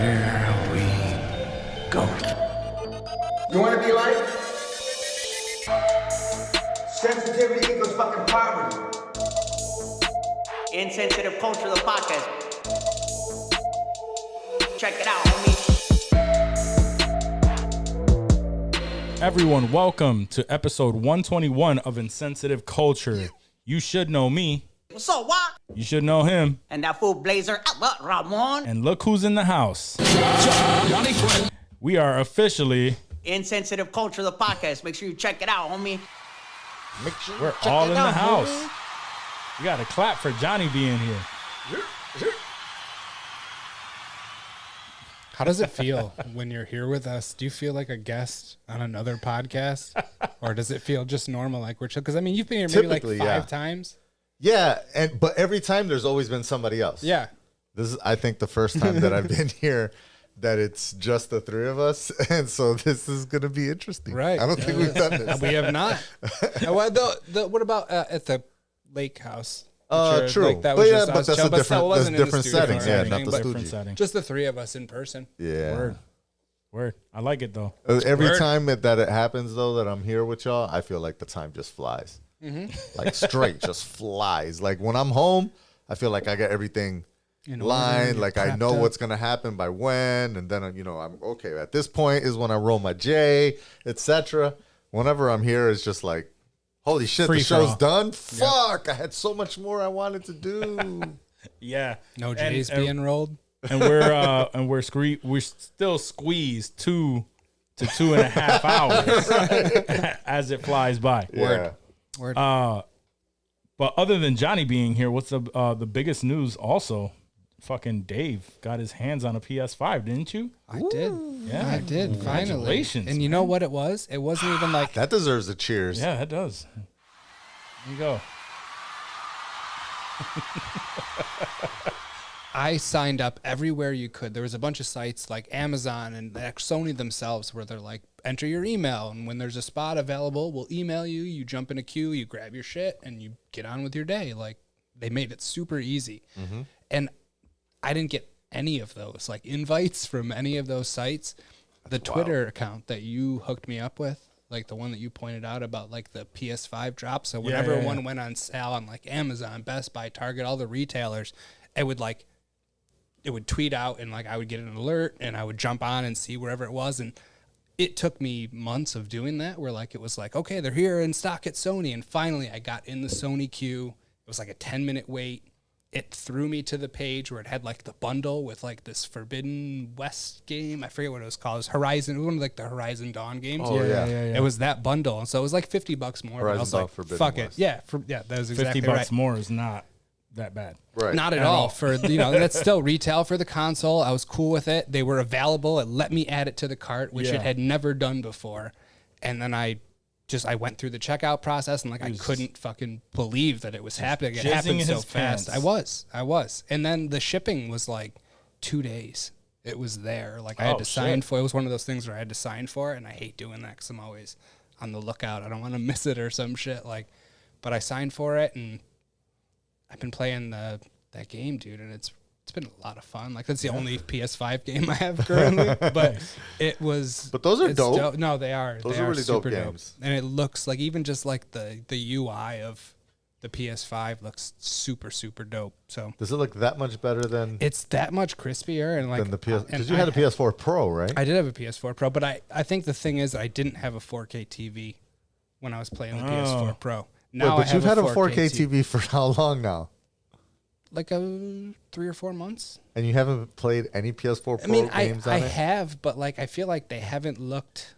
Here we go. You want to be like? Sensitivity equals fucking poverty. Insensitive Culture, the podcast. Check it out, homie. Everyone, welcome to episode 121 of Insensitive Culture. You should know me. What's up, what? You should know him. And that fool Blazer, Ramon. And look who's in the house. We are officially... Insensitive Culture, the podcast. Make sure you check it out, homie. Make sure We're all in the house. You got to clap for Johnny being here. How does it feel when you're here with us? Do you feel like a guest on another podcast? Or does it feel just normal like we're chill? Because, I mean, you've been here maybe Typically, like five yeah. times. Yeah, but every time there's always been somebody else. Yeah. This is, I think, the first time that I've been here that it's just the three of us, and so this is going to be interesting. Right. I don't think we've done this. We have not. What about at the lake house? True. Like, that But was yeah, just but us that's chill, a but different- still wasn't that's in the different studio or settings, yeah, anything, not the but studio. Different setting. just the three of us in person. Yeah. Word. I like it, though. Every Word. time that it happens, though, that I'm here with y'all, I feel like the time just flies. Like straight, just flies. Like when I'm home, I feel like I got everything In order, lined. you're Like I prepped know up. what's gonna happen by when, and then I'm okay. At this point is when I roll my J, etc. Whenever I'm here, it's just like, holy shit, Free the for all. show's done. Fuck, I had so much more I wanted to do. Yeah. No J's being rolled. And we're still squeezed 2 to 2.5 hours as it flies by. Yeah. Word. But other than Johnny being here, what's the biggest news? Also, fucking Dave got his hands on a PS5, didn't you? I did. Yeah. I did, finally. Congratulations, And you know what it was? It wasn't even like... That deserves a cheers. Yeah, that does. There you go. I signed up everywhere you could. There was a bunch of sites like Amazon and Sony themselves where they're like, enter your email, and when there's a spot available, we'll email you. You jump in a queue, you grab your shit, and you get on with your day. Like, they made it super easy. And I didn't get any of those, like invites from any of those sites. The Twitter account that you hooked me up with, like the one that you pointed out about like the PS5 drop. So whenever one went on sale on like Amazon, Best Buy, Target, all the retailers, it would tweet out, and like I would get an alert, and I would jump on and see wherever it was. And it took me months of doing that, where like it was like, okay, they're here in stock at Sony, and finally I got in the Sony queue. It was like a 10-minute wait. It threw me to the page where it had like the bundle with like this Forbidden West game. I forget what it was called. It was Horizon. It was one of like the Horizon Dawn games. Oh, yeah. It was that bundle, and so it was like $50 more. But I was Horizon Dawn like, Forbidden fuck West. it, yeah, that was exactly $50 right. more is not that bad. Right. Not at all. For that's still retail for the console. I was cool with it. They were available. It let me add it to the cart, which it had never done before. And then I went through the checkout process, and like I couldn't fucking believe that it was happening. It jizzing happened in so his fast. pants. I was. And then the shipping was like 2 days. It was there. Like I had to sign for it. It was one of those things where I had to sign for it, and I hate doing that because I'm always on the lookout. I don't want to miss it or some shit. But I signed for it, and I've been playing that game, dude, and it's been a lot of fun. Like that's the only PS5 game I have currently, but it was. But those are it's dope. No, they are. Those they are really dope super games. and it looks like even just like the UI of the PS5 looks super super dope. So Does it look that much better than it's that much crispier and like the PS? and Because you had a PS4 Pro, right? I did have a PS4 Pro, but I think the thing is I didn't have a 4K TV when I was playing the PS4 Pro. Now Wait, but you've had a 4K TV TV for how long now? like 3 or 4 months. And you haven't played any PS4 Pro I mean, games I on it? have, but like I feel like they haven't looked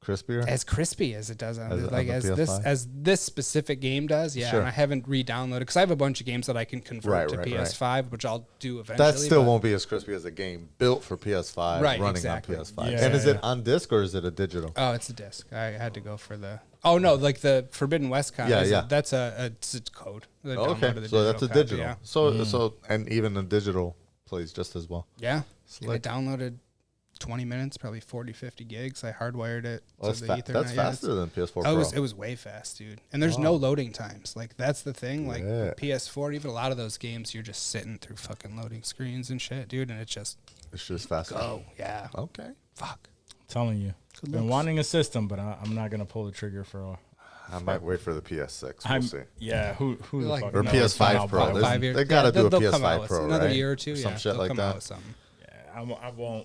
Crispier? as crispy as it does on As- the, on like the as PS5? this specific game does. Yeah, Sure. and I haven't re-downloaded because I have a bunch of games that I can convert to PS5, which I'll do eventually. That still but won't be as crispy as a game built for PS5 Right, running exactly. on PS5. Yeah, and is yeah. it on disc or is it a digital? Oh, it's a disc. I had to go for the. Oh no, like the Forbidden West con. Yeah. That's it's a code. I Oh, okay, downloaded the so that's a copy, digital. Yeah. So and even the digital plays just as well. Yeah. Slick. I downloaded 20 minutes, probably 40, 50 gigs. I hardwired it Well, to that's, the Ethernet. that's Yeah, faster than PS4 Oh, Pro. it was way fast, dude. And there's no loading times. Like, that's the thing. Like, Yeah. with PS4, even a lot of those games, you're just sitting through fucking loading screens and shit, dude. And it's just It's just faster. go. Yeah. Okay. Fuck. I'm telling you. Good Been looks. wanting a system, but I'm not gonna pull the trigger for. I might wait for the PS6. We'll see. Yeah, who the Like- fuck Or knows? PS5 Pro. Probably. There's- 5 years. They gotta do a they'll come out PS5 with Pro, another right? year or two. Some Yeah, shit they'll like come that. out with something.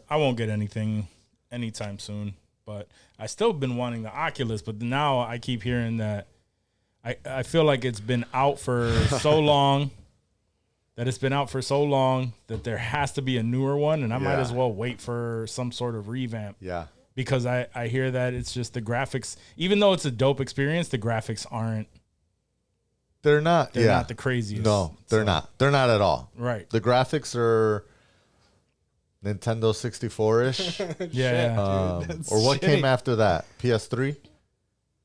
I won't get anything anytime soon. But I still been wanting the Oculus. But now I keep hearing that I feel like it's been out for so long. That it's been out for so long that there has to be a newer one, and I might Yeah. as well wait for some sort of revamp. Yeah. Because I hear that it's just the graphics, even though it's a dope experience, the graphics aren't. They're not. They're yeah. not the craziest. No, they're So- not. They're not at all. Right. The graphics are Nintendo 64-ish. Yeah. Or what came after that? PS3?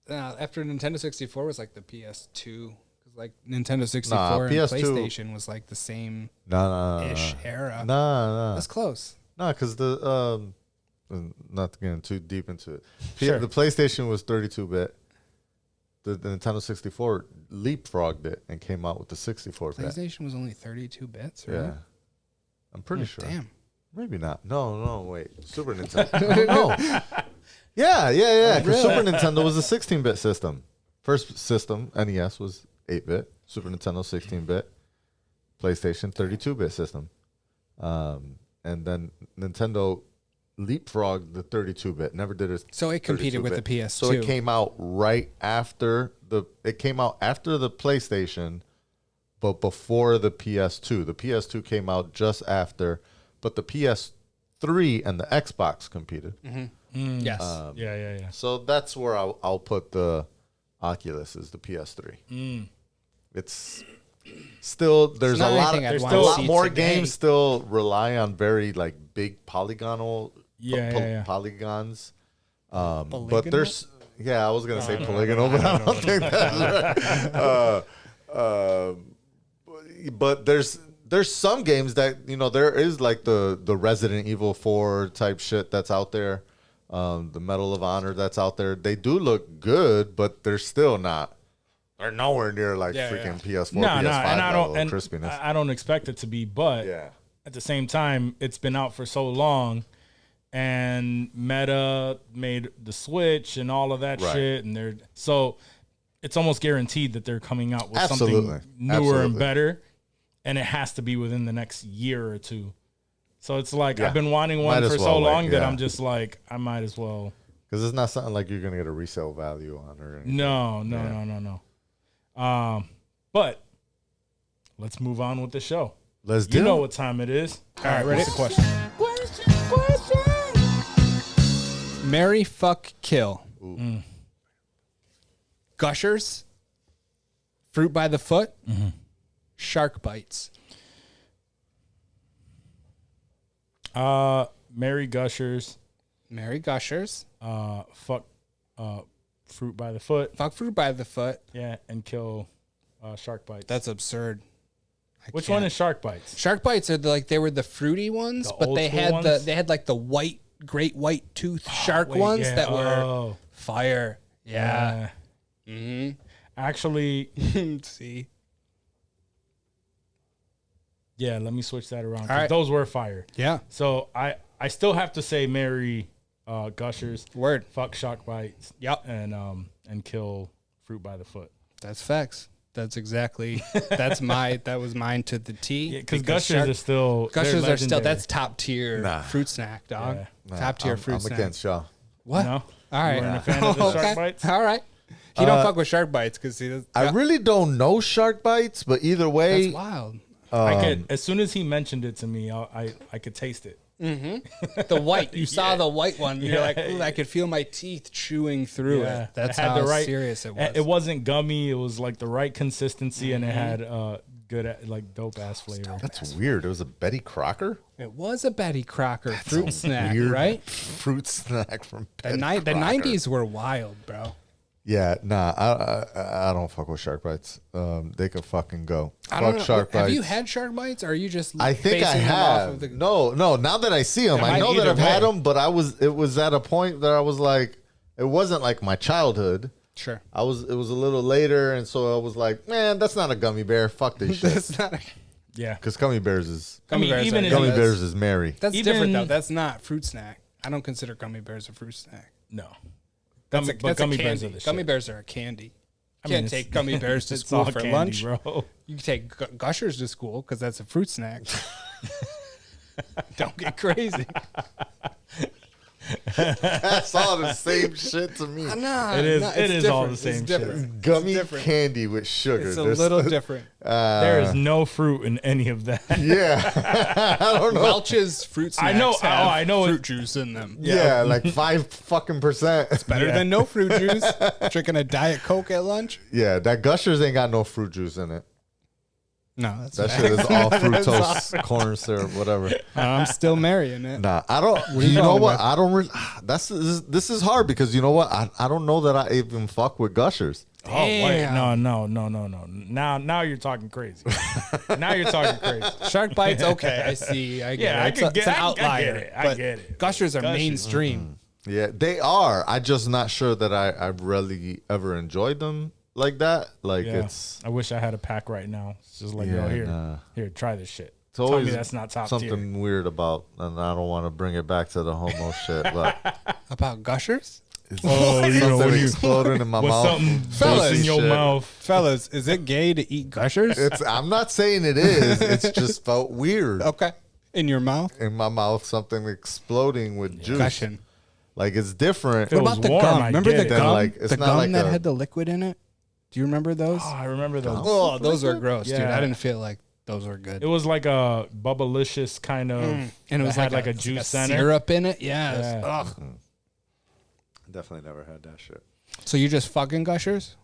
After Nintendo 64 was like the PS2. Because like Nintendo 64 and PS2 PlayStation was like the same No. ish era. No. That's close. No, because the not getting too deep into it. Sure. The PlayStation was 32-bit. The Nintendo 64 leapfrogged it and came out with the 64-bit. PlayStation was only 32 bits, right? Yeah, I'm pretty sure. Damn. Maybe not. No, wait. Super Nintendo. No. Yeah. Because Super Nintendo was a 16-bit system. First system, NES, was 8-bit. Super Nintendo, 16-bit. PlayStation, 32-bit system. And then Nintendo leapfrogged the 32-bit. Never did a So it competed with the 32-bit. PS2. So it came out right after the PlayStation, but before the PS2. The PS2 came out just after, but the PS3 and the Xbox competed. Yes. Yeah. So that's where I'll put the Oculus is the PS3. It's still there's not a lot anything I'd there's wanna still a lot see more today. games still rely on very like big polygonal Yeah. polygons. But Polygonal? there's I was gonna say polygonal, but I don't think that's right. But there's some games that there is like the Resident Evil 4 type shit that's out there, the Medal of Honor that's out there. They do look good, but they're still not. They're nowhere near like freaking PS4, No, PS5 and I level don't, and crispiness. I don't expect it to be, but at the same time, it's been out for so long, and Meta made the Switch and all of that Right. shit, and so it's almost guaranteed that they're coming out with Absolutely. something newer Absolutely. and better, and it has to be within the next year or two. So it's like Yeah. I've been wanting Might one as for so well wait, long that yeah. I'm just like I might as well. Because it's not something like you're gonna get a resale value on or anything. No. But let's move on with the show. Let's do You know it. what time it is. All right, ready? what's the question? Marry, fuck, kill. Gushers. Fruit by the foot. Shark bites. Mary Gushers. Marry Gushers. Fuck fruit by the foot. Fuck fruit by the foot. Yeah, and kill shark bites. That's absurd. Which one is shark bites? Shark bites are they were the fruity ones, The but old they school had ones? they had like the great white tooth shark Wait, ones yeah, that were oh, fire. Yeah. Actually, See. yeah. Let me switch that around. 'cause All right. Those were fire. Yeah. So I still have to say Mary Gushers. Word. Fuck shark bites. Yep. And kill fruit by the foot. That's facts. That's exactly that was mine to the T. Yeah, because Gushers are still Gushers they're are still legendary. that's top tier Nah. fruit snack, dog. Yeah. Nah, Top tier fruit I'm snack. against y'all. What? No? All right. You weren't a fan of the shark bites? All right. He don't fuck with shark bites because I really don't know shark bites, but either way, that's wild. I could, as soon as he mentioned it to me, I could taste it. The white. You saw the white one. You're like, ooh, I could feel my teeth chewing through Yeah. it. That's It had how the right- serious it was. It wasn't gummy. It was like the right consistency, and it had good, like dope ass flavor. that's weird. It was a Betty Crocker It was a Betty Crocker fruit snack, weird right? fruit snack from The Betty the Crocker. 90s were wild, bro. Yeah, nah, I don't fuck with shark bites. They could fucking go. I don't Fuck know. shark bites. Have you had shark bites, or are you just? I think I basing them off have. of the- No. Now that I see them, It I might know that either I've had way. them, but it was at a point that I was like, it wasn't like my childhood. Sure. It was a little later, and so I was like, man, that's not a gummy bear. Fuck this shit. That's not. Yeah. Because gummy bears is I mean, even if gummy that's- bears is Mary. That's Even- different though. That's not fruit snack. I don't consider gummy bears a fruit snack. No. That's Gummy, a, but that's gummy a bears candy. are the Gummy shit. bears are a candy. You mean, can't it's- take gummy bears to It's school all for candy, lunch. bro. You can take Gushers to school because that's a fruit snack. Don't get crazy. That's all the same shit to me. Nah, It is- nah, it it's is all different. the same It's shit. different. Gummy It's different. candy with sugar. It's a There's- little different. There is no fruit in any of that. Yeah, I don't know. Welch's fruit I snacks know- have I know it- fruit juice in them. Yeah, like 5% Better Yeah. than no fruit juice. Drinking a Diet Coke at lunch? Yeah, that Gushers ain't got no fruit juice in it. No, that's That bad. shit is all That's fructose, corn syrup, whatever. I'm still marrying it. Nah, I don't. are you You know going what? with? I don't. This is hard because you know what? I don't know that I even fuck with Gushers. Oh wait, Damn. no. Now you're talking crazy. Now you're talking crazy. Shark bites, okay, I see. I get Yeah, it. I It's, could it's get- an I outlier. get it. I but get it. Gushers are Gushers. mainstream. Yeah, they are. I just not sure that I've really ever enjoyed them like that. Like Yeah. it's I wish I had a pack right now. It's just like, Yeah, yo, here, nah. here, try this shit. it's Tell always me that's not top something tier. weird about, and I don't want to bring it back to the homo shit, but About Gushers? it's Oh, you know, something when you exploding in my with mouth. something Fellas. in your Shit. mouth. Fellas, is it gay to eat Gushers? I'm not saying it is. It's just felt weird Okay. In your mouth? in my mouth. Something exploding with juice. Gushing. Like it's different. Feel- What was about the warm, gum? I Remember get the it. Then, gum? like, it's the not gum like that a- had the liquid in it? Do you remember those? Oh, I remember those. Oh, those were gross, dude. Yeah. I didn't feel like those were good. It was like a bubblicious kind of, and it was that had like a it's juice center. syrup in it. Yeah. Yeah. Ugh. Definitely never had that shit. So you just fucking Gushers?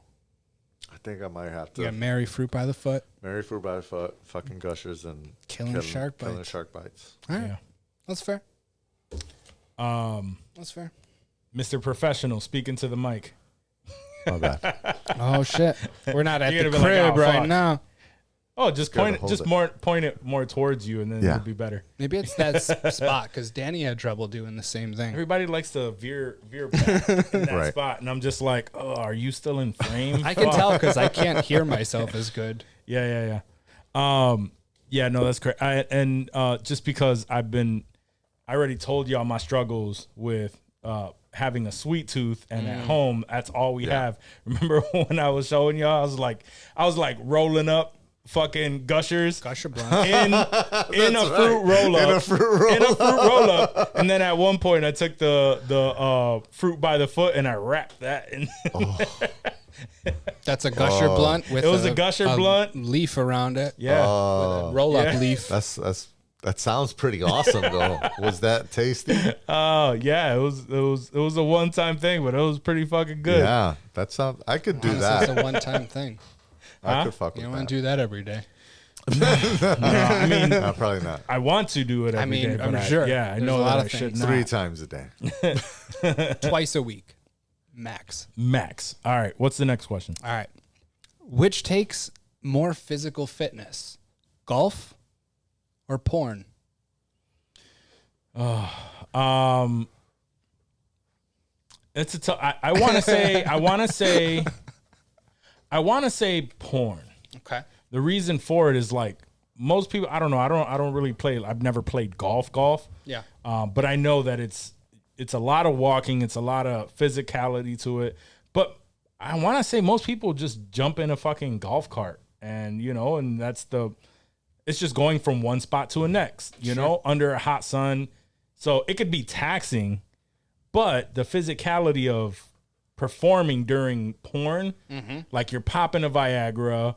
I think I might have to You got marry fruit by the foot. marry fruit by the foot, fucking Gushers, and Killing shark killing bites. shark bites. All right. Yeah. That's fair. Um, That's fair. Mr. Professional, speaking to the mic. My bad. Oh shit. We're not at You're the gonna be like, crib "Oh, right fuck." now. Oh, just Gotta point it, hold just it. point it more towards you, and then Yeah. it'll be better. Maybe it's that spot because Danny had trouble doing the same thing. Everybody likes to veer back in that Right. spot, and I'm just like, oh, are you still in frame? I can Fuck. tell because I can't hear myself as good. Yeah. Yeah, no, that's great. And just because I already told y'all my struggles with having a sweet tooth, and at home, that's all we have. Remember when I was showing y'all, I was like rolling up fucking Gushers Gusher blunt. in a fruit roll up. In a fruit roll up. And then at one point I took the fruit by the foot and I wrapped that in. That's a Gusher blunt with It was a Gusher blunt. leaf around it. Yeah. With a roll up Yeah. leaf. That sounds pretty awesome though. Was that tasty? Oh yeah, it was a one time thing, but it was pretty fucking good. Yeah, that sounds. I could do Honestly, that. it's a one-time thing. I could fuck You with don't that. want to do that every day. I mean, No, probably not. I want to do it every day, mean, but I'm I sure. Yeah, I There's know a lot that of I should things. not. 3 times a day. Twice a week, max. Max. All right, what's the next question? All right. Which takes more physical fitness, golf or porn? It's a tough. I want to say porn. Okay. The reason for it is like most people. I don't know. I don't really play. I've never played golf. Yeah. But I know that it's a lot of walking. It's a lot of physicality to it. But I want to say most people just jump in a fucking golf cart, and and it's just going from one spot to a next. You know, under a hot sun, so it could be taxing. But the physicality of performing during porn, like you're popping a Viagra,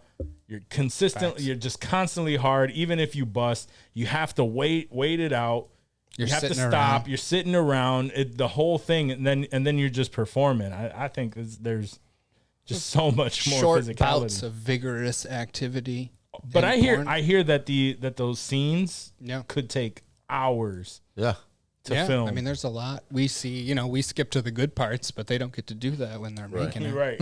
you're consistently, you're just constantly hard. Even if you bust, you have to wait it out. You're You have to sitting stop. around. You're sitting around the whole thing, and then you're just performing. I think there's just so much more Short physicality. bouts of vigorous activity. But in I hear porn. that that those scenes Yeah. could take hours Yeah. to film. I mean, there's a lot we see. We skip to the good parts, but they don't get to do that when they're making it. Right.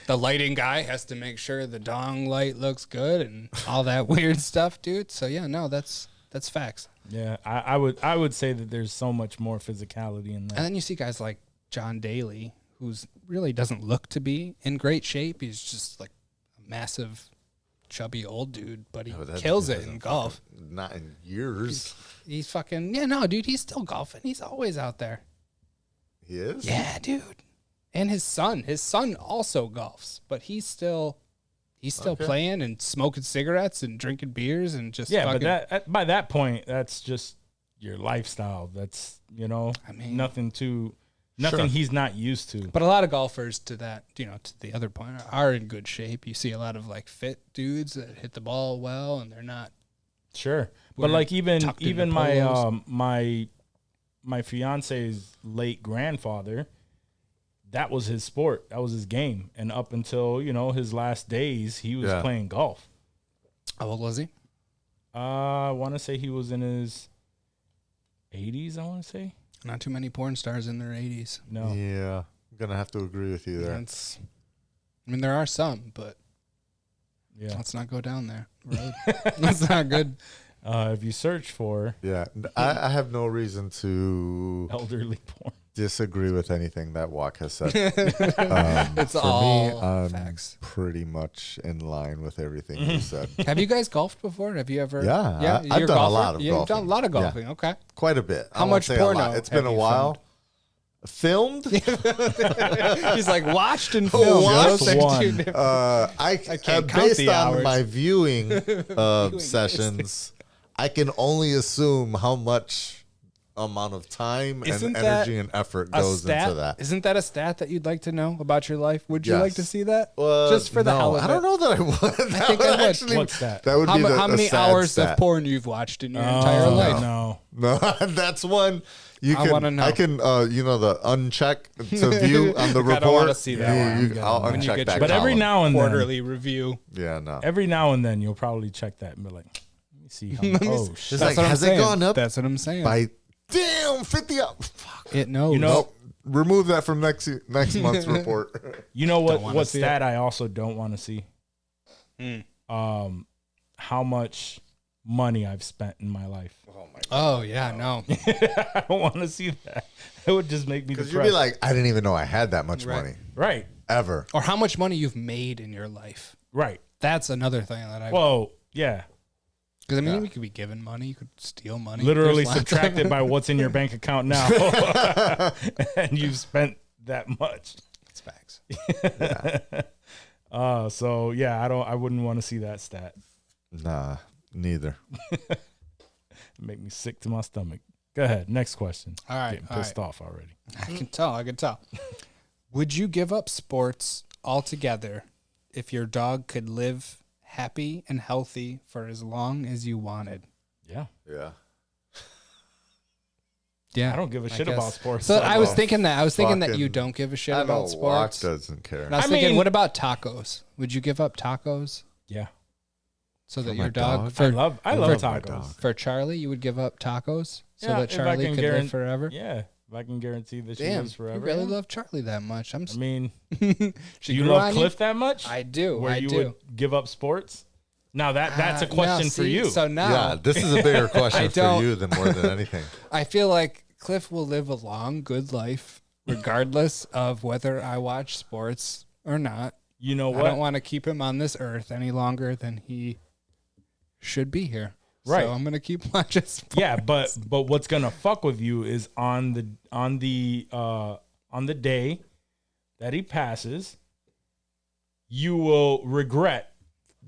The lighting guy has to make sure the dong light looks good and all that weird stuff, dude. So yeah, no, that's facts. Yeah, I would say that there's so much more physicality in that. And then you see guys like John Daly, who's really doesn't look to be in great shape. He's just like a massive, chubby old dude, but he kills it in golf. Not in years. He's fucking no, dude. He's still golfing. He's always out there. He is? Yeah, dude. And his son also golfs, but he's still playing and smoking cigarettes and drinking beers and just yeah. fucking, But by that point, that's just your lifestyle. That's nothing he's not used to. But a lot of golfers to the other point are in good shape. You see a lot of like fit dudes that hit the ball well and they're not. Sure. But like even my polos. my fiance's late grandfather, that was his sport. That was his game. And up until, his last days, he was playing golf. How old was he? I want to say he was in his 80s, I want to say. Not too many porn stars in their 80s. No. Yeah. I'm going to have to agree with you there. There are some, but Yeah. let's not go down there. Road. That's not good. If you search for Yeah. I have no reason to elderly porn. disagree with anything that Wak has said. It's For all me, I'm facts. pretty much in line with everything you said. Have you guys golfed before? Have you ever? Yeah, I've you're done a golfer? lot of You've golfing. done a lot of golfing. Yeah. Okay. Quite a bit. I How won't much say a porno lot. It's have been a you while. Filmed? He's like watched and filmed. Watched? Those are One. two different- I can't count based the on hours. my viewing sessions, I can only assume how much amount of time Isn't and that energy and effort a goes stat? into that. Isn't that a stat that you'd like to know about your life? Would you Yes. like to see that? Just for the no, hell of I don't it. know that I would. I think I would. Actually, What's that? That would How, be mu- the, how a many sad hours stat. of porn you've watched in your entire life? No. No, that's one. You I can, wanna know. I can, the uncheck to view on the report. I don't wanna see that one. I'll When you uncheck get that. your But every column. now and then, Quarterly review. Yeah, no. every now and then, you'll probably check that and be like, let me see how. Oh shit! It's That's like, what I'm has it saying. gone up That's what I'm saying. by 50 up? Fuck. It knows. You know- Nope. Remove that from next month's report. You know Don't wanna what see stat I also don't want to see? How much money I've spent in my life. Oh yeah, no. I don't want to see that. It would just make me Because depressed. you'd be like, I didn't even know I had that much Right. money. right, Ever. Or how much money you've made in your life. right. That's another thing that I. Well, yeah. Because you could be given money, you could steal money. Literally There's lots of- subtracted by what's in your bank account now, and you've spent that much. It's facts. So yeah, I wouldn't want to see that stat. Nah, neither. Make me sick to my stomach. Go ahead. Next question. All right, Getting all pissed off already. I can tell. Would you give up sports altogether if your dog could live happy and healthy for as long as you wanted? Yeah. Yeah. Yeah, I don't give a shit about sports. So I was thinking that. I was thinking that fucking- you don't give a shit I know about Wak sports. doesn't care. And I was I thinking, mean- what about tacos? Would you give up tacos Yeah. so that my your dog, dog? I love my tacos. dog. for Charlie, you would give up tacos so Yeah, that if I Charlie can could live guarantee- forever? Yeah. If I can guarantee that she Damn, lives forever. you really yeah. love Charlie that much. I mean, She do you grew love on Cliff that much? I do. Where I you do. would give up sports? Now that's a question for you. So now Yeah, this is a bigger question for don't- you than more than anything. I feel like Cliff will live a long, good life, regardless of whether I watch sports or not. You know I what? don't want to keep him on this earth any longer than he should be here. Right. So I'm gonna keep watching sports. Yeah, but what's gonna fuck with you is on the day that he passes, you will regret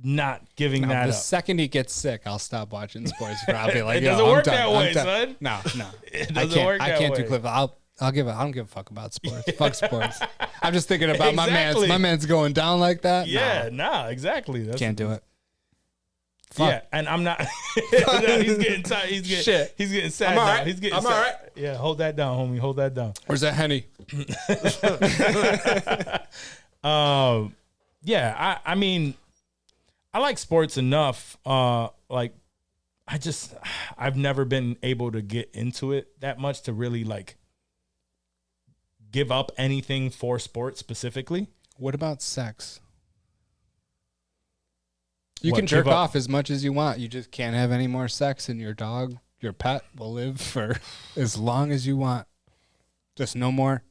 not giving No, that the up. second he gets sick, I'll stop watching sports. Probably like It "Yo, doesn't I'm work done. that I'm way, done." son. No. It I doesn't can't. work I that can't way. do Cliff. I don't give a fuck about sports. Fuck sports. I'm just thinking about Exactly. my man's going down like that. Yeah, exactly. That's, Can't do it. Yeah, and I'm not. He's getting tired. He's getting Shit. He's getting sad I'm now. all right. He's getting I'm sad. all right. Yeah, hold that down, homie. Hold that down. Where's that Henny? Yeah, I mean, I like sports enough. Like, I've never been able to get into it that much to really like give up anything for sports specifically. What about sex? You What, can jerk give up? off as much as you want. You just can't have any more sex, and your dog, your pet, will live for as long as you want. Just no more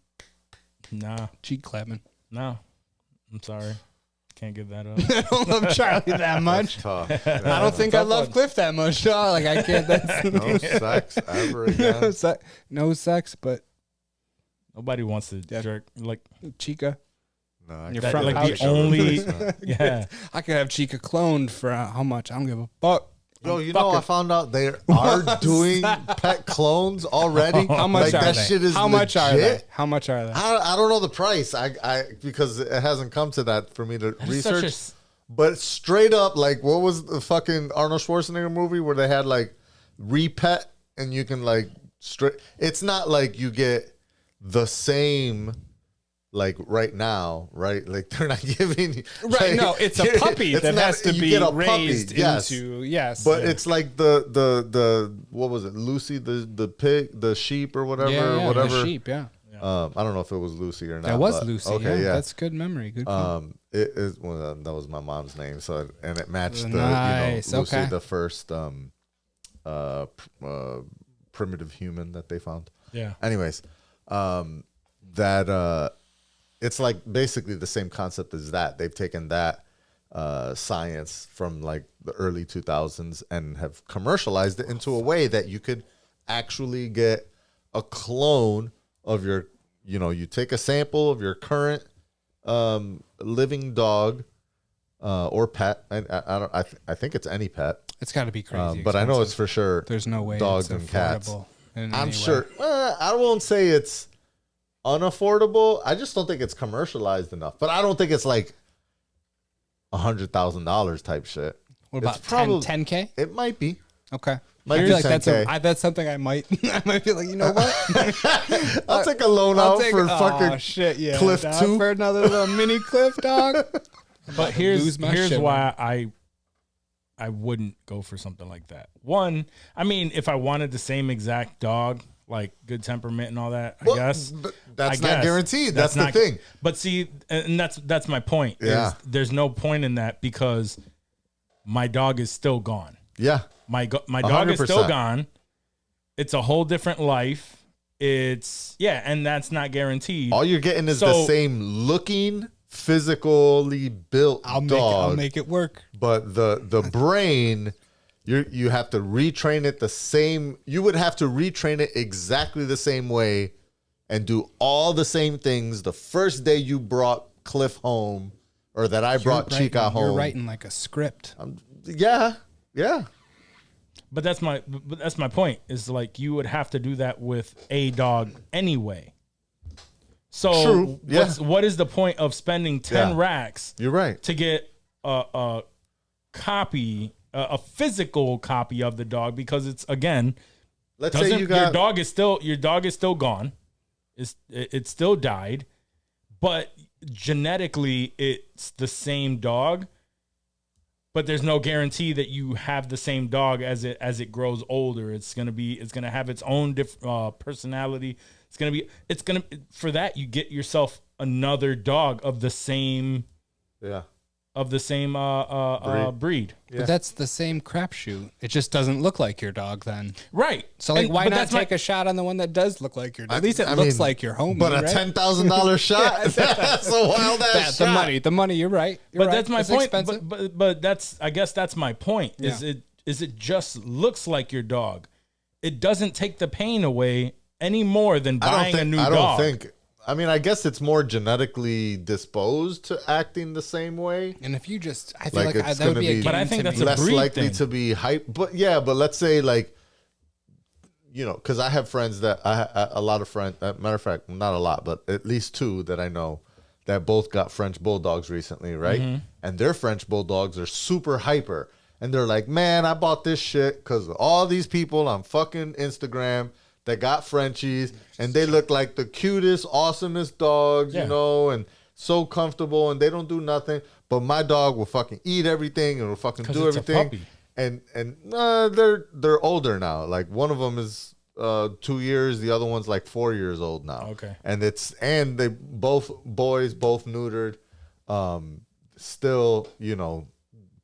Nah, cheek clapping. no. I'm sorry. Can't give that up. I don't love Charlie that much. Tough. I don't think I love Cliff that much. Dog. Like I can't. That's No sex ever again. no sex, but Nobody wants to jerk like Chica. No, I Your can't front do like pouch. the only yeah. I could have Chica cloned for how much? I don't give a fuck. Yo, you know, I found out they are doing pet clones already. How much like, are that they? shit is How much are they? legit. How much are they? I don't know the price. I because it hasn't come to that for me to That is such research. a But straight up, like, what was the fucking Arnold Schwarzenegger movie where they had like repet and you can like straight? It's not like you get the same. Like right now, right? Like they're not giving you Right, like, no, it's a puppy it's that not- has to you be get a puppy, raised yes. into yes. But it's like the what was it? Lucy, the pig, the sheep or whatever, yeah, whatever. the sheep, yeah. I don't know if it was Lucy or not. That was but- Lucy. Okay, yeah. That's good memory. Good. Call. It is well, that was my mom's name, so and it matched the Nice, Lucy, okay. the first primitive human that they found. yeah. Anyways, it's like basically the same concept as that. They've taken that science from like the early 2000s and have commercialized it into a way that you could actually get a clone of your, you take a sample of your current living dog or pet. I think it's any pet, It's got to be crazy. but I know it's expensive. for sure. There's no way dogs it's and cats. affordable in I'm any sure. way. I won't say it's unaffordable. I just don't think it's commercialized enough. But I don't think it's like $100,000 type shit. What about It's probably- 10K? It might be. Okay. Might I be feel like 10K. that's something I might I might be like, you know what? I'll take a loan out for oh, fucking shit, yeah, Cliff dog, 2. for another little mini Cliff dog. But lose my here's shit, why I wouldn't go for something like that. One, I mean, if I wanted the same exact dog, like good temperament and all that, I Well, guess. but that's I not guess. guaranteed. That's the thing. But see, and that's my point. Yeah. Is there's no point in that because my dog is still gone. Yeah. My dog is still 100%. gone. It's a whole different life. It's and that's not guaranteed. All you're getting is the So- same looking, physically built I'll dog. make it work. But the brain, you have to retrain it the same. You would have to retrain it exactly the same way, and do all the same things the first day you brought Cliff home, or that I brought Chica home. You're writing like a script. Yeah. But that's my point. Is like you would have to do that with a dog anyway. So True. Yeah. what is the point of spending 10 Yeah. racks You're right. to get a copy, a physical copy of the dog? Because it's again, Let's say you your got dog is still gone. It still died, but genetically it's the same dog. But there's no guarantee that you have the same dog as it grows older. It's gonna have its own personality. For that you get yourself another dog of the same breed. But that's the same crapshoot. It just doesn't look like your dog then. Right. So like, why but not that's my- take a shot on the one that does look like your dog? At least it I looks mean, like your homie, but a right? $10,000 shot. That's a wild ass shot. The money. You're right. But that's my It's point. expensive. But that's I guess that's my point. Is Yeah. it just looks like your dog? It doesn't take the pain away any more than buying a new I dog. don't think. I mean, I guess it's more genetically disposed to acting the same way. And if you just, I feel Like, like it's that would gonna be a be- game But I think to that's me. a Less breed likely thing. to be hype. But let's say like, because I have friends a lot of friends. Matter of fact, not a lot, but at least two that I know that both got French bulldogs recently, right? Mm-hmm. And their French bulldogs are super hyper, and they're like, "Man, I bought this shit because of all these people on fucking Instagram that got Frenchies, and they look like the cutest, awesomest dogs, Yeah. and so comfortable, and they don't do nothing. But my dog will fucking eat everything and will fucking 'Cause do it's a everything." puppy. they're older now. Like one of them is 2 years, the other one's like 4 years old now. Okay. And they both boys, both neutered, still, you know,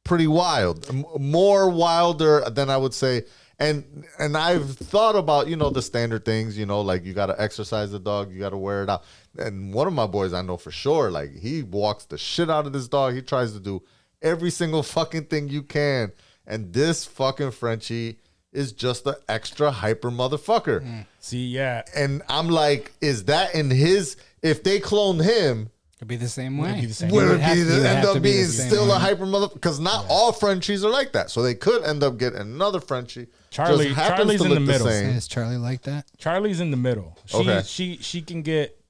pretty wild, more wilder than I would say. And I've thought about, you know, the standard things, you know, like you got to exercise the dog, you got to wear it out. And one of my boys, I know for sure, like he walks the shit out of this dog. He tries to do every single fucking thing you can. And this fucking Frenchie is just an extra hyper motherfucker. See, yeah. And I'm like, is that in his, if they cloned him, It'd be the same way. would it end up being the still same a way. hyper motherfucker? Because not all Frenchies are like that. So they could end up getting another Frenchie. Charlie- Just happens Charlie's to in look the middle. same. Is Charlie like that? Charlie's in the middle. Okay. She can get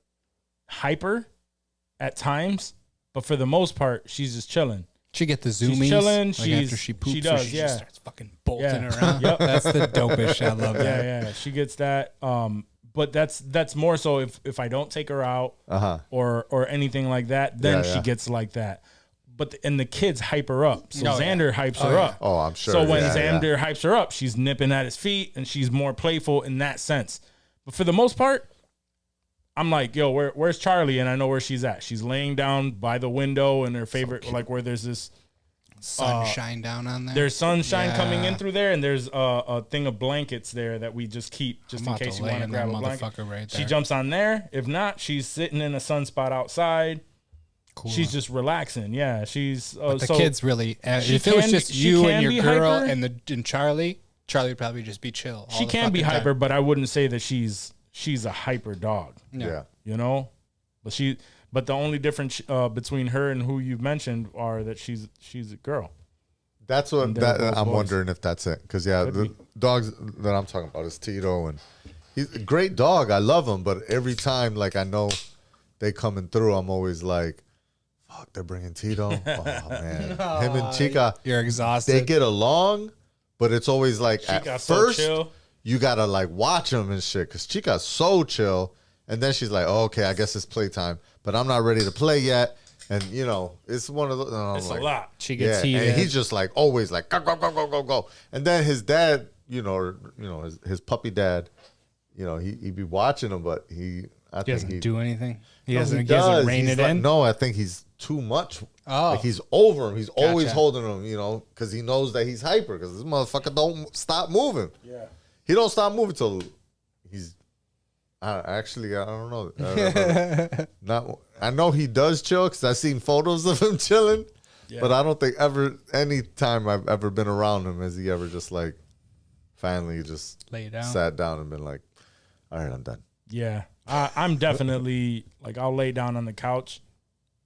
hyper at times, but for the most part, she's just chilling. She get the She's zoomies. chilling, Like she's- after she poops, she or does, she yeah. just starts fucking bolting Yeah. around. Yep. That's the dopest shit. I love that. Yeah, she gets that. But that's more so if I don't take her out or anything like that, then Yeah, she yeah. gets like that. But and the kids hype her up, so Oh, yeah. Xander hypes her up. Oh, I'm sure. So when Yeah, yeah. Xander hypes her up, she's nipping at his feet and she's more playful in that sense. But for the most part, I'm like, yo, where's Charlie? And I know where she's at. She's laying down by the window in her favorite, like where there's this. Sunshine down on there. There's sunshine Yeah. coming in through there, and there's a thing of blankets there that we just keep just I'm in about to case you lay want to in that grab a blanket. motherfucker right She there. jumps on there. If not, she's sitting in a sunspot outside. Cool. She's just relaxing. Yeah, she's But the so kids really. she If it was can just be- she you can and your be girl hyper. and Charlie would probably just be chill. all she the can be fucking time. hyper, but I wouldn't say that she's a hyper dog. Yeah. You know, but the only difference between her and who you've mentioned are that she's a girl. That's what And they're both I'm boys. wondering if that's it. Because yeah, Could the be. dogs that I'm talking about is Tito, and he's a great dog. I love him, but every time like I know they coming through, I'm always like, fuck, they're bringing Tito. Oh man, him and Chica, You're exhausted. they get along, but it's always like Chica's at so first chill. you gotta like watch him and shit. Because Chica's so chill, and then she's like, oh, okay, I guess it's playtime, but I'm not ready to play yet. And you know, it's one of those. It's a lot. She gets Yeah, heated. and he's just like always like go go go go go go. And then his dad, his puppy dad, he be watching him, but I He think doesn't do anything. He no, doesn't. he He doesn't does. rein He's it like- in. No, I think he's too much. Oh. Like he's over him. He's always Gotcha. holding him, because he knows that he's hyper. Because this motherfucker don't stop moving. Yeah. He don't stop moving till he's. I don't know. I know he does chill because I've seen photos of him chilling, but I don't think any time I've ever been around him has he ever just like finally just Lay down. sat down and been like, all right, I'm done. Yeah, I'm definitely like I'll lay down on the couch,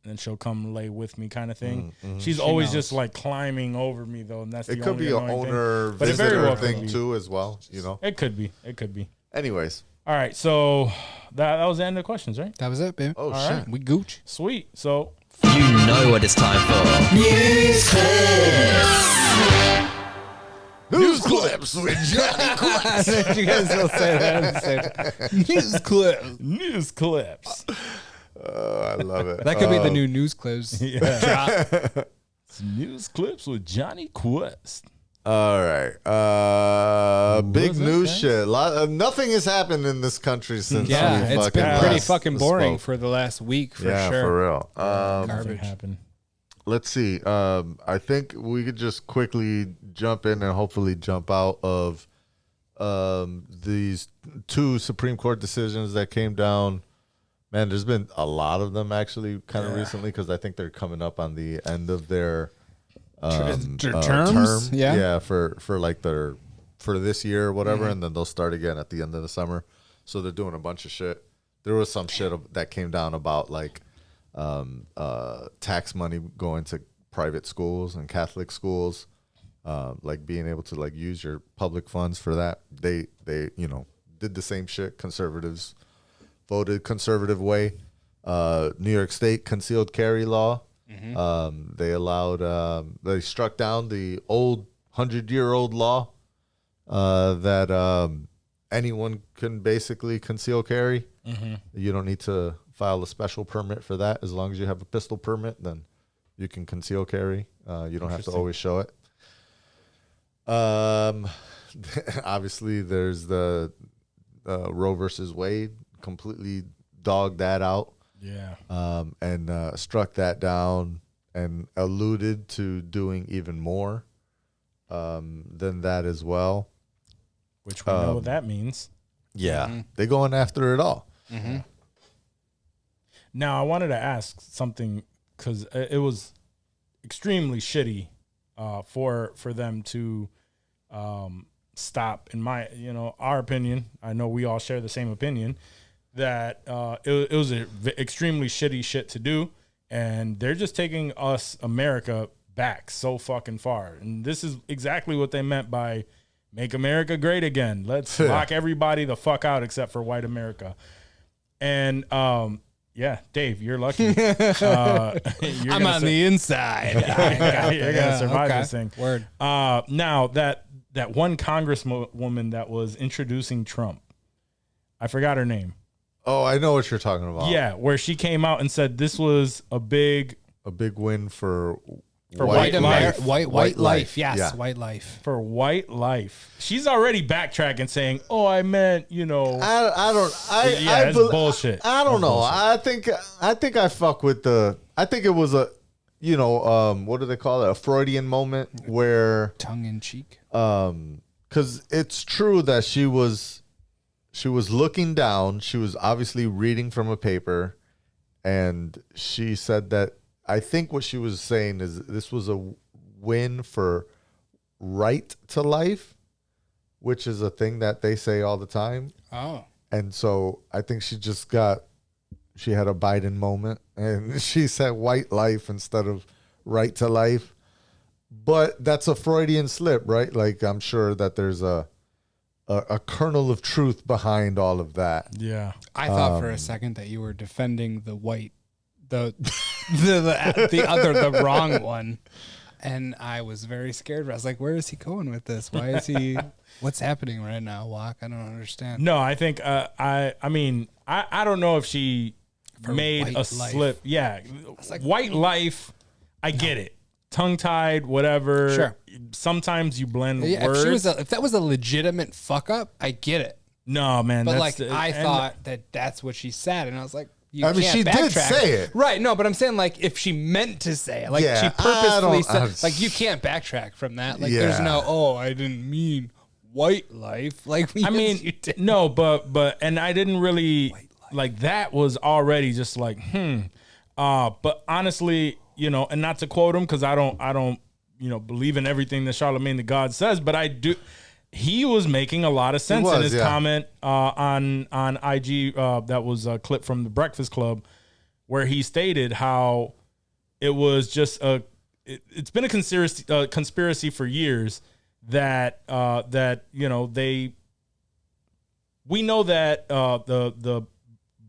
and then she'll come lay with me, kind of thing. She's always just like climbing over me though, and that's It the could only be an annoying thing. owner But it very visitor well could thing be. too as well. It could be. It could be. Anyways, All right, so that was the end of the questions, right? That was it, baby. oh All shit. right. We gooch. Sweet. So You know what it's time for. News clips with Johnny Quest. You guys will say that at the same time. News clip. news clips. I love it. That could be the new news clips. Drop. News clips with Johnny Quest. All right. Big was that, news guys? shit. Nothing has happened in this country since Yeah, we it's fucking been pretty last fucking boring spoke. for the last week for yeah, sure. for real. Nothing Garbage. happened. Let's see. I think we could just quickly jump in and hopefully jump out of these two Supreme Court decisions that came down. Man, there's been a lot of them actually kind of recently because I think they're coming up on the end of their terms? term. Yeah. for like for this year or whatever, and then they'll start again at the end of the summer. So they're doing a bunch of shit. There was some shit that came down about like tax money going to private schools and Catholic schools, like being able to like use your public funds for that. They did the same shit. Conservatives voted conservative way. New York State concealed carry law. They allowed they struck down the old 100-year-old law that anyone can basically conceal carry. You don't need to file a special permit for that. As long as you have a pistol permit, then you can conceal carry. You don't have to always show it. Obviously, there's the Roe versus Wade. Completely dogged that out. Yeah. And struck that down and alluded to doing even more than that as well. Which we know what that means. Yeah, they're going after it all. Mm-hmm. Now, I wanted to ask something because it was extremely shitty for them to stop. In my, our opinion, I know we all share the same opinion that it was extremely shitty shit to do, and they're just taking us, America, back so fucking far. And this is exactly what they meant by make America great again. Let's lock everybody the fuck out except for white America. And yeah, Dave, you're lucky. I'm on the inside. You're gonna survive this thing. Word. Now that one congresswoman that was introducing Trump, I forgot her name. Oh, I know what you're talking about. Yeah, where she came out and said this was a big win for white life. White life. Yes, Yeah. white life. For white life. She's already backtracking, saying, "Oh, I meant, I don't. it's bullshit. I don't That's know. bullshit. I think I fuck with the. I think it was a, what do they call it? A Freudian moment where Tongue in cheek. because it's true that she was looking down. She was obviously reading from a paper, and she said that. I think what she was saying is this was a win for right to life, which is a thing that they say all the time. Oh. And so I think she had a Biden moment and she said white life instead of right to life. But that's a Freudian slip, right? Like I'm sure that there's a kernel of truth behind all of that. Yeah. I thought for a second that you were defending the white, the wrong one. And I was very scared. I was like, where is he going with this? Why is he, what's happening right now, Walk? I don't understand. No, I think, I mean, I don't know if she made a slip. Yeah. like, white life, I get it. Tongue-tied, whatever. Sure. Sometimes you blend Yeah, words. if that was a legitimate fuck up, I get it. No, man. But that's I thought that's what she said. And I was like, you I mean, can't she did backtrack. say it. Right. No, but I'm saying like if she meant to say it, like Yeah, she purposefully I said, like you can't backtrack from that. Like there's no, I didn't mean white life. Like I mean, you did. no, but and I didn't really like that was already just like but honestly, and not to quote him because I don't believe in everything that Charlemagne the God says, but I do. He was making a lot of sense in his comment on IG. That was a clip from the Breakfast Club, where he stated how it was just it's been a conspiracy for years that we know that the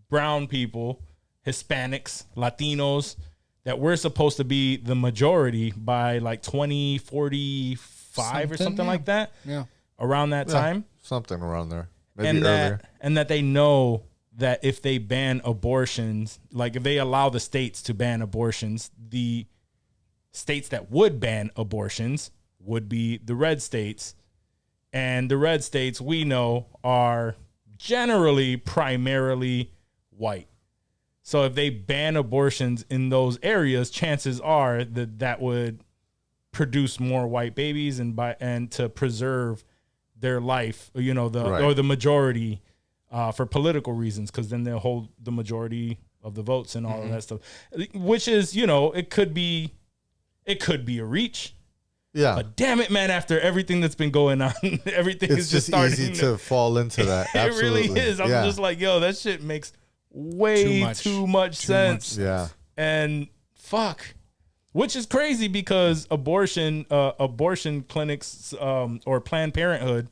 brown people, Hispanics, Latinos, that we're supposed to be the majority by like 2045 or something like that. Yeah. Around that time. Something around there. Maybe earlier. And that they know that if they ban abortions, like if they allow the states to ban abortions, the states that would ban abortions would be the red states. And the red states we know are generally primarily white. So if they ban abortions in those areas, chances are that would produce more white babies and to preserve their life, or the majority for political reasons, because then they'll hold the majority of the votes and all of that stuff, which is, it could be a reach. Yeah. But damn it, man, after everything that's been going on, everything is just starting easy to fall into that. It Absolutely. really is. I'm just like, that shit makes way too much sense. Yeah. And fuck. Which is crazy because abortion clinics or Planned Parenthood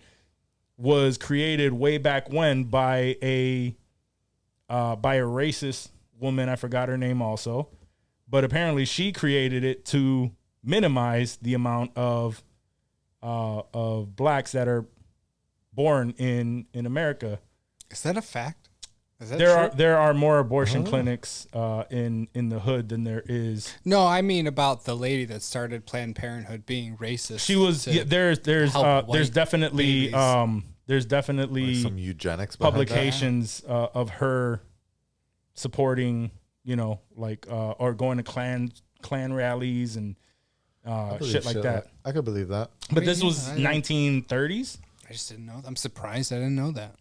was created way back when by a racist woman. I forgot her name also, but apparently she created it to minimize the amount of blacks that are born in America. Is that a fact? Is that There true? there are more abortion clinics in the hood than there is. No, I mean about the lady that started Planned Parenthood being racist. She was to there's help there's white definitely Like some eugenics behind that. publications of her supporting, like or going to clan rallies and shit like that. I could believe that. But this was I 1930s. just didn't know. I'm surprised I didn't know that.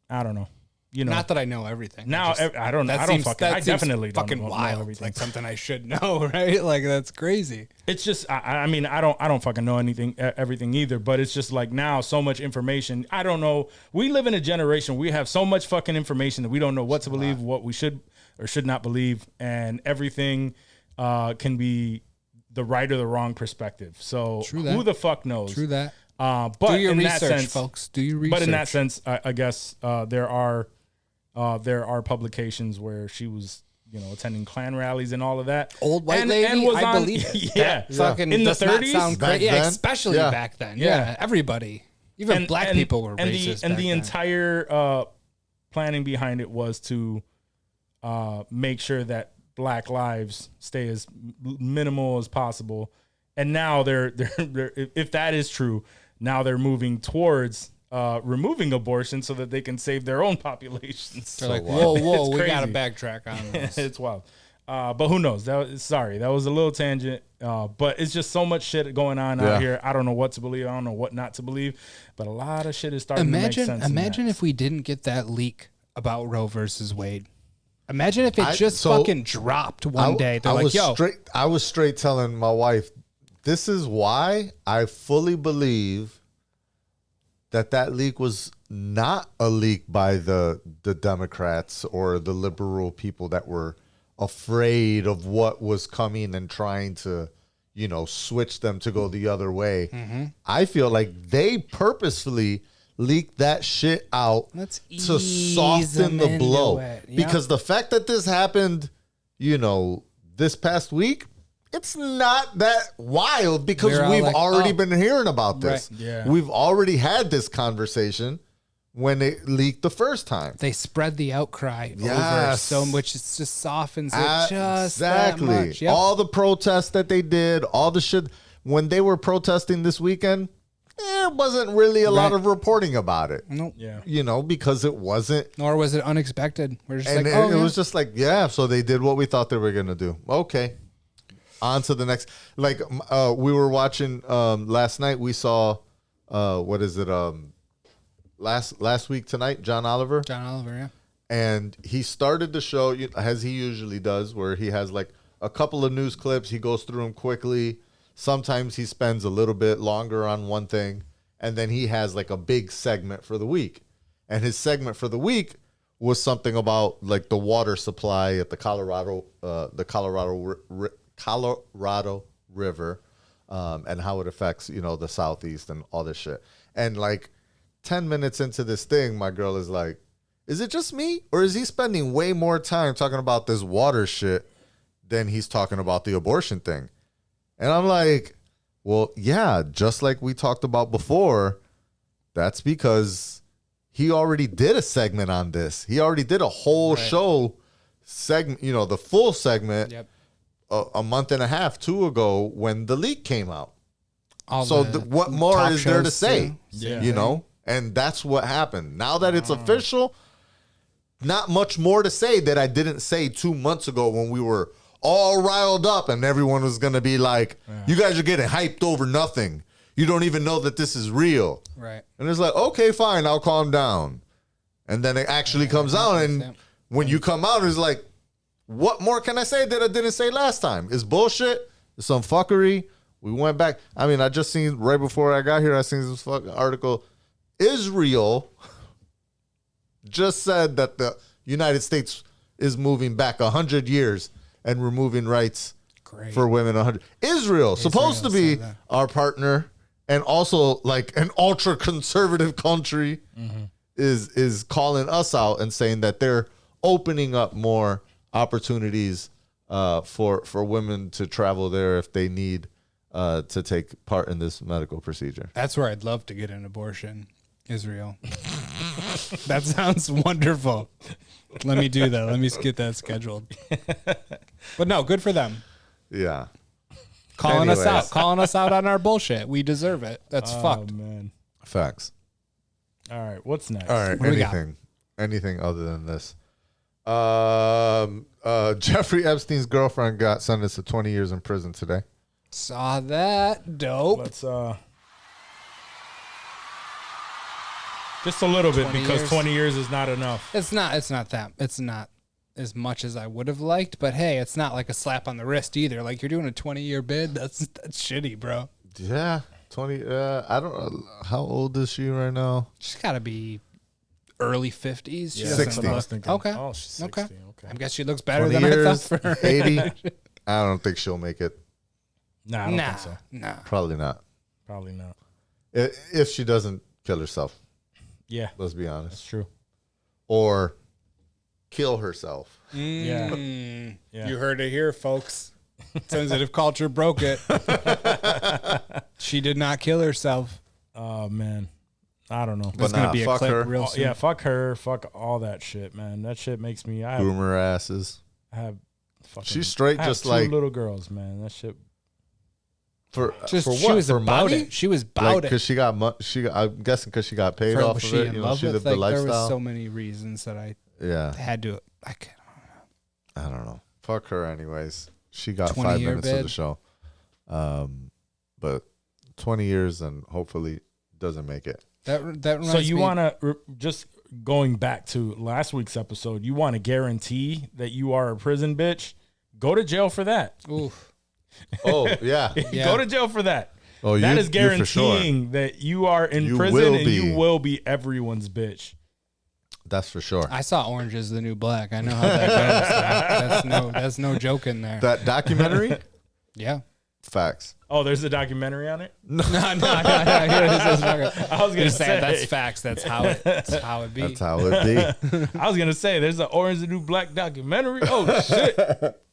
I don't know. Not that I know everything. Now I don't. I don't fucking. I definitely don't fucking know wild. everything. Like something I should know, right? Like that's crazy. It's just. I mean, I don't fucking know everything either. But it's just like now, so much information. I don't know. We live in a generation. We have so much fucking information that we don't know what to believe, what we should or should not believe, and everything can be the right or the wrong perspective. So who the fuck knows? True that. But Do your in research, that sense, folks. Do your research. But in that sense, I guess there are publications where she was, attending Klan rallies and all of that. Old white and, lady, and was I on, believe it. Yeah, Fucking in the does not 30s, sound Back great. Yeah, then? especially Yeah. back then. Yeah. Yeah, everybody, even black people were racist. And back the then. entire planning behind it was to make sure that Black lives stay as minimal as possible. And now they're if that is true, now they're moving towards removing abortion so that they can save their own populations. They're like, whoa, It's we got to crazy. backtrack on this. It's wild. But who knows? That was a little tangent. But it's just so much shit going on out here. I don't know what to believe. I don't know what not to believe. But a lot of shit is starting to make sense. Imagine if we didn't get that leak about Roe versus Wade. Imagine if it just so fucking dropped one day. They're like, yo. I was straight telling my wife, this is why I fully believe that leak was not a leak by the Democrats or the liberal people that were afraid of what was coming and trying to, switch them to go the other way. Mm-hmm. I feel like they purposefully leaked that shit out Let's to ease soften them the into blow. it. Yep. Because the fact that this happened, this past week, it's not that wild because We're all we've like, already oh. been hearing about this. Right. Yeah. We've already had this conversation when it leaked the first time. They spread the outcry over Yes. so much. It just softens it just Exactly. that much. Yep. All the protests that they did, all the shit. When they were protesting this weekend, there wasn't really a lot Right. of reporting about it. Nope. Yeah. Because it wasn't. Nor was it unexpected. We're just And like, it was just like, so they did what we thought they were going to do. Okay. On to the next. Like, we were watching last night. We saw, what is it? Last week tonight, John Oliver. John Oliver, yeah. And he started the show, as he usually does, where he has like a couple of news clips. He goes through them quickly. Sometimes he spends a little bit longer on one thing. And then he has like a big segment for the week. And his segment for the week was something about like the water supply at the Colorado River, and how it affects, the Southeast and all this shit. And like 10 minutes into this thing, my girl is like, is it just me? Or is he spending way more time talking about this water shit than he's talking about the abortion thing? And I'm like, well, yeah, just like we talked about before, that's because he already did a segment on this. He already did a whole show segment, the full segment Yep. a month and a half, 2 ago when the leak came out. All So the what more talk is there to shows, say? too. Yeah. And that's what happened. Now that it's official, not much more to say that I didn't say 2 months ago when we were all riled up and everyone was going to be like, you guys are getting hyped over nothing. You don't even know that this is real. Right. And it's like, okay, fine, I'll calm down. And then it actually comes out. And Yeah. when you come out, it's like, what more can I say that I didn't say last time? It's bullshit. It's some fuckery. We went back. I mean, I just seen right before I got here, I seen this fucking article. Israel just said that the United States is moving back 100 years and removing rights Great. for women. 100. Israel, supposed to be said that. our partner and also like an ultra conservative country, is calling us out and saying that they're opening up more opportunities for women to travel there if they need to take part in this medical procedure. That's where I'd love to get an abortion. Israel. That sounds wonderful. Let me do that. Let me get that scheduled. But no, good for them. Yeah. Calling us Anyways. out. Calling us out on our bullshit. We deserve it. That's fucked. Man. Facts. All right, what's next? All right. What do we got? Anything other than this. Jeffrey Epstein's girlfriend got sentenced to 20 years in prison today. Saw that. Dope. Let's just a little bit 20 because years. 20 years is not enough. It's not as much as I would have liked, but hey, it's not like a slap on the wrist either. Like you're doing a 20-year bid. That's shitty, bro. Yeah. 20. I don't know. How old is she right now? She's got to be early 50s. She Yeah, doesn't that's what I was look- thinking. Okay. Oh, she's 60. Okay. I guess she looks better 20 than years, I thought for her. 80. I don't think she'll make it. Nah, I don't Nah, think so. nah. Probably not. Probably not. If she doesn't kill herself, Yeah, let's be that's honest. true. Or kill herself. Yeah. You heard it here, folks. Sensitive culture broke it. She did not kill herself. Oh man, I don't know. There's But gonna nah, be a fuck clip her. real Oh, soon. yeah, fuck her, fuck all that shit, man. That shit makes me. I Boomer asses. have fucking. She's straight I have just two like little girls, man. That shit. for Just for what? she was for about money? it. She was Like, about it. because she got I'm guessing because she got paid For- off was of she it. in You know, love she with? lived the Like, there was lifestyle. so many reasons that I Yeah, had to. I I don't know. Fuck her, anyways. She got 5 20-year minutes of bid. the show, but 20 years and hopefully doesn't make it. that reminds So you me- want to just going back to last week's episode? You want to guarantee that you are a prison bitch? Go to jail for that. Oof. Oh yeah. Yeah. Go to jail for that. Oh, That you- is you for sure. guaranteeing that you are in You prison will and be. you will be everyone's bitch. That's for sure. I saw Orange is the New Black. I know how that goes. That's no joke in there. That documentary. Yeah. Facts. Oh, there's a documentary on it. No. I was gonna say that's facts. That's how it be. That's how it be. I was gonna say there's an Orange is the New Black documentary. Oh shit!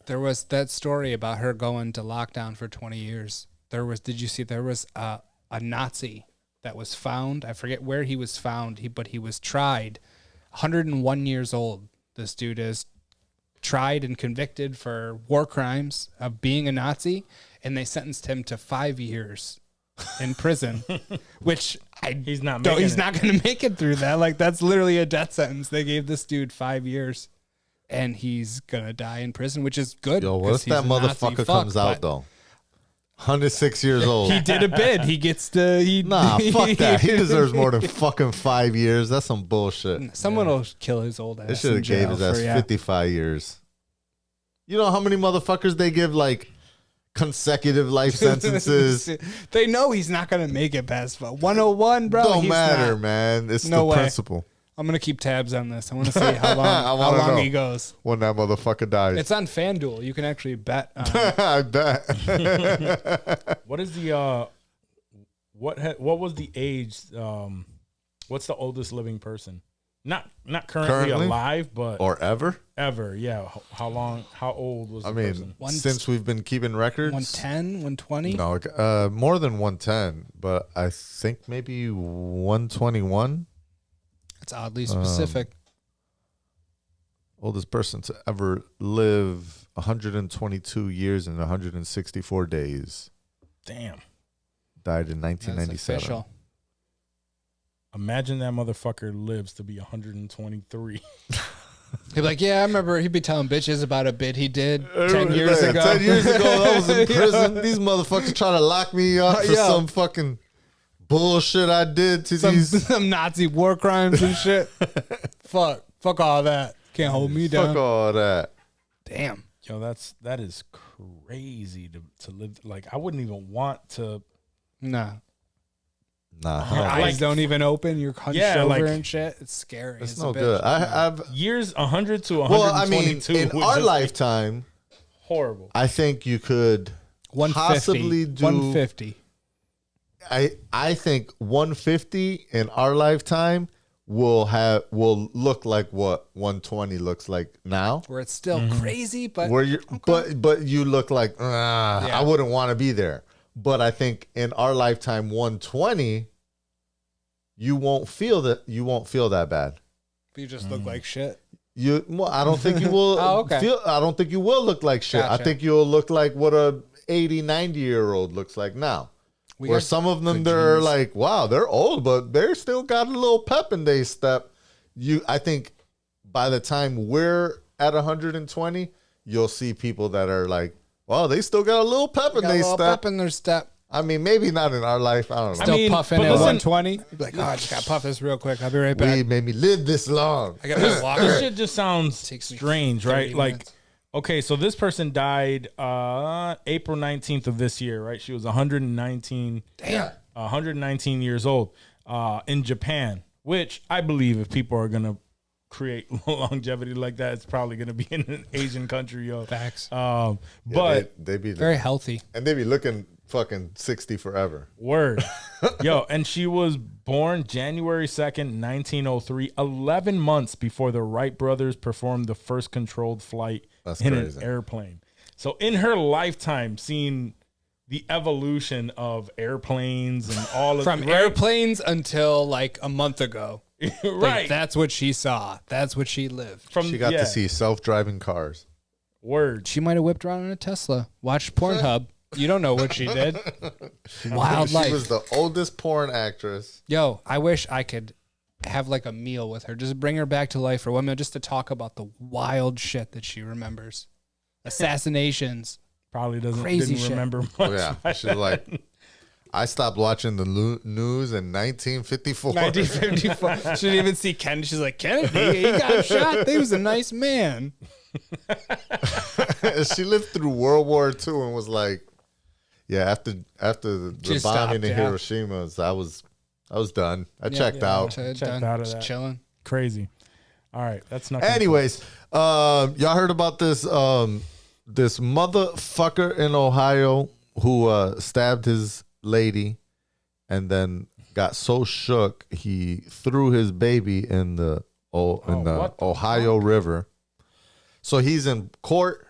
There was that story about her going to lockdown for 20 years. Did you see there was a Nazi that was found? I forget where he was found, but he was tried. 101 years old. This dude is tried and convicted for war crimes of being a Nazi, and they sentenced him to 5 years in prison, which He's not. he's not going to make it through that. Like, that's literally a death sentence. They gave this dude 5 years, and he's going to die in prison, which is good. Yo, what 'cause if that he's a Nazi motherfucker fuck, comes out but though? 106 years old. He did a bid. He gets to. Nah, fuck that. He deserves more than fucking 5 years. That's some bullshit. Someone will kill his old They ass. should in have gave jail his ass for- yeah. 55 years. You know how many motherfuckers they give like consecutive life sentences? They know he's not going to make it past 101, bro. Don't He's matter, not. man. It's No the way. principle. I'm going to keep tabs on this. I want to see how long, I how wanna long know. he goes. When that motherfucker dies. It's on FanDuel. You can actually bet on I bet. What is the what was the age? What's the oldest living person? Not currently alive, but Or ever? ever. Yeah. How long? How old was the I mean, person? since we've been keeping records. 110, 120. No, more than 110, but I think maybe 121. That's oddly specific. Oldest person to ever live 122 years and 164 days. Damn. Died in That's 1997. official. Imagine that motherfucker lives to be 123. He'd be like, yeah, I remember he'd be telling bitches about a bid he did 10 years Yeah, ago. 10 years ago, I was in prison. These motherfuckers try to lock me up for Yeah. some fucking bullshit I did to these. some Nazi war crimes and shit. Fuck all that. Can't hold me down. Fuck all that. Damn. Yo, that is crazy to live. Like, I wouldn't even want to. Nah. Nah, Your Like- eyes don't even open. You're hunched Yeah, over like- and shit. It's scary. it's It's no a bitch. good. I've Years 100 to well, I mean, 122. in would our just be lifetime, horrible. I think you could 150. possibly do. 150. I think 150 in our lifetime will look like what 120 looks like now. Where it's still crazy, but Where you but you look like I wouldn't want to be there. But I think in our lifetime 120 you won't feel that. You won't feel that bad. You just look like shit. I don't think you will Oh, okay. I don't think you will look like shit. Gotcha. I think you'll look like what a 80, 90-year-old looks like now. We Where got some of them, good they're genes. like, wow, they're old, but they're still got a little pep in their step. I think by the time we're at 120, you'll see people that are like, well, they still got a little pep in Got a their little step. pep in their step. I mean, maybe not in our life. I don't know. Still mean, puffing but at listen- 120. Like, oh, I just got to puff this real quick. I'll be right back. Weed made me live this long. I got to walk. This shit just sounds Takes me strange, 30 right? Like, minutes. okay, so this person died April 19th of this year, right? She was 119. Damn. 119 years old in Japan, which I believe if people are gonna create longevity like that, it's probably gonna be in an Asian country, yo. Facts. But they be Very healthy. and they be looking fucking 60 forever. word, yo, and she was born January 2nd, 1903, 11 months before the Wright brothers performed the first controlled flight That's in crazy. an airplane. So in her lifetime, seeing the evolution of airplanes and all of From right? airplanes until like a month ago. Like, right. that's what she saw. That's what she lived. From She got yeah, to see self-driving cars. word. She might have whipped around in a Tesla. Watched Pornhub. You don't know what she did. Wild She life. was the oldest porn actress. Yo, I wish I could have like a meal with her. Just bring her back to life for 1 minute just to talk about the wild shit that she remembers. Assassinations. Probably Crazy didn't shit. remember much. Oh, yeah. She's like, I stopped watching the news in 1954. 1954. She didn't even see Kennedy. She's like, Kennedy, he got shot. He was a nice man. She lived through World War II and was like, yeah, after the She bombing stopped, in yeah. Hiroshima, I was done. I checked out. Checked out of Just that. chilling. Crazy. All right, that's not. Anyways, y'all heard about this this motherfucker in Ohio who stabbed his lady and then got so shook he threw his baby in the what the Ohio River. So he's in court,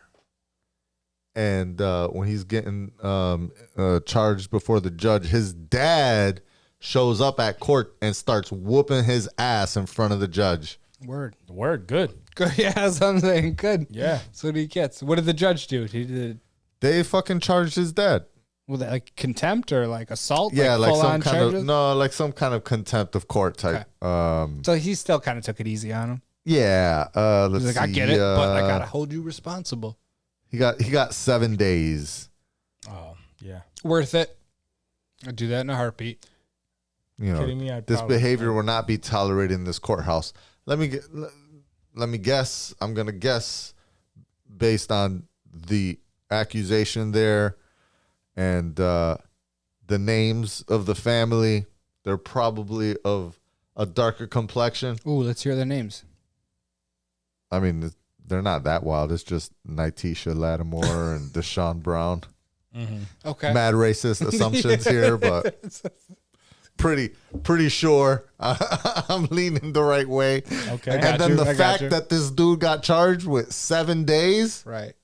and when he's getting charged before the judge, his dad shows up at court and starts whooping his ass in front of the judge. Word. Word, good. Good. Yeah, that's what I'm saying. Good. Yeah. That's what he gets. What did the judge do? He did, They fucking charged his dad. was that like contempt or like assault? Yeah, like some full-on kind charges? of like some kind of contempt of court type. So he still kind of took it easy on him. Yeah. Let's He's like, I see, get it, but I gotta hold you responsible. He got 7 days. Oh, yeah. Worth it. I'd do that in a heartbeat. You know, Kidding me? I'd this probably- behavior will not be tolerated in this courthouse. Let me guess. I'm gonna guess based on the accusation there and the names of the family. They're probably of a darker complexion. Ooh, let's hear their names. I mean, they're not that wild. It's just Nitisha Lattimore and Deshaun Brown. Okay. Mad racist assumptions here, but pretty sure I'm leaning the right way. Okay. And then the I got fact you. that this dude got charged with 7 days, Right.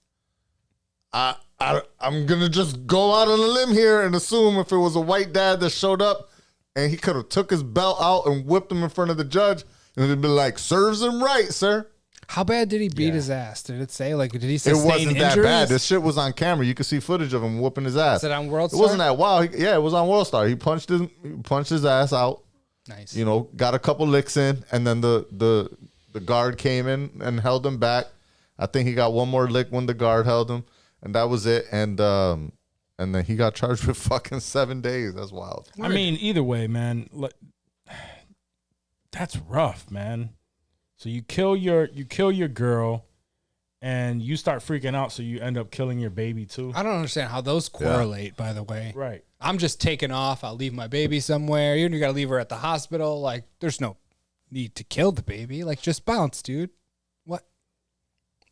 I'm gonna just go out on a limb here and assume if it was a white dad that showed up and he could have took his belt out and whipped him in front of the judge, and it'd be like, serves him right, sir. How bad did he beat his ass? Did it say like? Did he It sustain wasn't that injuries? bad. This shit was on camera. You could see footage of him whooping his ass. Is it on World It wasn't Star? that wild. Yeah, it was on World Star. He punched his ass out. Nice. You know, got a couple licks in, and then the guard came in and held him back. I think he got one more lick when the guard held him, and that was it. And then he got charged with fucking 7 days. That's wild. I mean, either way, man, that's rough, man. So you kill your girl, and you start freaking out, so you end up killing your baby too. I don't understand how those correlate. By the way, Right. I'm just taking off. I'll leave my baby somewhere. You got to leave her at the hospital. Like, there's no need to kill the baby. Like, just bounce, dude. What?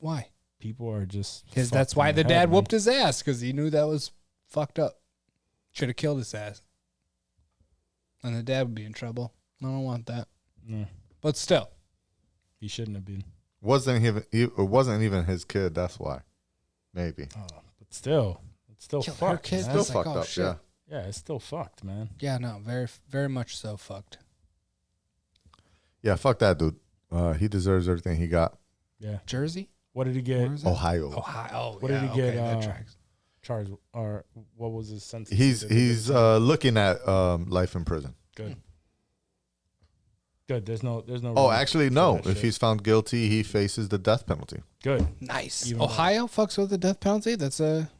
Why? People are just Because that's fucked why in the head, dad man. whooped his ass, because he knew that was fucked up. Should have killed his ass. And the dad would be in trouble. I don't want that. No, But still, he shouldn't have been. It wasn't even his kid. That's why. Maybe. But still, it's still Kill her fucked. kid? Man. Still It's like, fucked oh, up. shit. Yeah. Yeah, it's still fucked, man. yeah, no, very, very much so fucked. Yeah, fuck that dude. He deserves everything he got. Yeah. Jersey? What did he get? Ohio. Ohio. What did he get? That tracks. Charged, or what was his sentence? He's looking at life in prison. Good. Good. There's no. Oh, actually, no. that If shit. he's found guilty, he faces the death penalty. Good. Nice. Even Ohio fucks with the death penalty? That's a...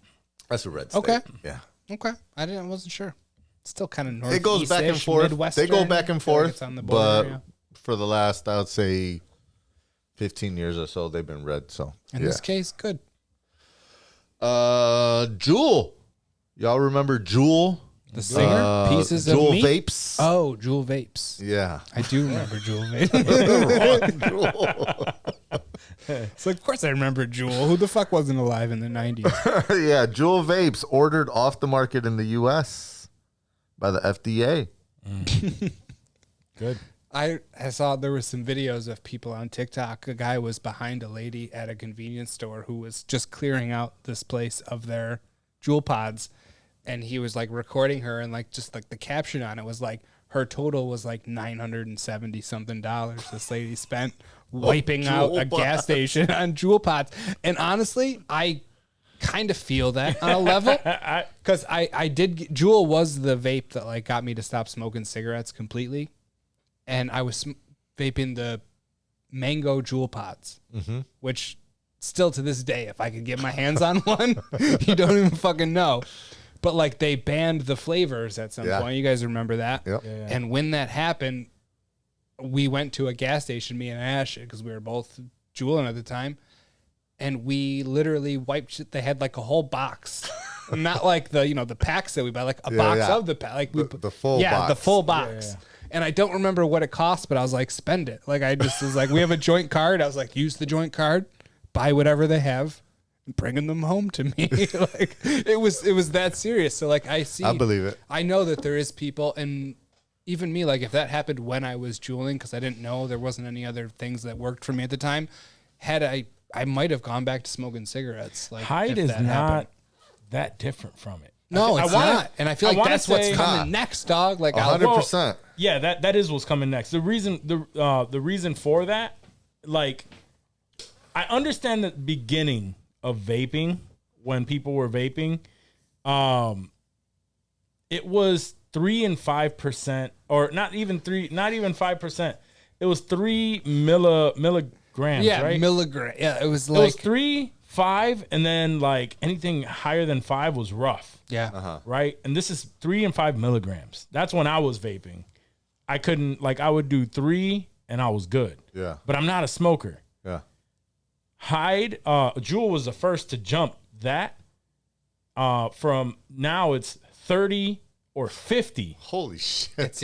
That's a red state. Okay. Yeah. Okay. I wasn't sure. Still kind of north. It goes back and forth. They go back and forth. But for the last, I would say, 15 years or so, they've been red. So in this case, good. Jewel. Y'all remember Jewel? The singer? Pieces Jewel of Meat? Vapes. Oh, Jewel Vapes. Yeah. I do remember Jewel Vapes. Jewel. It's like, of course I remember Jewel. Who the fuck wasn't alive in the 90s? Yeah, Jewel Vapes ordered off the market in the U.S. by the FDA. Good. I saw there was some videos of people on TikTok. A guy was behind a lady at a convenience store who was just clearing out this place of their Jewel pods. And he was like recording her, and like just like the caption on it was like her total was like $970 something. This lady spent wiping out a gas station on Jewel pods. And honestly, I kind of feel that on a level, because I did. Jewel was the vape that like got me to stop smoking cigarettes completely, and I was vaping the mango Jewel pods, which still to this day, if I could get my hands on one, you don't even fucking know. But like they banned the flavors at some point. You guys remember that? Yep. Yeah. And when that happened, we went to a gas station, me and Ash, because we were both Juuling at the time, and we literally wiped it. They had like a whole box, not like the the packs that we buy, like a box of the pack, like the full box. the full box. And I don't remember what it cost, but I was like, spend it. Like I just was like, we have a joint card. I was like, use the joint card, buy whatever they have, and bringing them home to me. Like it was that serious. So like I believe it. I know that there is people, and even me, like if that happened when I was juuling, because I didn't know there wasn't any other things that worked for me at the time, had I might have gone back to smoking cigarettes. Like Hyde if is that not happened. that different from it. No, I it's wanna- not. And I feel I like wanna that's what's say- coming next, dog. Like 100%. Yeah, that is what's coming next. The reason for that, like, I understand the beginning of vaping when people were vaping. It was 3 and 5%, or not even 5%. It was 3 milligrams, yeah, right? milligram. Yeah, it was It like was 3, 5, and then like anything higher than 5 was rough. yeah. Right? And this is 3 and 5 milligrams. That's when I was vaping. I couldn't, like, I would do 3 and I was good. Yeah. But I'm not a smoker. Yeah. Hyde, Juul was the first to jump that. From now it's 30 or 50. Holy shit. It's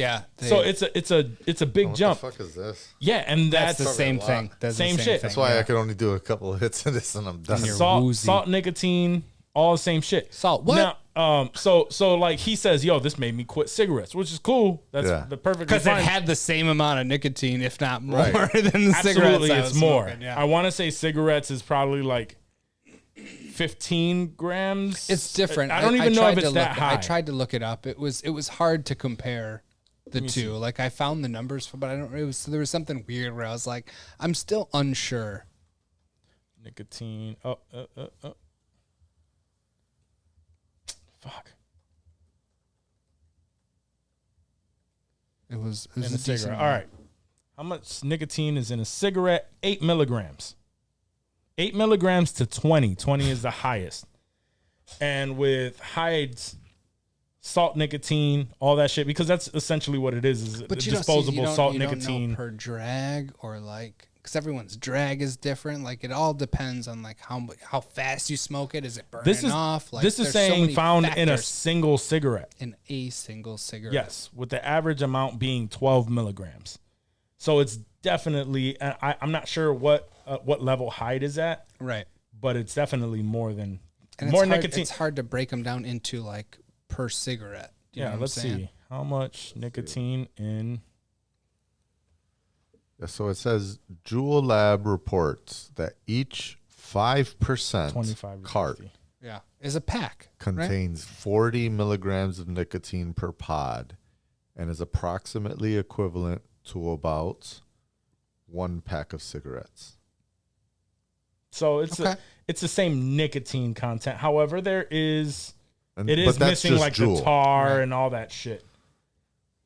So it's a big What jump. the fuck is this? Yeah, and that's that's the same thing. That's Same the shit. That's why I could only do a couple of hits of this and I'm done. you're salt, woozy. nicotine, all the same shit. Salt, what? Now, so like he says, yo, this made me quit cigarettes, which is cool. That's the perfect. Because it had the same amount of nicotine, if not more, Right. than the cigarettes. Absolutely, I it's was more. smoking, yeah. I want to say cigarettes is probably like 15 grams. It's different. I don't even know if it's that high. I tried to look it up. It was hard to compare the two. Like I found the numbers, but I don't. There was something weird where I was like, I'm still unsure. Nicotine. Fuck. It was In a a decent cigarette. amount. All right. How much nicotine is in a cigarette? 8 milligrams. 8 milligrams to 20. 20 is the highest. And with Hyde's salt nicotine, all that shit, because that's essentially what it is But you disposable don't, salt you don't nicotine. know per drag or like, because everyone's drag is different. Like it all depends on like how fast you smoke it. Is it burning off? Like this is there's so saying many found in a factors single cigarette. in a single cigarette. Yes, with the average amount being 12 milligrams. So it's definitely, I'm not sure what level Hyde is at, Right. but it's definitely more than And more it's hard, nicotine. It's hard to break them down into like per cigarette. You know Yeah, what let's I'm saying? see how much nicotine in. Yeah, so it says Juul Lab reports that each 5% 25 to cart 50. Yeah, is a pack. right? contains 40 milligrams of nicotine per pod and is approximately equivalent to about one pack of cigarettes. So it's Okay. it's the same nicotine content. However, it is But missing just like Juul. the tar Right. and all that shit.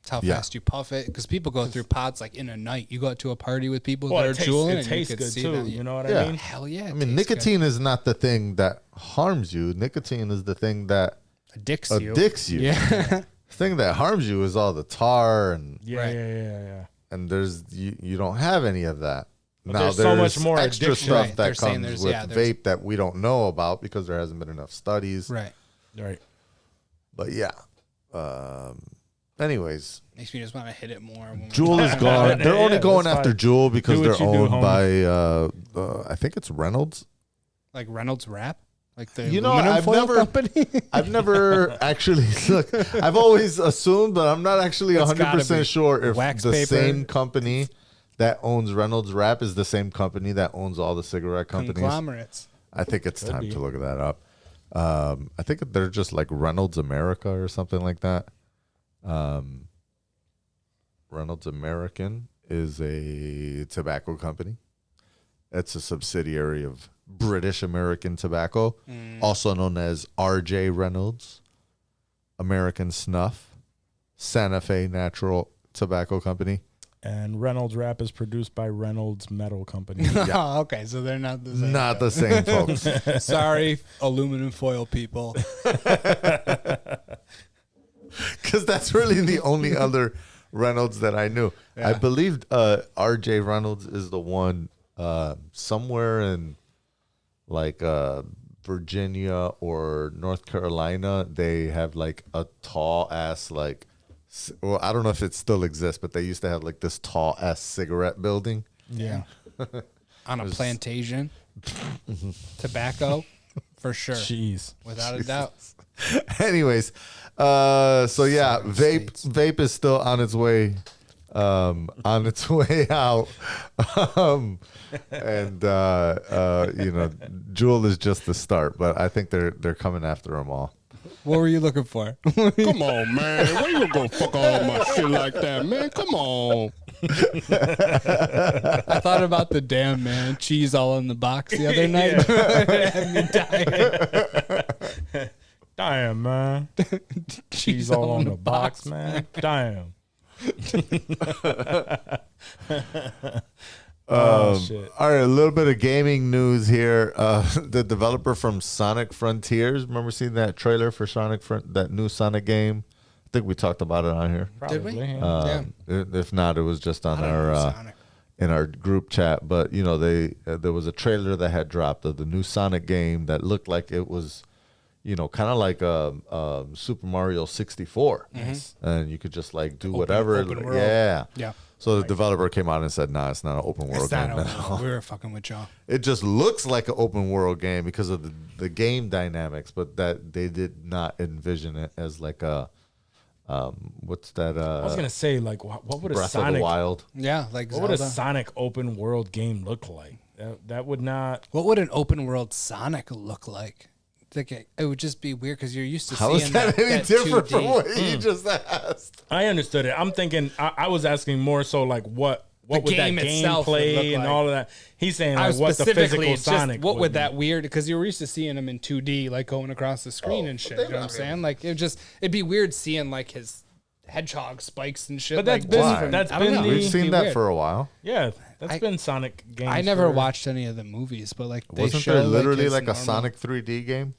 It's how Yeah. fast you puff it, because people go through pods like in a night. You go out to a party with people Well, that are juuling, it and tastes you could good see too. that. You know what Yeah. I mean? Hell yeah! I mean, nicotine is not the thing that harms you. Nicotine is the thing that addicts you. addicts you. Yeah. The thing that harms you is all the tar and Yeah, Right. yeah. there's you don't have any of that. But Now there's so much more extra addiction. stuff Right, they're that saying comes there's- with there's- vape that we don't know about because there hasn't been enough studies. Right. Right. But yeah. Anyways, Makes me just want to hit it more. when we Juul is talk gone. about it. They're only Yeah, going that's after fine. Juul because Do they're what you do, owned homie. by I think it's Reynolds. Like Reynolds Wrap, like the You know, aluminum I've foil never- company. I've never actually look. I've always assumed, but I'm not actually It's gotta 100% be. sure if Wax the paper. same company that owns Reynolds Wrap is the same company that owns all the cigarette companies. Conglomerates. I think it's Could time be. to look that up. I think they're just like Reynolds America or something like that. Reynolds American is a tobacco company. It's a subsidiary of British American Tobacco, also known as RJ Reynolds, American Snuff, Santa Fe Natural Tobacco Company. And Reynolds Wrap is produced by Reynolds Metal Company. Oh, okay, so they're not the same. Not the same, folks. Sorry, aluminum foil people. Because that's really the only other Reynolds that I knew. I believe RJ Reynolds is the one somewhere in like Virginia or North Carolina. They have like a tall ass like, well, I don't know if it still exists, but they used to have like this tall ass cigarette building. Yeah. On a plantation. Tobacco, for sure. Jeez. Without a doubt. Anyways, so yeah, Southern vape states. vape is still on its way out. And you know, Juul is just the start, but I think they're coming after them all. What were you looking for? Come on, man. Why you gonna fuck all my shit like that, man? Come on. I thought about the damn man cheese all in the box the other night. Had me dying. Damn, man. Cheese all on the box, man. Damn. Shit. All right, a little bit of gaming news here. The developer from Sonic Frontiers, remember seeing that trailer for that new Sonic game? I think we talked about it on here. Did we? Yeah. If not, it was just on I don't know our Sonic. in our group chat. But you know, there was a trailer that had dropped of the new Sonic game that looked like it was, you know, kind of like Super Mario 64, and you could just like do whatever. open world. Yeah. Yeah. So the developer came out and said, "Nah, it's not an open world It's not game. open. now." We were fucking with y'all. It just looks like an open world game because of the game dynamics, but that they did not envision it as like a what's that? I was gonna say, like, what would a Breath of the Sonic, Wild. Yeah, like what would a Zelda. Sonic open world game look like? That would not. What would an open world Sonic look like? Like it would just be weird because you're used to How seeing is that any that different 2D. from what you just asked? I understood it. I'm thinking. I was asking more so like what would that game game itself would play look and like. all of that. He's saying I like was what the specifically physical it's just Sonic. what would be. that weird because you were used to seeing him in 2D like going across the screen and shit. You know what I'm saying? Like it'd be weird seeing like his hedgehog spikes and shit. But that's like, been- just from- that's I don't been know, the- it'd We've just seen be that weird. for a while. Yeah, that's I- been Sonic games. I never for- watched any of the movies, but like they Wasn't show there literally his like a normal- Sonic 3D game?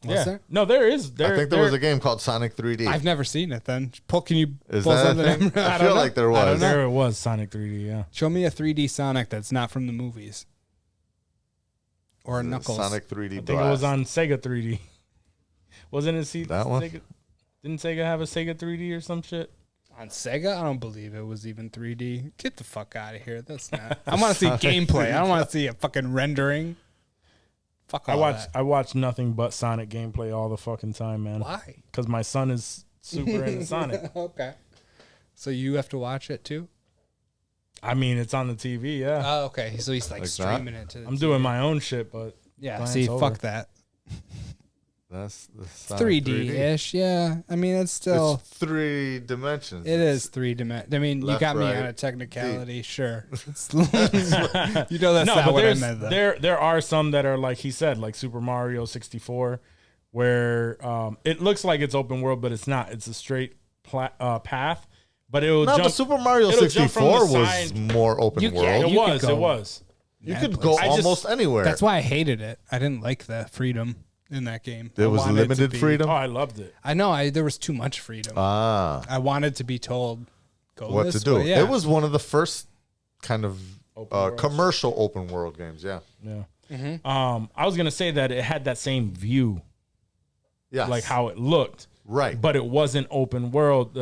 Was Yeah. there? No, there is. I think there was a game called Sonic 3D. I've never seen it. Then can you Is pull that a something? thing? I don't feel know. like there I don't was. know. There it was Sonic 3D. Yeah. Show me a 3D Sonic that's not from the movies. Or a Knuckles. Sonic 3D I think Blast. it was on Sega 3D. Wasn't it? That one? Sega, didn't Sega have a Sega 3D or some shit? On Sega? I don't believe it was even 3D. Get the fuck out of here. That's not. I want to see gameplay. I don't want to see a fucking rendering. Fuck all I watch nothing but Sonic gameplay all the fucking time, man. Why? Because my son is super into Sonic. Okay. So you have to watch it too? I mean, it's on the TV. Yeah, Oh, okay. So he's like Like that? streaming it to the I'm TV. doing my own shit, but Yeah, glance see, over. fuck that. That's the Sonic 3D-ish, yeah. I mean, it's still... It's 3 dimensions. It is 3 dimensions. I mean, you Left, got me right, on a technicality, sure. That's not No, but what I meant, though. there are some that are like he said, like Super Mario 64, where it looks like it's open world, but it's not. It's a straight path. But it'll jump. But Super Mario it'll jump from 64 the was side. more open world. Yeah, It you was. could go- It was. You could go almost anywhere. That's why I hated it. I didn't like the freedom in that game. There I was wanted to limited be- freedom. Oh, I loved it. I know. There was too much freedom. I wanted to be told, go What this to do. way. Yeah. It was one of the first kind of worlds. commercial open world games. Yeah. Yeah. I was gonna say that it had that same view, Yeah. like how it looked, Right. but it wasn't open world.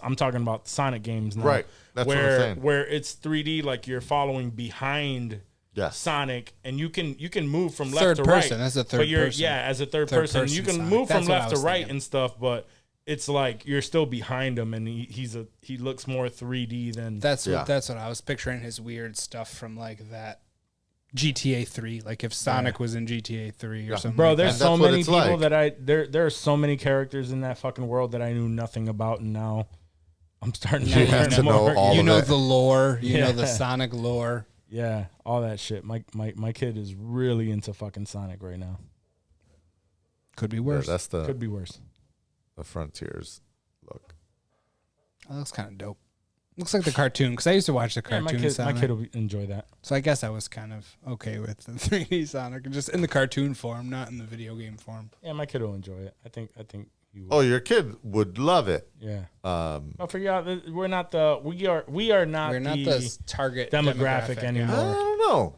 I'm talking about Sonic games now, Right. That's what I'm where saying. where it's 3D, like you're following behind Yes. Sonic, and you can move from left Third to person. right. That's a third but you're, person. Yeah, as a third Third person, person you can Sonic. move That's from what I left to was right thinking. and stuff. But it's like you're still behind him, and he looks more 3D than That's Yeah. what I was picturing. His weird stuff from like that GTA 3. Like if Sonic was in GTA 3 or something. Bro, like there's that. so That's what many it's people like. that there are so many characters in that fucking world that I knew nothing about, and now I'm starting You to have learn to know more. all you of know it. the lore. You know the Yeah. Sonic lore. Yeah, all that shit. My kid is really into fucking Sonic right now. Could be Yeah, worse. that's the Could be worse. Frontiers look. That looks kind of dope. Looks like the cartoon because I used to watch the Yeah, cartoon. my Sonic. kid will enjoy that. So I guess I was kind of okay with the 3D Sonic, just in the cartoon form, not in the video game form. Yeah, my kid will enjoy it. I think he will. Oh, your kid would love it. Yeah. Um, But for y'all, we are not the We're not the target demographic I anymore. don't know.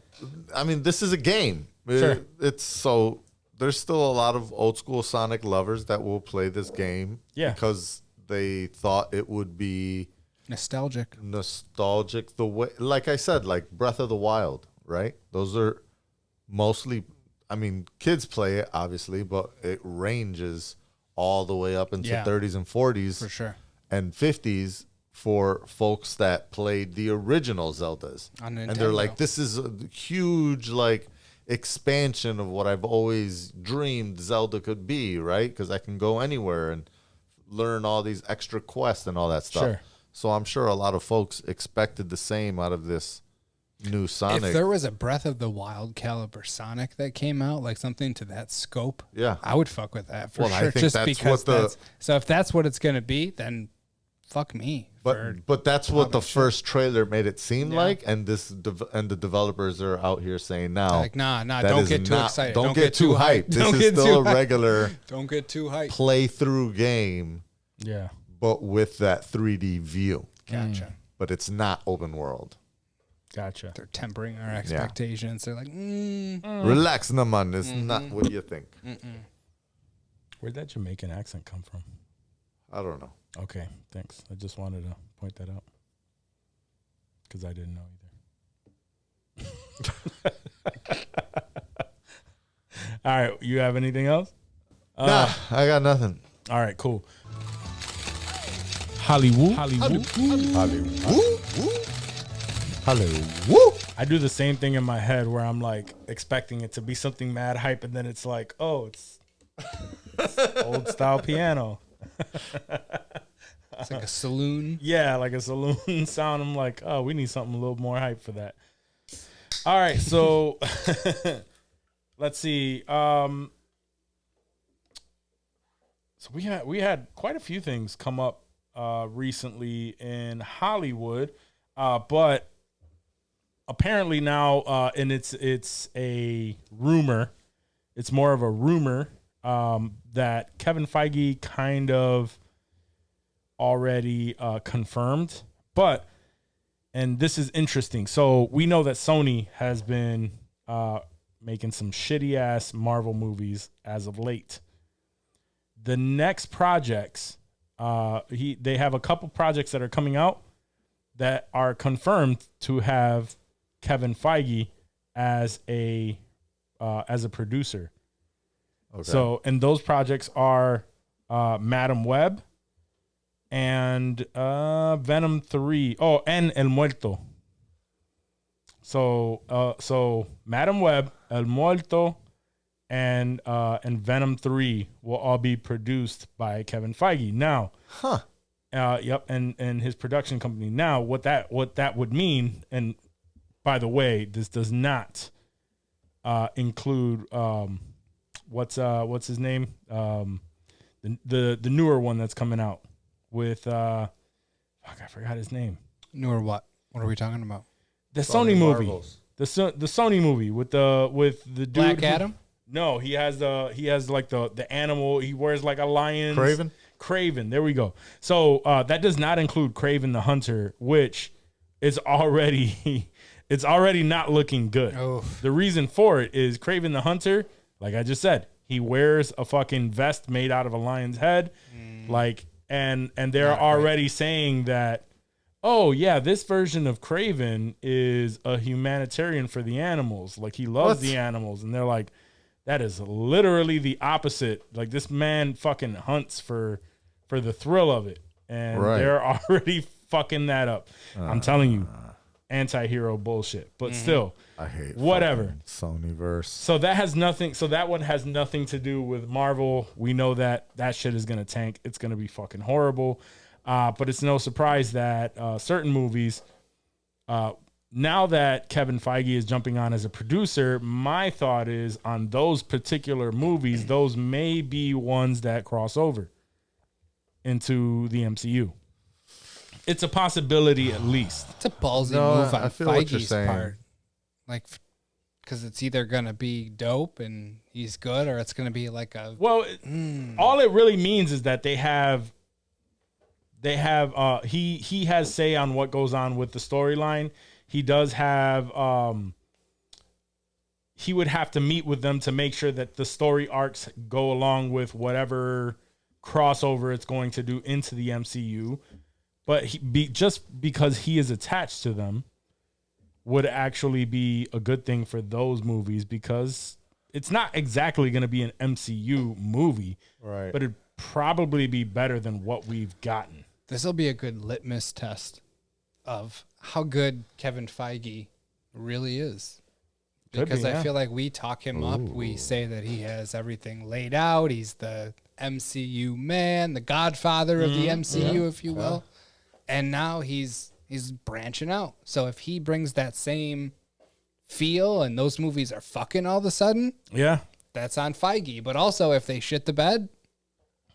I mean, this is a game. Sure. It's so there's still a lot of old school Sonic lovers that will play this game. Yeah. Because they thought it would be Nostalgic. nostalgic the way, like I said, like Breath of the Wild, right? Those are mostly, I mean, kids play it obviously, but it ranges all the way up into Yeah. 30s and 40s For sure. and 50s for folks that played the original Zeldas. On And they're like, Nintendo. this is a huge like expansion of what I've always dreamed Zelda could be, right? Because I can go anywhere and learn all these extra quests and all that stuff. Sure. So I'm sure a lot of folks expected the same out of this new Sonic. If there was a Breath of the Wild caliber Sonic that came out, like something to that scope, Yeah. I would fuck with that for Well, I sure. think Just that's because what the- that's so. If that's what it's gonna be, then fuck me. But that's what the shit. first trailer made it seem Yeah. like, and the developers are out here saying now, Like, nah, that don't is get too not- excited. Don't get too hyped. This Don't is get still too a hyped. regular Don't get too hyped. playthrough game, Yeah. but with that 3D view. Gotcha. But it's not open world. Gotcha. They're tempering our expectations. They're like, Relax, Naman. It's not what you think. Where'd that Jamaican accent come from? I don't know. Okay, thanks. I just wanted to point that out because I didn't know either. All right, you have anything else? Nah, I got nothing. All right, cool. Hollywood. Hello. I do the same thing in my head where I'm like expecting it to be something mad hype, and then it's like, oh, it's old style piano. it's like a saloon. Yeah, like a saloon sound. I'm like, oh, we need something a little more hype for that. All right, so let's see. So we had quite a few things come up recently in Hollywood, but apparently now, and it's a rumor. It's more of a rumor that Kevin Feige kind of already confirmed, and this is interesting. So we know that Sony has been making some shitty ass Marvel movies as of late. The next projects, they have a couple projects that are coming out that are confirmed to have Kevin Feige as a producer. Okay. So, and those projects are Madam Web and Venom 3. Oh, and El Muerto. So Madam Web, El Muerto, and Venom 3 will all be produced by Kevin Feige. Now, yep, and his production company. Now, what that would mean, and by the way, this does not include what's his name, the newer one that's coming out with I forgot his name. Newer what? What are we talking about? The Sony movie. Marvels. The Sony movie with the dude Black Adam? No, he has like the animal. He wears like a lion's Craven. There we go. So that does not include Craven the Hunter, which is already it's already not looking good. Oh. The reason for it is Craven the Hunter, like I just said, he wears a fucking vest made out of a lion's head, like and they're already saying that, oh yeah, this version of Craven is a humanitarian for the animals. Like he loves the animals, and they're like, that is literally the opposite. Like this man fucking hunts for the thrill of it, and they're already fucking that up. I'm telling you, anti-hero bullshit. But still, I hate whatever Sonyverse. So that has nothing. So that one has nothing to do with Marvel. We know that shit is gonna tank. It's gonna be fucking horrible. But it's no surprise that certain movies, now that Kevin Feige is jumping on as a producer, my thought is on those particular movies, those may be ones that cross over into the MCU. It's a possibility at least. It's a ballsy move on I feel what you're Feige's saying. part. Like, because it's either going to be dope and he's good, or it's going to be like a... Well, all it really means is that he has say on what goes on with the storyline. He does have, he would have to meet with them to make sure that the story arcs go along with whatever crossover it's going to do into the MCU. But just because he is attached to them would actually be a good thing for those movies, because it's not exactly going to be an MCU movie, Right. but it'd probably be better than what we've gotten. This will be a good litmus test of how good Kevin Feige really is. Could Because be, I yeah. feel like we talk him up. We say that he has everything laid out. He's the MCU man, the godfather of the MCU, if you will. And now he's branching out. So if he brings that same feel and those movies are fucking all of a sudden, Yeah. that's on Feige. But also if they shit the bed,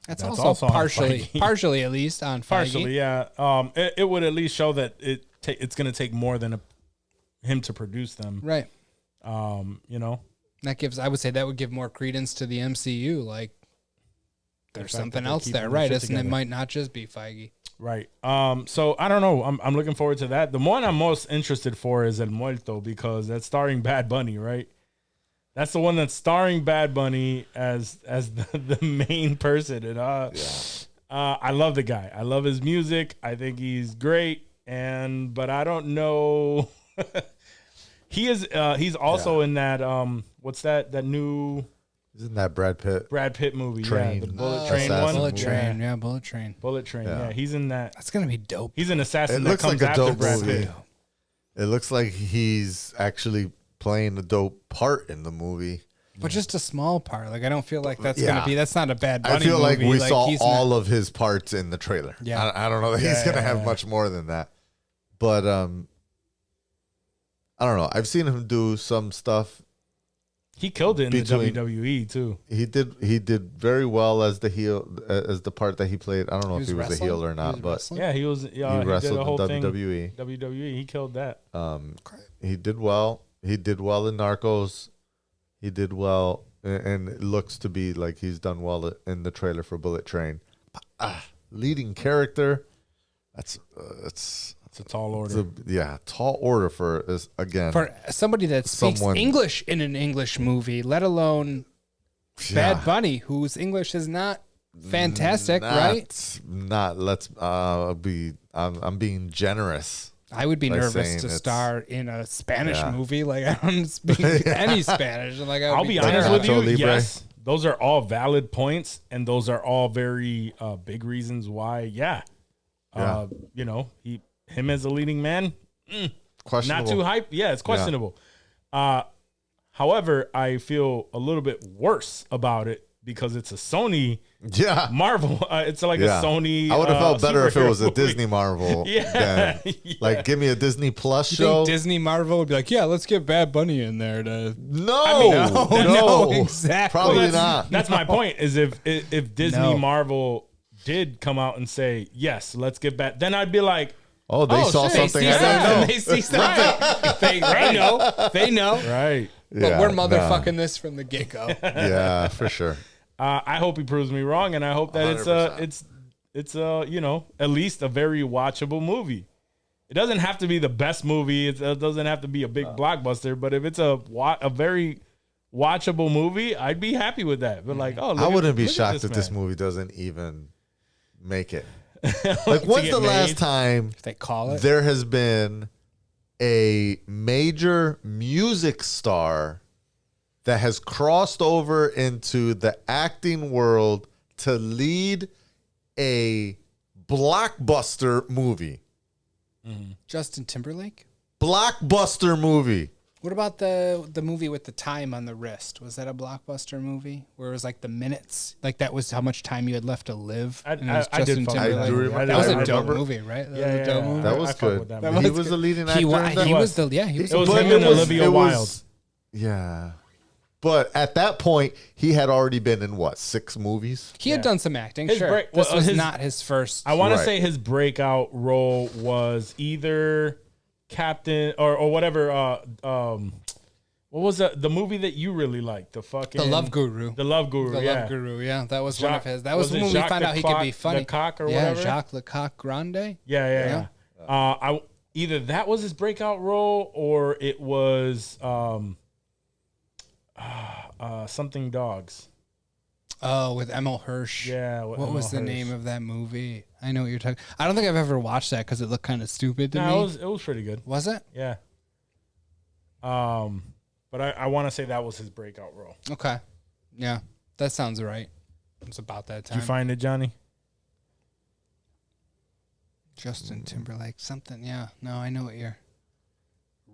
that's also also on partially Feige. at least on Feige. Partially, yeah. It would at least show that it's going to take more than him to produce them. Right. You know, That gives, I would say, that would give more credence to the MCU. Like, there's fact something that they're else keeping there, the right? shit It together. might not just be Feige. right. So I don't know. I'm looking forward to that. The one I'm most interested for is El Muerto, because that's starring Bad Bunny, right? That's the one that's starring Bad Bunny as the main person. And I love the guy. I love his music. I think he's great. But I don't know. He's also in that what's that new Isn't that Brad Pitt? movie? Train. Yeah, the Bullet Train Assassin. one. Bullet Train. Yeah. Yeah, Bullet Train. Bullet Train. Yeah. Yeah, he's in that. That's going to be dope. He's an assassin It that looks comes like a after dope Brad movie. Pitt. It looks like he's actually playing a dope part in the movie. But just a small part. Like, I don't feel like that's going Yeah. to be, that's not a Bad Bunny I feel like movie. we saw he's all of his parts in the trailer. Yeah. I don't know that he's gonna have much more than that. But I don't know. I've seen him do some stuff. He killed it in Between- the WWE too. He did very well as the heel, as the part that he played. I don't know He if he was wrestling? a heel or He not, was but wrestling? Yeah, he was. he He did wrestled a whole in thing. WWE. WWE. He killed that. He did well. He did well in Narcos. He did well, and it looks to be like he's done well in the trailer for Bullet Train. Leading character, it's It's a tall order. tall order for is again For somebody that speaks Someone- English in an English movie, let alone Bad Bunny, whose English is not fantastic, right? Not. Let's be. I'm being generous. I would be by nervous saying to it's- star in a Spanish Yeah. movie. Like, I don't speak any Spanish. Like, I'll be Like honest with you. Nacho Libre. Yes, those are all valid points, and those are all very big reasons why. Yeah, you know, him as a leading man, not Questionable. too hype. Yeah, it's questionable. However, I feel a little bit worse about it because it's a Sony Marvel. It's like a Sony. I would have felt better if it was a movie. Disney Marvel. Yeah. Like, give me a Disney Plus You show. think Disney Marvel would be like, yeah, let's get Bad Bunny in there to. No, exactly. Probably not. That's my point. Is if Disney No. Marvel did come out and say yes, let's get back, then I'd be like, Oh, they saw They something see I didn't know. something. They see something. They know. They know. right. But Yeah, we're nah. motherfucking this from the get go. Yeah, for sure. I hope he proves me wrong, and I hope that 100%. it's you know, at least a very watchable movie. It doesn't have to be the best movie. It doesn't have to be a big blockbuster. But if it's a very watchable movie, I'd be happy with that. But like, oh, I wouldn't be look at shocked if this man. movie doesn't even make it. Like, when's get the last made? time If they call it. there has been a major music star that has crossed over into the acting world to lead a blockbuster movie? Justin Timberlake? Blockbuster movie. What about the movie with the time on the wrist? Was that a blockbuster movie where it was like the minutes? Like that was how much time you had left to live? I And it was did Justin fuck with Timberlake. I do remember That was that. a I dope remember. movie, right? That Yeah, was a dope yeah. movie. That I was fuck good. with that That movie. He was the leading actor. He in that? was the he was It was the him But and it was- Olivia it Wilde. was- Yeah. But at that point, he had already been in what, 6 movies? He had done some acting, His sure. break- This well, was his- not his first. I want Right. to say his breakout role was either Captain or whatever. What was the movie that you really liked? The fucking The Love Guru. The Love Guru. The yeah. Love Guru, yeah. That was one Jacques- of his. That was was the it movie we Jacques found out he could be Lecoq- funny. Lecoq or yeah, whatever? Jacques Lecoq Grande. Yeah. I either that was his breakout role or it was something dogs. Oh, with Emil Hirsch. Yeah. with What was Emil the Hirsch. name of that movie? I know what you're talking. I don't think I've ever watched that because it looked kind of stupid to me. No, it was pretty good. Was it? Yeah. But I want to say that was his breakout role. Okay. Yeah, that sounds right. It's about that Did time. you find it, Johnny? Justin Timberlake, something. Yeah. No, I know what you're.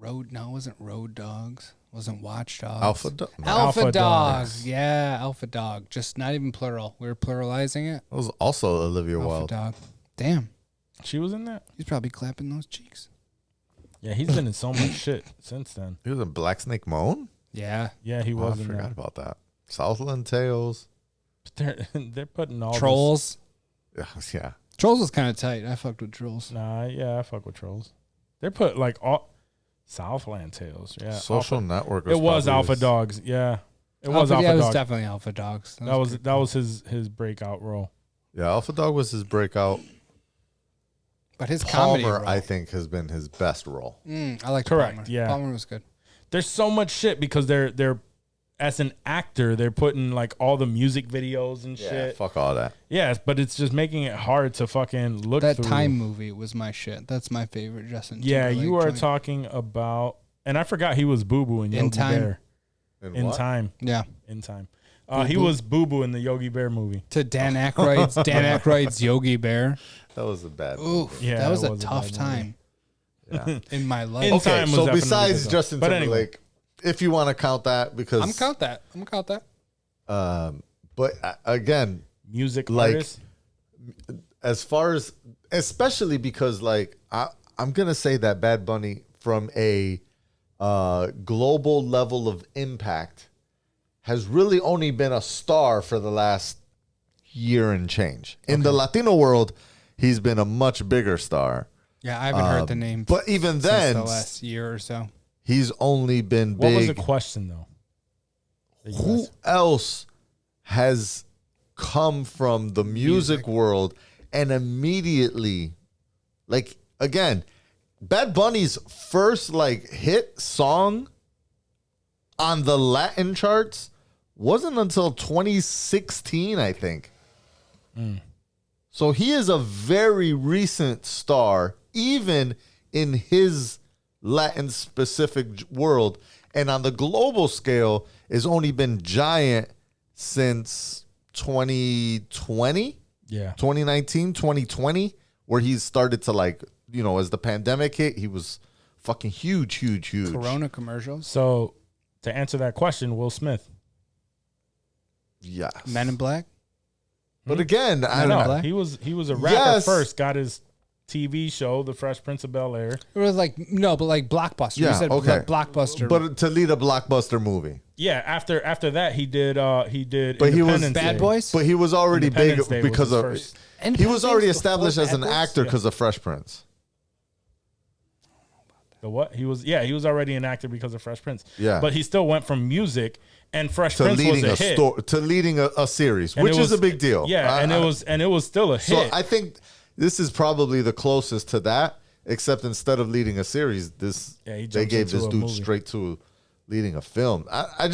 No, it wasn't Road Dogs. It wasn't Watch Dogs. Alpha Dog. No, Alpha Alpha Dog. Dogs. Yeah, Alpha Dog. Just not even plural. We were pluralizing it. that was also Olivia Alpha Wilde. Dog. Damn. She was in that? He's probably clapping those cheeks. Yeah, he's been in so much shit since then. He was in Black Snake Moan? Yeah. Yeah, he Oh, I was in forgot that. about that. Southland Tales. They're putting all Trolls. Yeah. Trolls was kind of tight. I fucked with Trolls. Nah, yeah, I fuck with Trolls. They're put like all Southland Tales. Yeah, Social Alpha, Network. it was probably Alpha his- Dogs. Yeah, it was Alpha, Alpha yeah, it was Dogs. definitely Alpha Dogs. That was his breakout role. Yeah, Alpha Dog was his breakout. But his comedy Palmer, role. I think, has been his best role. I like Correct, Palmer. yeah. Palmer was good. There's so much shit because they're as an actor they're putting like all the music videos and shit. Fuck all that. Yes, but it's just making it hard to fucking look That through. Time movie was my shit. That's my favorite Justin Yeah, Timberlake you are joint. talking about, and I forgot he was Boo Boo in Yogi Time. Bear. In what? Time. Yeah. In Time. He was Boo Boo in the Yogi Bear movie. To Dan Aykroyd's Yogi Bear. That was a bad Oof. movie. Yeah, that was it a was a tough bad time Yeah. in my life. In Okay, Time was so definitely besides good, though. Justin But anyway. Timberlake, if you want to count that, because I'm gonna count that. but again, Music Like, artist. as far as, especially because like I'm gonna say that Bad Bunny from a global level of impact has really only been a star for the last year and change. In the Latino world, he's been a much bigger star. Yeah, I haven't heard the name. But even since then, the last year or so. he's only been What was big. the question though? Who else has come from the music world and immediately, like, again, Bad Bunny's first like hit song on the Latin charts wasn't until 2016, I think. So he is a very recent star, even in his Latin specific world. And on the global scale, has only been giant since 2020, Yeah. 2019, 2020, where he started to like, as the pandemic hit, he was fucking huge. Corona commercials. So to answer that question, Will Smith. Yes. Men in Black. But again, I don't know. Black? He was a rapper Yes. first. Got his TV show, The Fresh Prince of Bel Air. It was like no, but like Blockbuster. Yeah, You said okay. Blockbuster. But to lead a blockbuster movie. Yeah, after that he did But he was Independence Bad Day. Boys. But he was already big Independence Day was because his of first. he was already Independence established before as an Bad Boys? actor because of Fresh Prince. The what? He was already an actor because of Fresh Prince. Yeah. But he still went from music and Fresh To Prince was leading a a hit. to leading a series, And which it is was- a big deal. Yeah, and it was still a hit. So I think this is probably the closest to that, except instead of leading a series, Yeah, he they jumps gave into this a dude movie. straight to leading a film. I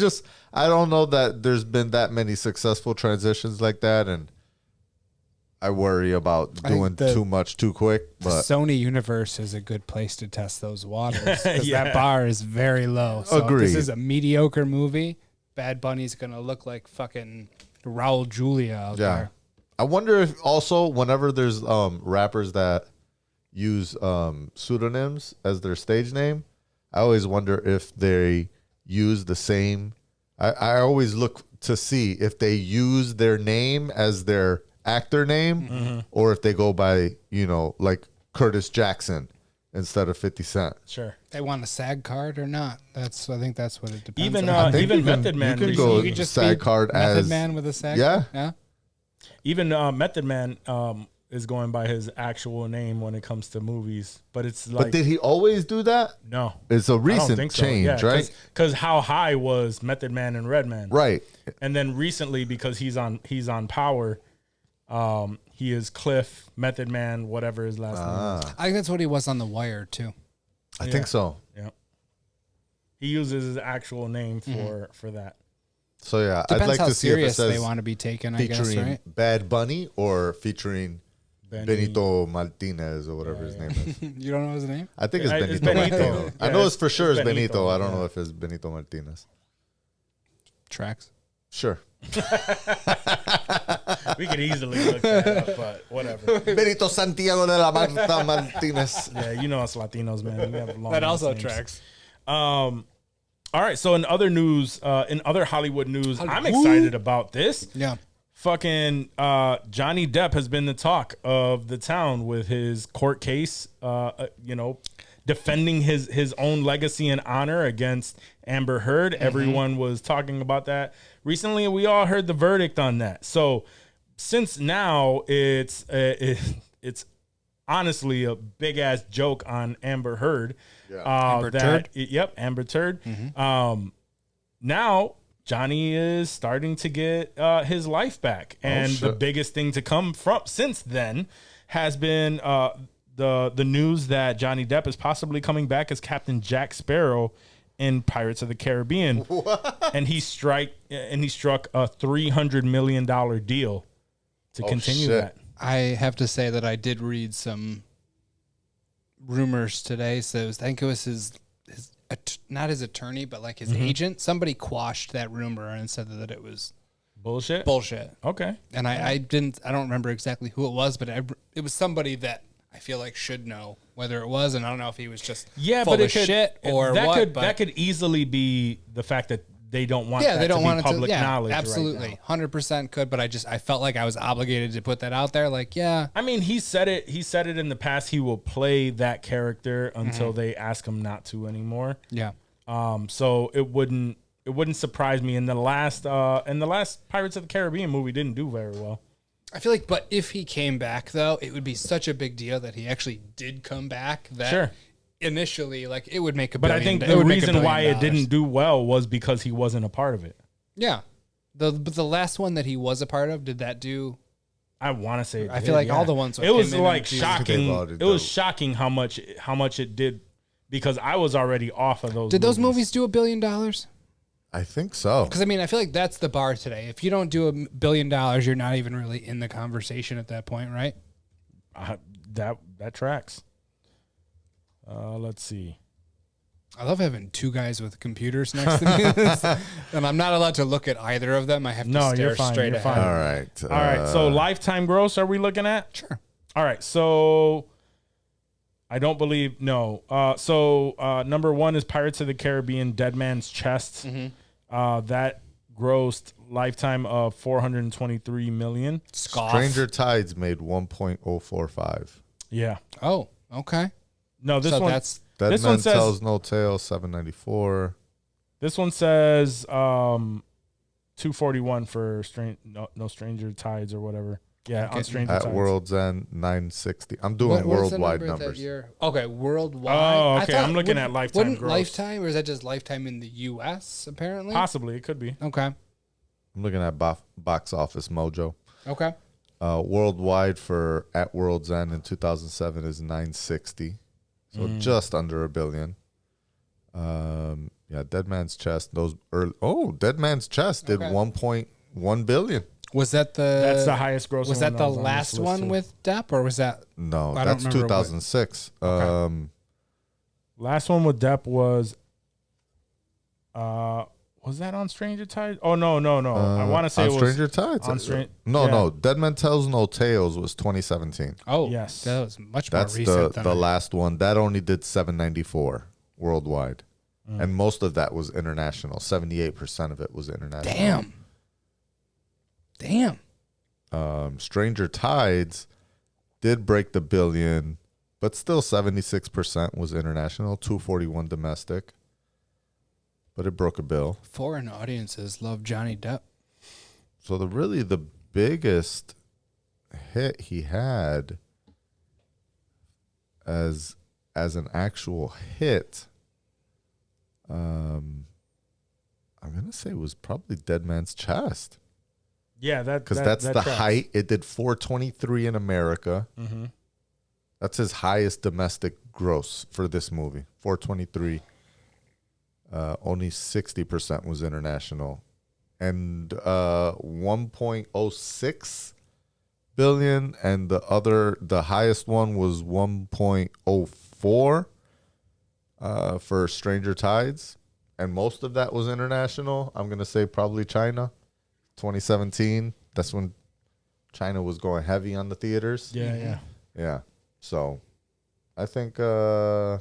don't know that there's been that many successful transitions like that, and I worry about I think doing the- too much too quick. The But Sony universe is a good place to test those waters because Yeah. that bar is very low. So if Agreed. this is a mediocre movie, Bad Bunny's gonna look like fucking Raul Julia out yeah, there. I wonder if also whenever there's rappers that use pseudonyms as their stage name, I always wonder if they use the same. I always look to see if they use their name as their actor name or if they go by, like Curtis Jackson instead of 50 Cent. Sure. They want a SAG card or not? I think that's what it depends. Even on. I think even you can- Method Man you can recently- go You could just SAG be card Method as Man with a SAG. Yeah. Yeah. Even Method Man is going by his actual name when it comes to movies, but it's like But did he always do that? no. It's a I don't recent think so. change, Yeah, right? Because How High was Method Man and Redman, Right. and then recently because he's on Power, he is Cliff Method Man, whatever his last name is. I think that's what he was on The Wire too. I think so. Yeah, he uses his actual name Mm-hmm. for that. So yeah, Depends I'd like how to see if it serious says they want to be taken. I guess featuring right. Bad Bunny or featuring Benny- Benito Martinez or whatever his name is. You don't know his name? I think it's Yeah, Benito. it's Benito. Martinez. I Yeah, know it's for it's sure it's Benito, Benito. I don't yeah. know if it's Benito Martinez. Tracks. Sure. We could easily look that up, but whatever. Benito Santiago de la Marta Martinez. Yeah, you know us Latinos, man. We have long That last also names. tracks. All right, so in other news, in other Hollywood news, I'm Hollywood. excited about this. Yeah. Fucking Johnny Depp has been the talk of the town with his court case, defending his own legacy and honor against Amber Heard. Everyone was talking about that. Recently, we all heard the verdict on that. So since now it's honestly a big ass joke on Amber Heard. Amber Turd? Yep, Amber Turd. Now Johnny is starting to get his life back, and the shit. biggest thing to come from since then has been the news that Johnny Depp is possibly coming back as Captain Jack Sparrow in Pirates of the Caribbean, and he struck a $300 million deal to continue shit. that. I have to say that I did read some rumors today. So I think it was his not his attorney, but like his agent. Somebody quashed that rumor and said that it was Bullshit. bullshit. Okay. And I don't remember exactly who it was, but it was somebody that I feel like should know whether it was, and I don't know if he was just Yeah, full but of it could, shit or that what. could but that could easily be the fact that they don't want yeah, that they don't to want be it to. public Yeah, knowledge. absolutely, Right 100% could. But I felt like I was obligated to put that out there. Like, yeah, now. I mean, he said it in the past. He will play that character Mm-hmm. until they ask him not to anymore. yeah. So it wouldn't surprise me. In the last Pirates of the Caribbean movie didn't do very well. I feel like, but if he came back though, it would be such a big deal that he actually did come back. That Sure. initially, like, it would make a. But I billion, think it the would make $1 reason billion why it dollars. didn't do well was because he wasn't a part of it. Yeah, but the last one that he was a part of, did that do? I want to say. I feel like all the ones with it was him in like them, too. shocking. They've already It was done. shocking how much it did, because I was already off of those. Did those movies do $1 billion? Because I think so. I mean, I feel like that's the bar today. If you don't do $1 billion, you're not even really in the conversation at that point, right? That tracks. Let's see. I love having two guys with computers next to me, and I'm not allowed to look at either of them. I have to No, stare you're fine, straight you're ahead. fine. All right. All right. So lifetime gross, are we looking at? Sure. All right. So I don't believe so number 1 is Pirates of the Caribbean: Dead Man's Chest. That grossed lifetime of $423 million. Scoff. Stranger Tides made 1.045. Yeah. Oh, okay. No, this So one. that's Dead This Man one says- Tells No Tale, 794. This one says 241 for no Stranger Tides or whatever. Yeah, on Stranger At Tides. World's End, 960. I'm doing what is the worldwide number that numbers. year? Okay, worldwide. Oh, I okay, thought- I'm looking at lifetime Wouldn't gross. Lifetime, or is that just Lifetime in the U.S. apparently? Possibly, it could be. Okay. I'm looking at Box Office Mojo. Okay. Worldwide for At World's End in 2007 is 960. So just under $1 billion. Yeah, Dead Man's Chest. Dead Man's Chest did Okay. 1.1 billion. Was that the? That's the highest grossing. Was that one the on this last list, one too. with Depp, or was that? No, I don't that's remember 2006. Last one with Depp was that on Stranger Tides? Oh no. I want to say on it was Stranger Tides. on No. Dead Man Tells No Tales was 2017. Oh, Yes. that was much That's more recent. the last one. That only did 794 worldwide. And most of that was international. 78% of it was international. Damn. Stranger Tides did break the billion, but still 76% was international, 241 domestic. But it broke a bill. Foreign audiences love Johnny Depp. So the biggest hit he had as an actual hit, I'm gonna say it was probably Dead Man's Chest. Yeah, Because that's the tracks. height. It did 423 in America. Mm-hmm. That's his highest domestic gross for this movie. 423. Only 60% was international. And 1.06 billion. And the highest one was 1.04 for Stranger Tides. And most of that was international. I'm going to say probably China. 2017. That's when China was going heavy on the theaters. Yeah. So I think I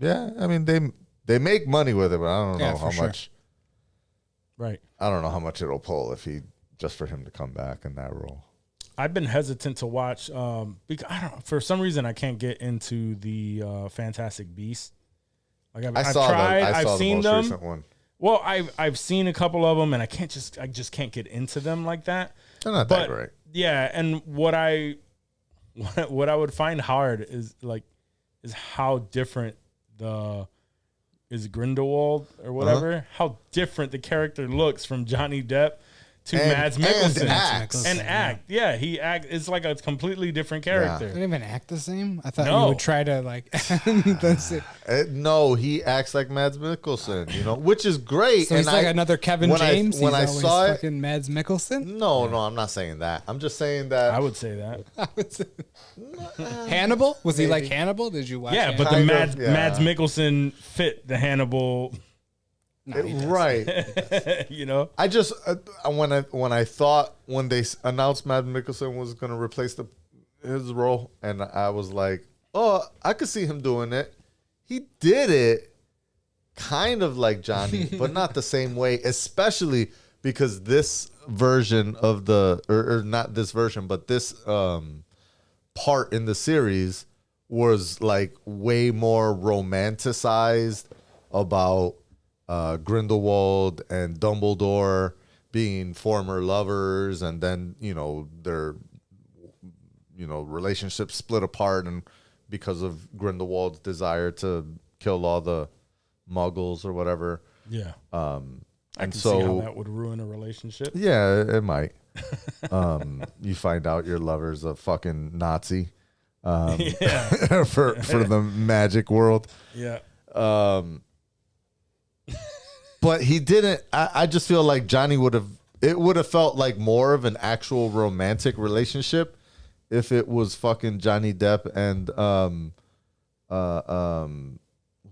mean they make money with it, but I don't know how much. Right. I don't know how much it'll pull just for him to come back in that role. I've been hesitant to watch because for some reason I can't get into the Fantastic Beasts. Like I've tried, I've seen the most them. recent one. Well, I've seen a couple of them, and I just can't get into them like that. They're not that great. Yeah, and what I would find hard is how different is Grindelwald or whatever, how different the character looks from Johnny Depp to Mads Mikkelsen. And act. Yeah, he act. It's like a completely different character. Didn't even act the same. I thought No. you would try to like. That's it. No, he acts like Mads Mikkelsen, which is great. So he's And like another Kevin when James. When I He's always saw it, fucking Mads Mikkelsen. no, I'm not saying that. I'm just saying that. I would say that. Hannibal? Was he like Hannibal? Did you watch? Yeah, Hannibal? but the Kind Mads, of, yeah. Mads Mikkelsen fit the Hannibal. Right. I just when I thought when they announced Mads Mikkelsen was going to replace his role, and I was like, oh, I could see him doing it. He did it kind of like Johnny, but not the same way, especially because this version of or not this version, but this part in the series was like way more romanticized about Grindelwald and Dumbledore being former lovers, and then their relationships split apart, and because of Grindelwald's desire to kill all the Muggles or whatever. Yeah. I can see how that would ruin a relationship. Yeah, it might. You find out your lover's a fucking Nazi for the magic world. Yeah. But he didn't. I just feel like Johnny would have felt like more of an actual romantic relationship if it was fucking Johnny Depp and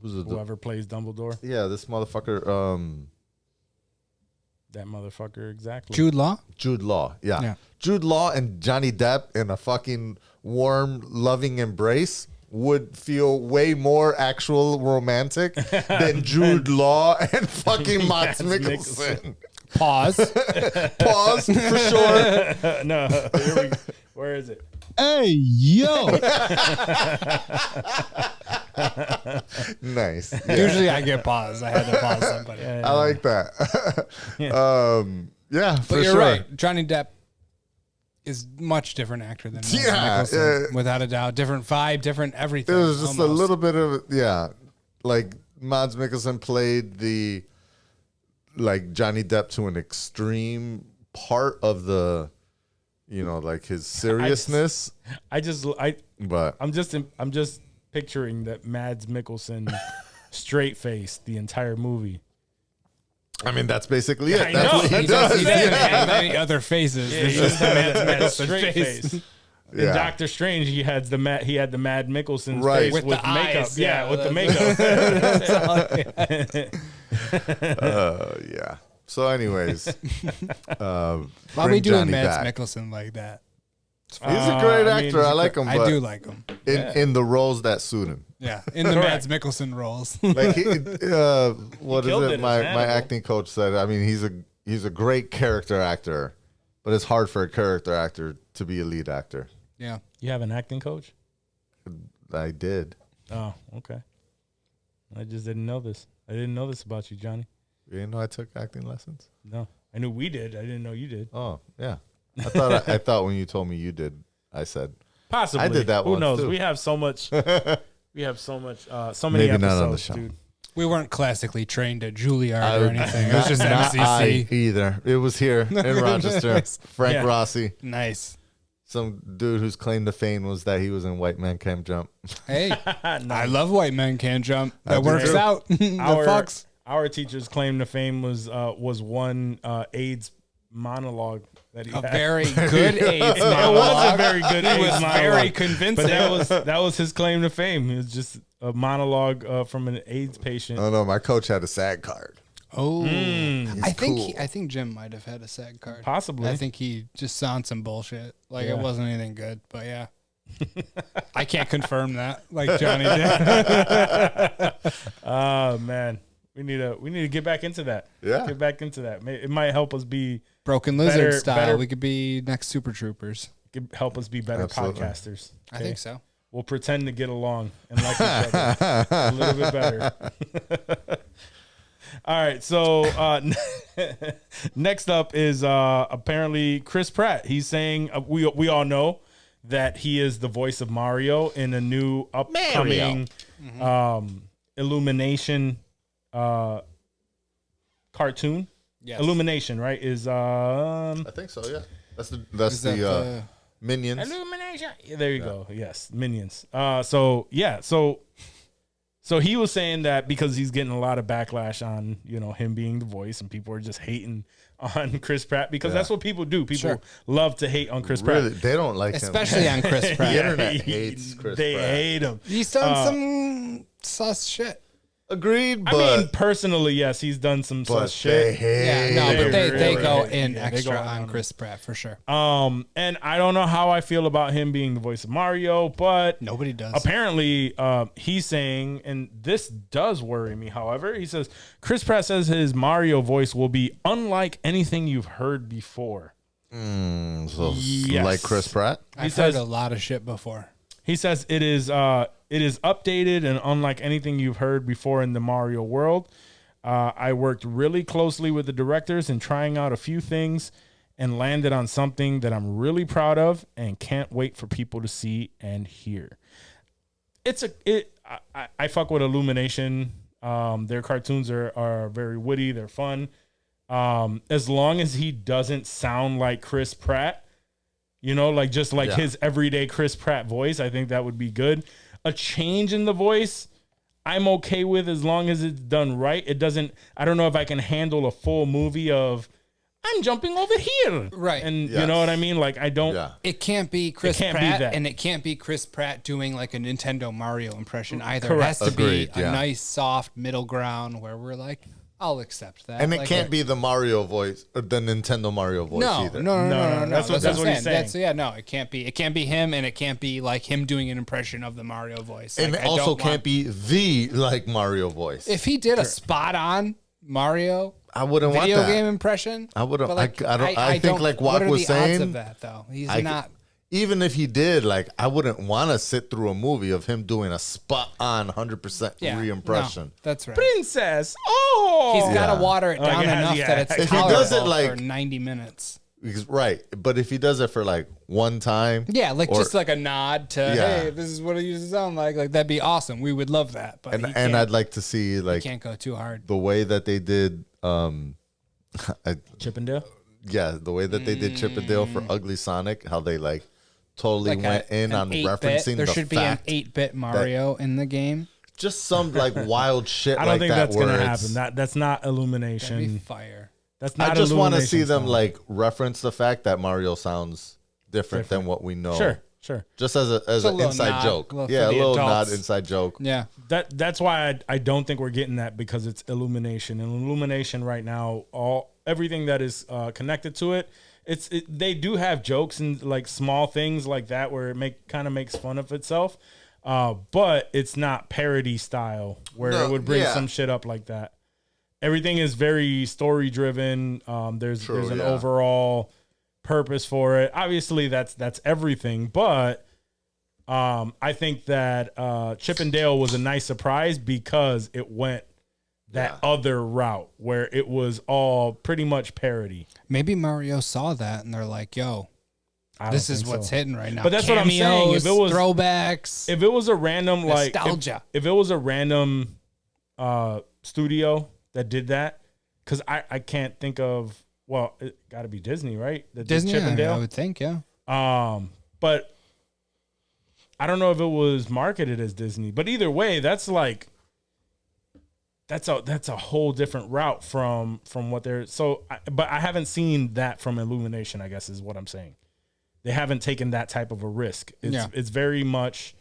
who's it? Whoever plays Dumbledore. Yeah, this motherfucker. That motherfucker, exactly. Jude Law. Jude Law. Yeah. Yeah. Jude Law and Johnny Depp in a fucking warm, loving embrace would feel way more actual romantic than Jude Law and fucking Mads Mikkelsen. Pause. Pause for sure. No, here we go. Where is it? Hey, yo. Nice. Yeah. Usually I get pause. I had to pause somebody. I like that. Yeah, for But you're sure. right. Johnny Depp is much different actor than Mads Mikkelsen, without a doubt. Different vibe, different everything. It was just almost. a little bit of like Mads Mikkelsen played the like Johnny Depp to an extreme part of the, like his seriousness. I'm just picturing that Mads Mikkelsen straight face the entire movie. I mean, that's basically it. I That's know. what he He does. doesn't have any other faces. Yeah, There's he's just the Mads Mads Mikkelsen straight face. face. In Yeah. Doctor Strange, he had the Mad Mikkelsen Right. face With with the makeup. eyes, Yeah, yeah, with the makeup. Yeah. So, anyways, Why bring we doing Johnny Mads back. Mikkelsen like that? He's a great I mean, actor. I like him. I But do like him. in the roles that suit him. Yeah, in the Mads Mikkelsen roles. Like what is killed it? it My as Hannibal. acting coach said. I mean, he's a great character actor, but it's hard for a character actor to be a lead actor. Yeah. You have an acting coach? I did. Oh, okay. I just didn't know this. I didn't know this about you, Johnny. You didn't know I took acting lessons? No, I knew we did. I didn't know you did. Oh yeah. I thought when you told me you did, I said Possibly. I did that Who once, knows? too. We have so much. We have so much. So many Maybe episodes, not on the show. dude. We weren't classically trained at Juilliard or anything. It was just not I MCC. either. It was here in Rochester. Frank Yeah. Rossi, Nice. some dude whose claim to fame was that he was in White Man Can't Jump. Hey, I love White Men Can't Jump. I That do works too. out. The fucks. Our teacher's claim to fame was one AIDS monologue that he A had. very good AIDS It was a monologue. very good He AIDS was monologue. very convincing. But that was his claim to fame. It was just a monologue from an AIDS patient. Oh no, my coach had a SAG card. Oh, I think cool. I think Jim might have had a SAG card. Possibly. I think he just saw some bullshit. Like Yeah. it wasn't anything good, but yeah. I can't confirm that, like Johnny did. Oh man, we need to get back into that. Yeah. Get back into that. It might help us be Broken Lizard Better- style. better- We could be next Super Troopers. help us be better Absolutely. podcasters. I think so. We'll pretend to get along and like each other a little bit better. All right, so next up is apparently Chris Pratt. He's saying we all know that he is the voice of Mario in a new upcoming Illumination cartoon. Yes. Illumination, right? Is I think so. Yeah, that's Is the that Minions. Illumination. There you go. Yes, Minions. So he was saying that because he's getting a lot of backlash on him being the voice, and people are just hating on Chris Pratt because that's what people do. People Sure. love to hate on Chris Pratt. Really, they don't like especially him. on Chris The Pratt. internet hates Chris They Pratt. hate him. He's done some sus shit. Agreed, I but mean, personally, yes, he's done some but sus they shit. hate. Yeah, no, but they really go hate in him. Yeah, they extra go on on Chris Pratt for sure. And I don't know how I feel about him being the voice of Mario, but Nobody does. apparently he's saying, and this does worry me, however, he says, Chris Pratt says his Mario voice will be unlike anything you've heard before. So Yes. like Chris Pratt. I've says- heard a lot of shit before. He says it is updated and unlike anything you've heard before in the Mario world. I worked really closely with the directors in trying out a few things and landed on something that I'm really proud of and can't wait for people to see and hear. I fuck with Illumination. Their cartoons are very witty. They're fun. As long as he doesn't sound like Chris Pratt, his everyday Chris Pratt voice, I think that would be good. A change in the voice, I'm okay with as long as it's done right. I don't know if I can handle a full movie of I'm jumping over here. Right. And Yes. you know what I mean? Like I don't Yeah. It can't be Chris can't be Pratt, that. and it can't be Chris Pratt doing like a Nintendo Mario impression either. Correct. It has to Agreed, be a yeah. nice, soft middle ground where we're like, I'll accept that. And it Like, can't be the Mario voice or the Nintendo Mario voice no, either. no. That's what he's saying. No, it can't be. It can't be him, and it can't be like him doing an impression of the Mario voice. And Like, it I also don't can't want- be the like Mario voice. If he did a spot on Mario I wouldn't want video that. game impression, I wouldn't. but, like, I think like what Wak are was the odds saying. of that though? He's I- not. Even if he did, like, I wouldn't want to sit through a movie of him doing a spot on 100% Yeah, re-impression. no, that's right. Princess. Oh, He's got Yeah. to water it Like, down it has- enough yeah. that it's If he tolerable does it, for like- 90 minutes. Right. But if he does it for like one time. Yeah, like or- just like a nod to, Yeah. hey, this is what it used to sound like. Like that'd be awesome. We would love that. But And, he and can't, I'd like to see like can't go too hard. the way that they did Chippendale. yeah, the way that they did Chippendale for Ugly Sonic, how they like totally went in an on 8-bit. referencing There the should fact be an 8-bit Mario in the game. just some like wild shit I don't like think that that's where gonna it's- happen. That's not That'd be Illumination. fire. That's not. I just want to Illumination see them style. like reference the fact that Mario sounds different than what we know. Sure. Just as It's a an little inside nod, joke. for Yeah, a the little adults. nod, inside joke. Yeah. That's why I don't think we're getting that, because it's Illumination, and Illumination right now, everything that is connected to it, they do have jokes and like small things like that where it kind of makes fun of itself, but it's not parody style where No, it would bring yeah. some shit up like that. Everything is very story driven. There's an yeah. overall purpose for it. Obviously, that's everything, but I think that Chip and Dale was a nice surprise because it went that other route where it was all pretty much parody. Maybe Mario saw that and they're like, yo, I don't this is think what's so. hitting right now. But that's what I'm saying. If it was throwbacks, if it was a random like nostalgia. if it was a random studio that did that, because I can't think of, well, it got to be Disney, right? That did Disney, Chip and I Dale. would think, yeah. But I don't know if it was marketed as Disney. But either way, that's like that's a whole different route from what they're but I haven't seen that from Illumination, I guess is what I'm saying. They haven't taken that type of a risk. It's very much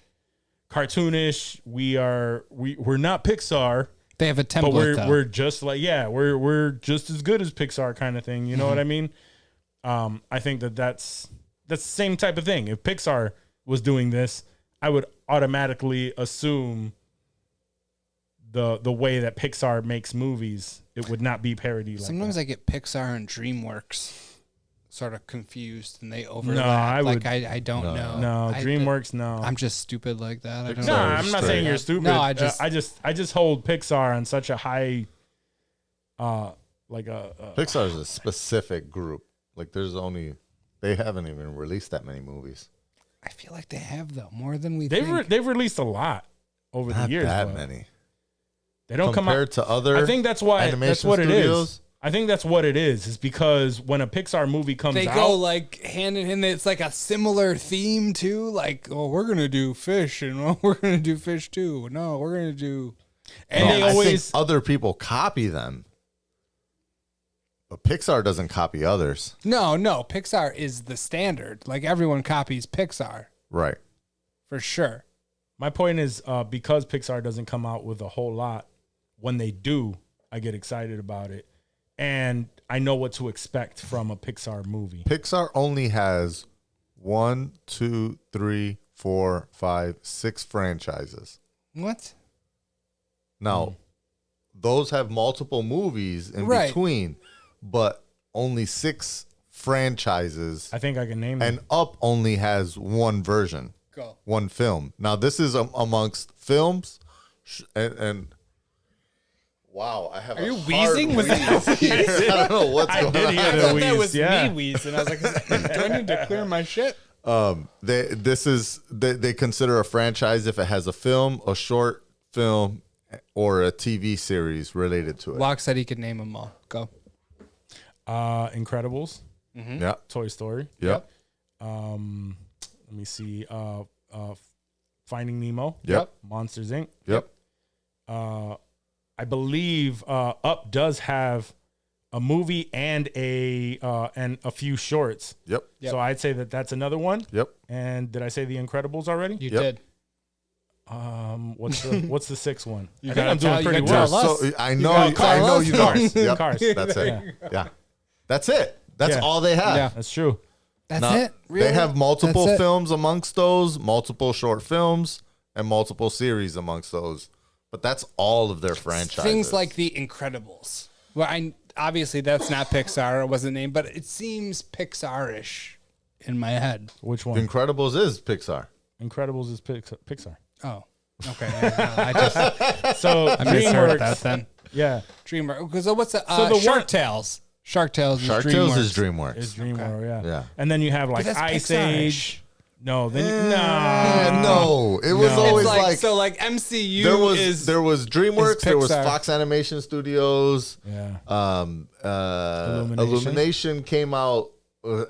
cartoonish. We're not Pixar, They have a template, but we're just like, we're just as good as Pixar kind of thing. You know what I mean? I think that's the same type of thing. If Pixar was doing this, I would automatically assume the way that Pixar makes movies, it would not be parody. Sometimes like I get Pixar and DreamWorks sort of confused and they overlap. I like would- I don't know. that. No, DreamWorks, no. I'm just stupid like that. I don't No, know. I'm not saying you're stupid. No, I just hold Pixar on such a high, Pixar is a specific group. Like they haven't even released that many movies. I feel like they have though more than we they've think. they've released a lot over the Not years. that but many. They don't come Compared out to other I think that's why that's animation what it studios? is. I think that's what it is because when a Pixar movie comes They out, go like hand in hand. It's like a similar theme too. Like, oh, we're gonna do fish, and oh, we're gonna do fish too. No, we're gonna do. and they I always think other people copy them. But Pixar doesn't copy others. No. Pixar is the standard. Like everyone copies Pixar Right. for sure. my point is because Pixar doesn't come out with a whole lot, when they do, I get excited about it. And I know what to expect from a Pixar movie. Pixar only has 1, 2, 3, 4, 5, 6 franchises. What? Now, those have multiple movies in Right. between, but only 6 franchises. I think I can name them. And Up only has one version, Go. one film. Now, this is amongst films and wow, I have. Are you hard wheezing? Was that wheeze here. I don't know what's going did on. hear I the thought that wheeze, was yeah. me wheezing. I was like, do I need to clear my shit? They consider a franchise if it has a film, a short film, or a TV series related to it. Locke said he could name them all. Go. Incredibles, Yeah. Toy Story. Yep. Let me see. Finding Nemo. Yep. Monsters Inc. Yep. I believe Up does have a movie and a few shorts. Yep. Yep. So I'd say that that's another one. Yep. And did I say The Incredibles already? You Yep. did. What's the sixth one? I think gotta I'm doing tell- you pretty gotta well. tell us. So I know Cars. you know. Cars. Yep. Cars. That's it. Yeah. That's it. That's Yeah. all they have. Yeah. That's true. That's Now, it. Really? They have multiple That's it? films amongst those, multiple short films, and multiple series amongst those. But that's all of their franchises. Things like The Incredibles. Well, obviously that's not Pixar. It wasn't named, but it seems Pixar-ish in my head. Which The one? Incredibles is Pixar. Incredibles is Pixar. Oh, okay. Yeah, no, I So misheard DreamWorks. that then. Yeah, DreamWorks. Because what's the, So the Shark one- Tales? Shark Tales is Shark DreamWorks. Tales is DreamWorks. it's DreamWorks. Yeah. Yeah. And then you have like But that's Ice Pixar-ish. Age. No, then no. No, it was No. always It's like so like MCU there was is DreamWorks, there was Pixar. Fox Animation Studios. Yeah. Illumination came out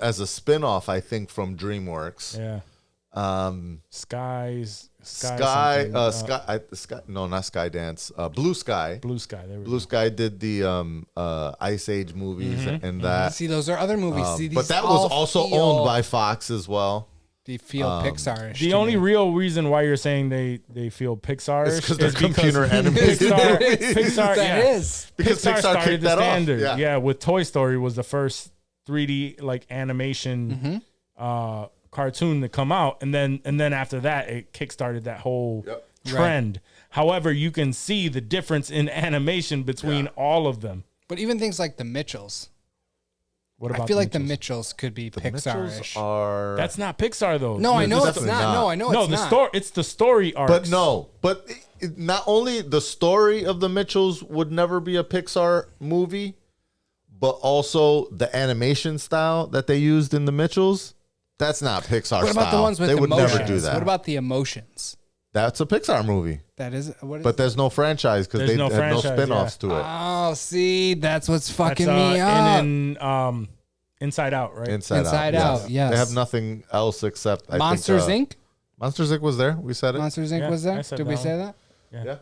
as a spin-off, I think, from DreamWorks. Yeah. Sky. Sky, something. Sky, no, not Skydance. Blue Sky. Blue Sky. There we Blue go. Sky did the Ice Age movies and that. See, those are other movies. See, But these that was all also feel- owned by Fox as well. They feel Pixar-ish. The to only me. real reason why you're saying they feel Pixar It's 'cause they're computer Pixar, animated. Pixar, That yeah. is. Because Pixar started kicked the that off. standard. Yeah. Yeah, with Toy Story was the first 3D like animation cartoon to come out, and then after that it kickstarted that whole trend. However, you can see the difference in animation between all of them. But even things like the Mitchells. What about I feel like the Mitchells? Mitchells could be Mitchells Pixar-ish. are That's not Pixar though. No, I know it's definitely not. not. No, I know No, it's the not. story. It's the story arcs. But no, but not only the story of the Mitchells would never be a Pixar movie, but also the animation style that they used in the Mitchells. That's not Pixar What about style. the ones with they would emotions? never do that. What about the emotions? That's a Pixar movie, That is what is but there's no franchise because There's they no had no franchise, spin-offs to it. Oh, see, that's what's fucking That's, me up. in Inside Out, right? Inside Out, yes. They have nothing else except I Monsters think, Inc. Monsters Inc. was there. We said it. Monsters Inc. Yeah, was I there. said Did we that say one. that? Yeah.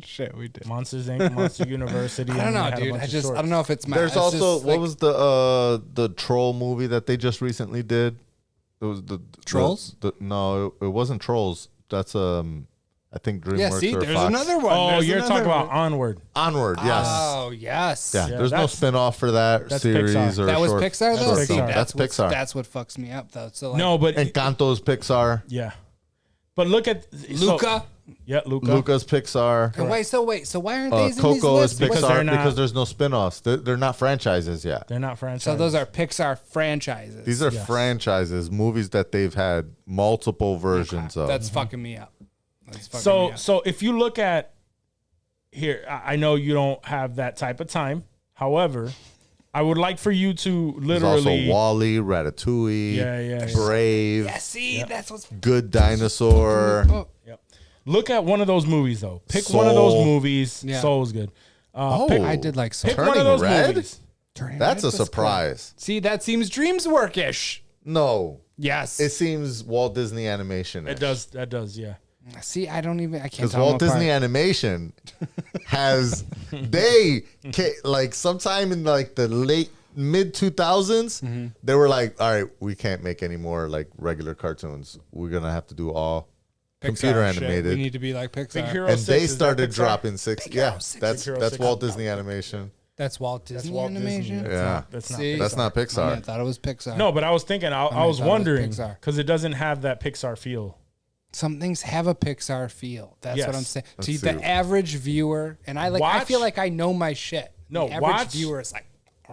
Shit, we did. Monsters Inc., Monster University. I don't and know, they had a dude. bunch I of just I shorts. don't know if it's my. There's it's also just, what like, was the troll movie that they just recently did? It was the Trolls? No, it wasn't Trolls. That's I think DreamWorks Yeah, see, or there's Fox. another one. Oh, There's you're another talking about one. Onward. Onward. Yes. Oh, yes. yeah. Yeah, There's no that's- spin-off for that that's series Pixar. or That was short, Pixar though. short See, film. that's That's what's- Pixar. That's what fucks me up though. So like, No, but Encanto's Pixar. yeah, but look at Luca. Yeah, Luca. Luca's Pixar. And so why aren't these in these Coco is lists? Because Pixar they're not- because there's no spin-offs. They're not franchises yet. They're not franchise. So those are Pixar franchises. These are franchises, movies that they've had multiple versions of. That's fucking me up. That's fucking me so. up. So if you look at here, I know you don't have that type of time. However, I would like for you to There's also literally. Wall-E, Ratatouille, Yeah. Brave, Yeah, see, that's what's. Good Dinosaur. Oh, Yep. Look at one of those movies though. Pick one of those Soul. movies. Yeah. Soul's good. I did like Soul. Pick one of Turning those Red? movies. Turning That's Red a was cool. surprise. See, that seems DreamWorks-ish. No, Yes. it seems Walt Disney Animation. It does. That does. Yeah. See, I can't Because tell Walt them apart. Disney Animation has like sometime in like the late mid 2000s, they were like, all right, we can't make any more like regular cartoons. We're gonna have to do all computer Pixar shit. animated. We need to be like Pixar. Big Hero And 6, they is that started Pixar? dropping six. Yeah, that's Hero that's 6. Walt Disney Animation. That's Walt Disney Walt Disney. Animation. That's Yeah. not- That's not. See? That's not I Pixar. thought it was Pixar. No, but I was thinking. I was thought it was wondering Pixar. because it doesn't have that Pixar feel. Some things have a Pixar feel. That's what I'm Yes. saying. Let's See, see. the average viewer, and I Watch- feel like I know my shit. No, the average watch- viewer is like,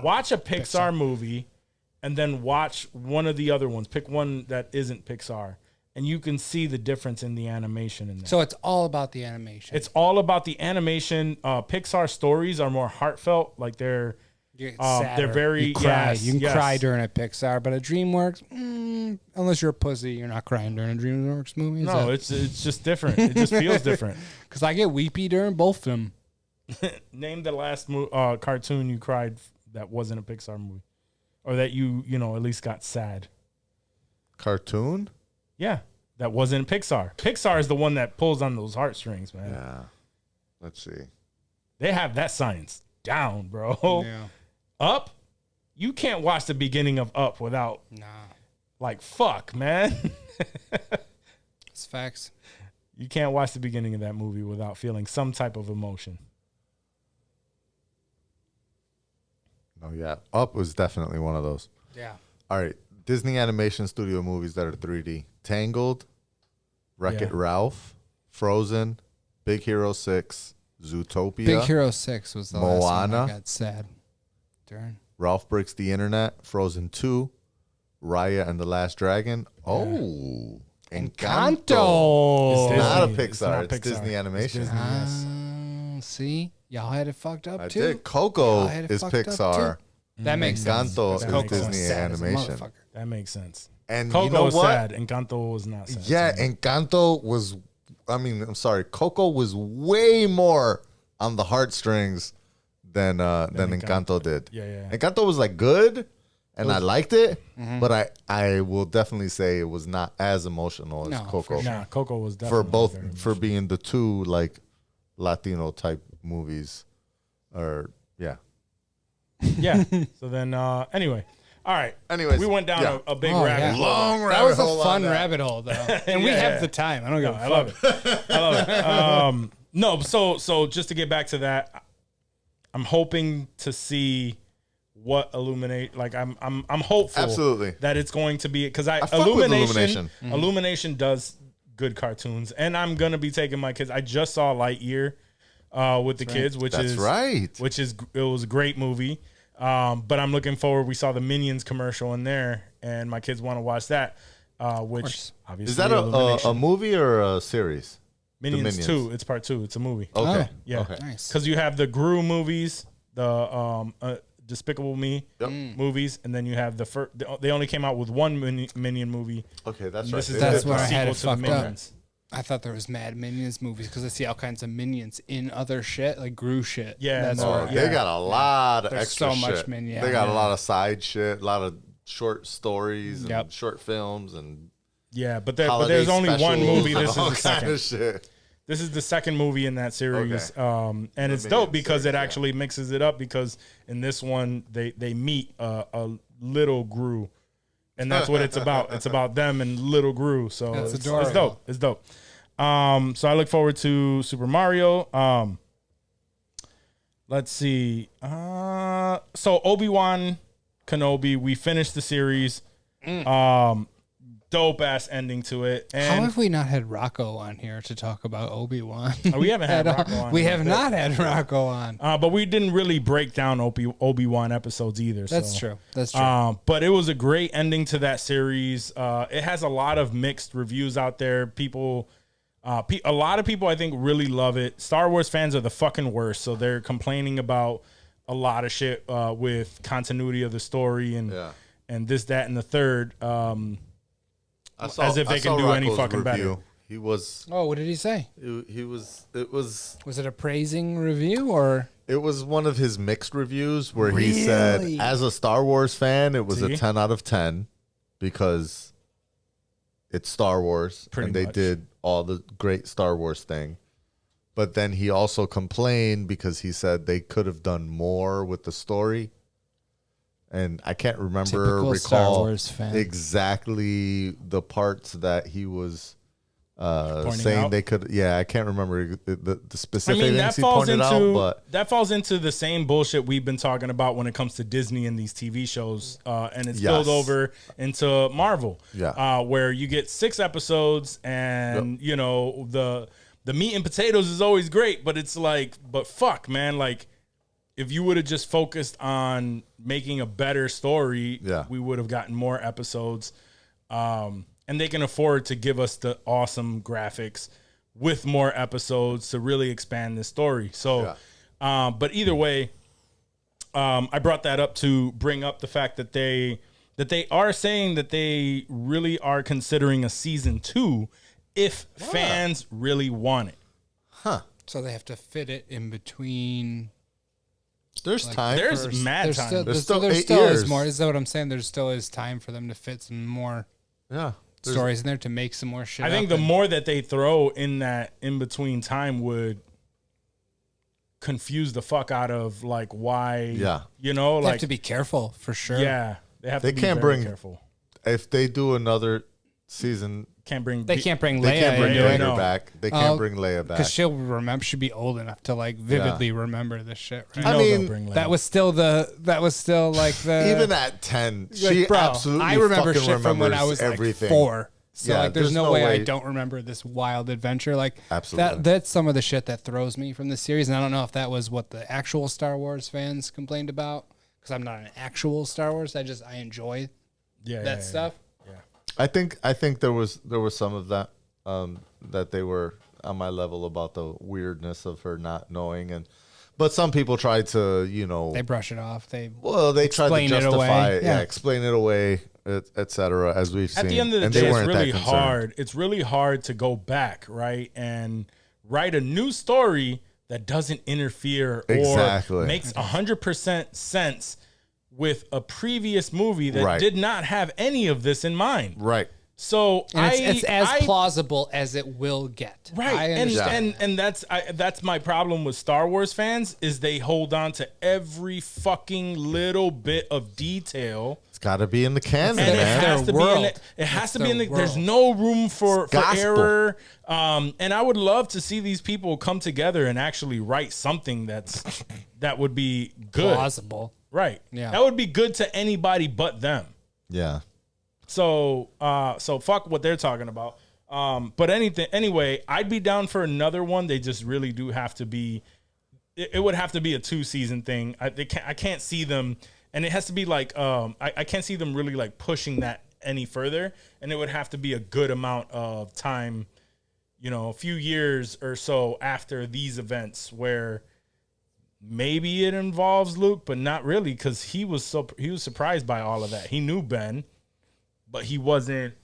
Watch a Pixar movie, and then watch one of the other ones. Pick one that isn't Pixar, and you can see the difference in the animation in there. so it's all about the animation. It's all about the animation. Pixar stories are more heartfelt. Like they're Sadder. very you cry. yes, you can yes. cry during a Pixar, but a DreamWorks, unless you're a pussy, you're not crying during a DreamWorks movie. No, it's just different. It just feels different. because I get weepy during both of them. Name the last cartoon you cried that wasn't a Pixar movie, or that you at least got sad. Cartoon? Yeah, that wasn't Pixar. Pixar is the one that pulls on those heartstrings, man. Yeah. Let's see. They have that science down, bro. Yeah. Up, you can't watch the beginning of Up without Nah, like fuck, man. it's facts. You can't watch the beginning of that movie without feeling some type of emotion. Oh yeah, Up was definitely one of those. Yeah. All right, Disney Animation Studio movies that are 3D: Tangled, Wreck-It Yeah. Ralph, Frozen, Big Hero 6, Zootopia, Big Hero 6 was the last one Moana. I got sad during. Ralph Breaks the Internet, Frozen 2, Raya and the Last Dragon. Oh, Encanto. It's Not a Disney. Pixar. It's Pixar. Disney Animation. Disney, yes. See? Y'all had it fucked up, I too. did. Coco I had it is fucked up, Pixar. That makes sense. Encanto That is makes Disney sense. Sad as a Animation. motherfucker. That makes sense. And Coco you know was what? sad. Encanto was not sad. Yeah, to me. Encanto was. I mean, I'm sorry. Coco was way more on the heartstrings than Encanto did. Yeah. Encanto was like good, and I liked it, but I will definitely say it was not as emotional as No, Coco. Nah, Coco was definitely For both, very for being the two like Latino type movies, or yeah. Yeah. So then, anyway, all right. Anyways, we went down yeah. a big Oh, rabbit yeah. hole. Long That rabbit was a hole on fun that. rabbit hole, though. And we Yeah. have the time. I don't give a I fuck. love it. I love it. No, so just to get back to that, I'm hoping to see what Illuminate. Like I'm hopeful Absolutely. that it's going to be because fuck with Illumination Illumination. Illumination does good cartoons, and I'm gonna be taking my kids. I just saw Lightyear with the kids, which That's is right. it was a great movie. But I'm looking forward. We saw the Minions commercial in there, and my kids want to watch that. Which obviously Is that Illumination. a movie or a series? Minions, Minions. 2? It's part 2. It's a movie. Okay. Yeah. Okay. Nice. Because you have the Gru movies, the Despicable Me movies, and then you have the first. They only came out with one Minion movie. Okay, that's And right. this is That's the where I had it sequel to the fucked up. Minions. I thought there was Mad Minions movies because I see all kinds of minions in other shit, like Gru shit. Yeah, That's no, where They got a lot of There's extra so much shit. minion, They got yeah. a lot of side shit, a lot of short stories and Yep. short films and Yeah, but there's holiday only one specials movie. and This is all the kind second. of shit. This is the second movie in that series, Okay. and it's Minions dope because series, it yeah. actually mixes it up. Because in this one, they meet a little Gru, and that's what it's about. It's about them and little Gru. So That's it's adorable. dope. It's dope. So I look forward to Super Mario. Let's see. So Obi-Wan Kenobi, we finished the series. Dope ass ending to it. How And have we not had Rocco on here to talk about Obi-Wan? we haven't had At all? Rocco on. We in a have bit. not had Rocco on. But we didn't really break down Obi-Wan episodes either. That's so. true. That's true. But it was a great ending to that series. It has a lot of mixed reviews out there. People, a lot of people I think really love it. Star Wars fans are the fucking worst, so they're complaining about a lot of shit with continuity of the story and Yeah. and this, that, and the third. As if they can do any Rocco's fucking better. He was Oh, what did he say? he was it was Was it a praising review or? it was one of his mixed reviews where he said, Really? as a Star Wars fan, it was See? a 10 out of 10 because it's Star Wars Pretty and they much. did all the great Star Wars thing. But then he also complained because he said they could have done more with the story. And I can't Typical recall Star Wars fan. exactly the parts that he was saying out? they could. Yeah, I can't remember the I specific mean, things that he falls pointed into out, but that falls into the same bullshit we've been talking about when it comes to Disney and these TV shows, and it's spilled Yes. over into Marvel, Yeah. where you get 6 episodes, and you know the meat and potatoes is always great, but it's like, but fuck, man, like if you would have just focused on making a better story, Yeah. we would have gotten more episodes. And they can afford to give us the awesome graphics with more episodes to really expand this story. So, but either way, I brought that up to bring up the fact that they are saying that they really are considering a season 2 if fans really want it. So they have to fit it in between. there's time. There's mad There's time. still, There's still there 8 still is years. more. Is that what I'm saying? There still is time for them to fit some more yeah. There's- stories in there to make some more shit. I think up the and- more that they throw in that in between time would confuse the fuck out of like why, Yeah. you know, they like have to be careful for sure. yeah, they have They to be can't very bring- careful. If they do another season They can't bring Leia. They can't bring into it. Vader back. They can't bring Leia back. Because she'll be old enough to like vividly remember this shit. Right? I mean, that was still like the even at 10, like, she bro, absolutely I remember fucking shit from when I was everything. like 4. So Yeah, like, there's no no way I way. don't remember this wild adventure. Like Absolutely. that's some of the shit that throws me from the series, and I don't know if that was what the actual Star Wars fans complained about, because I'm not an actual Star Wars. I enjoy that stuff. I think there was some of that that they were on my level about the weirdness of her not knowing, but some people tried to They brush it off. They tried to explain it justify away. it, explain it away, etc. As we've seen. At the end of the And day, they it's weren't that really concerned. hard. It's really hard to go back, right, and write a new story that doesn't interfere Exactly. or makes 100% sense with a previous movie that Right. did not have any of this in mind. Right. So and it's as plausible as it will get. Right, I understand. and that's my problem with Star Wars fans is they hold on to every fucking little bit of detail. It's got to be in the canon, And man. it has to be in world. the, it has It's to be in the their there's world. no room for gospel. error. And I would love to see these people come together and actually write something that would be good. Plausible. Right. Yeah. That would be good to anybody but them. Yeah. So fuck what they're talking about. But anyway, I'd be down for another one. They just really do have to be. It would have to be a 2-season thing. I can't see them, and it has to be like I can't see them really like pushing that any further. And it would have to be a good amount of time, a few years or so after these events where maybe it involves Luke, but not really, because he was surprised by all of that. He knew Ben, but he wasn't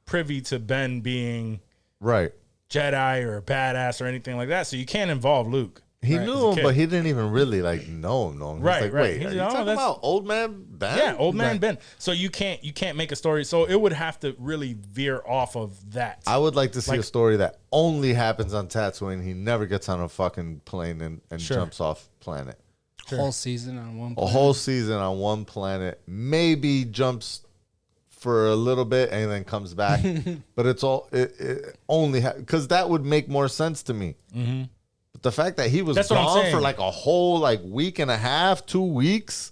privy to Ben being Right. Jedi or a badass or anything like that. So you can't involve Luke. He Right, knew as a him, kid. but he didn't even really like know him. He's Right, like, right. Wait, He's are you like, oh, talking that's- about old man Ben? Yeah, old man Right. Ben. So you can't make a story. So it would have to really veer off of that. I would like to see Like- a story that only happens on Tatooine. He never gets on a fucking plane and Sure. jumps off planet. Whole season on one. A whole season on one planet. Maybe jumps for a little bit and then comes back. But it's all it only because that would make more sense to me. Mm-hmm. But the fact that he was That's what I'm gone saying. for like a whole week and a half, 2 weeks.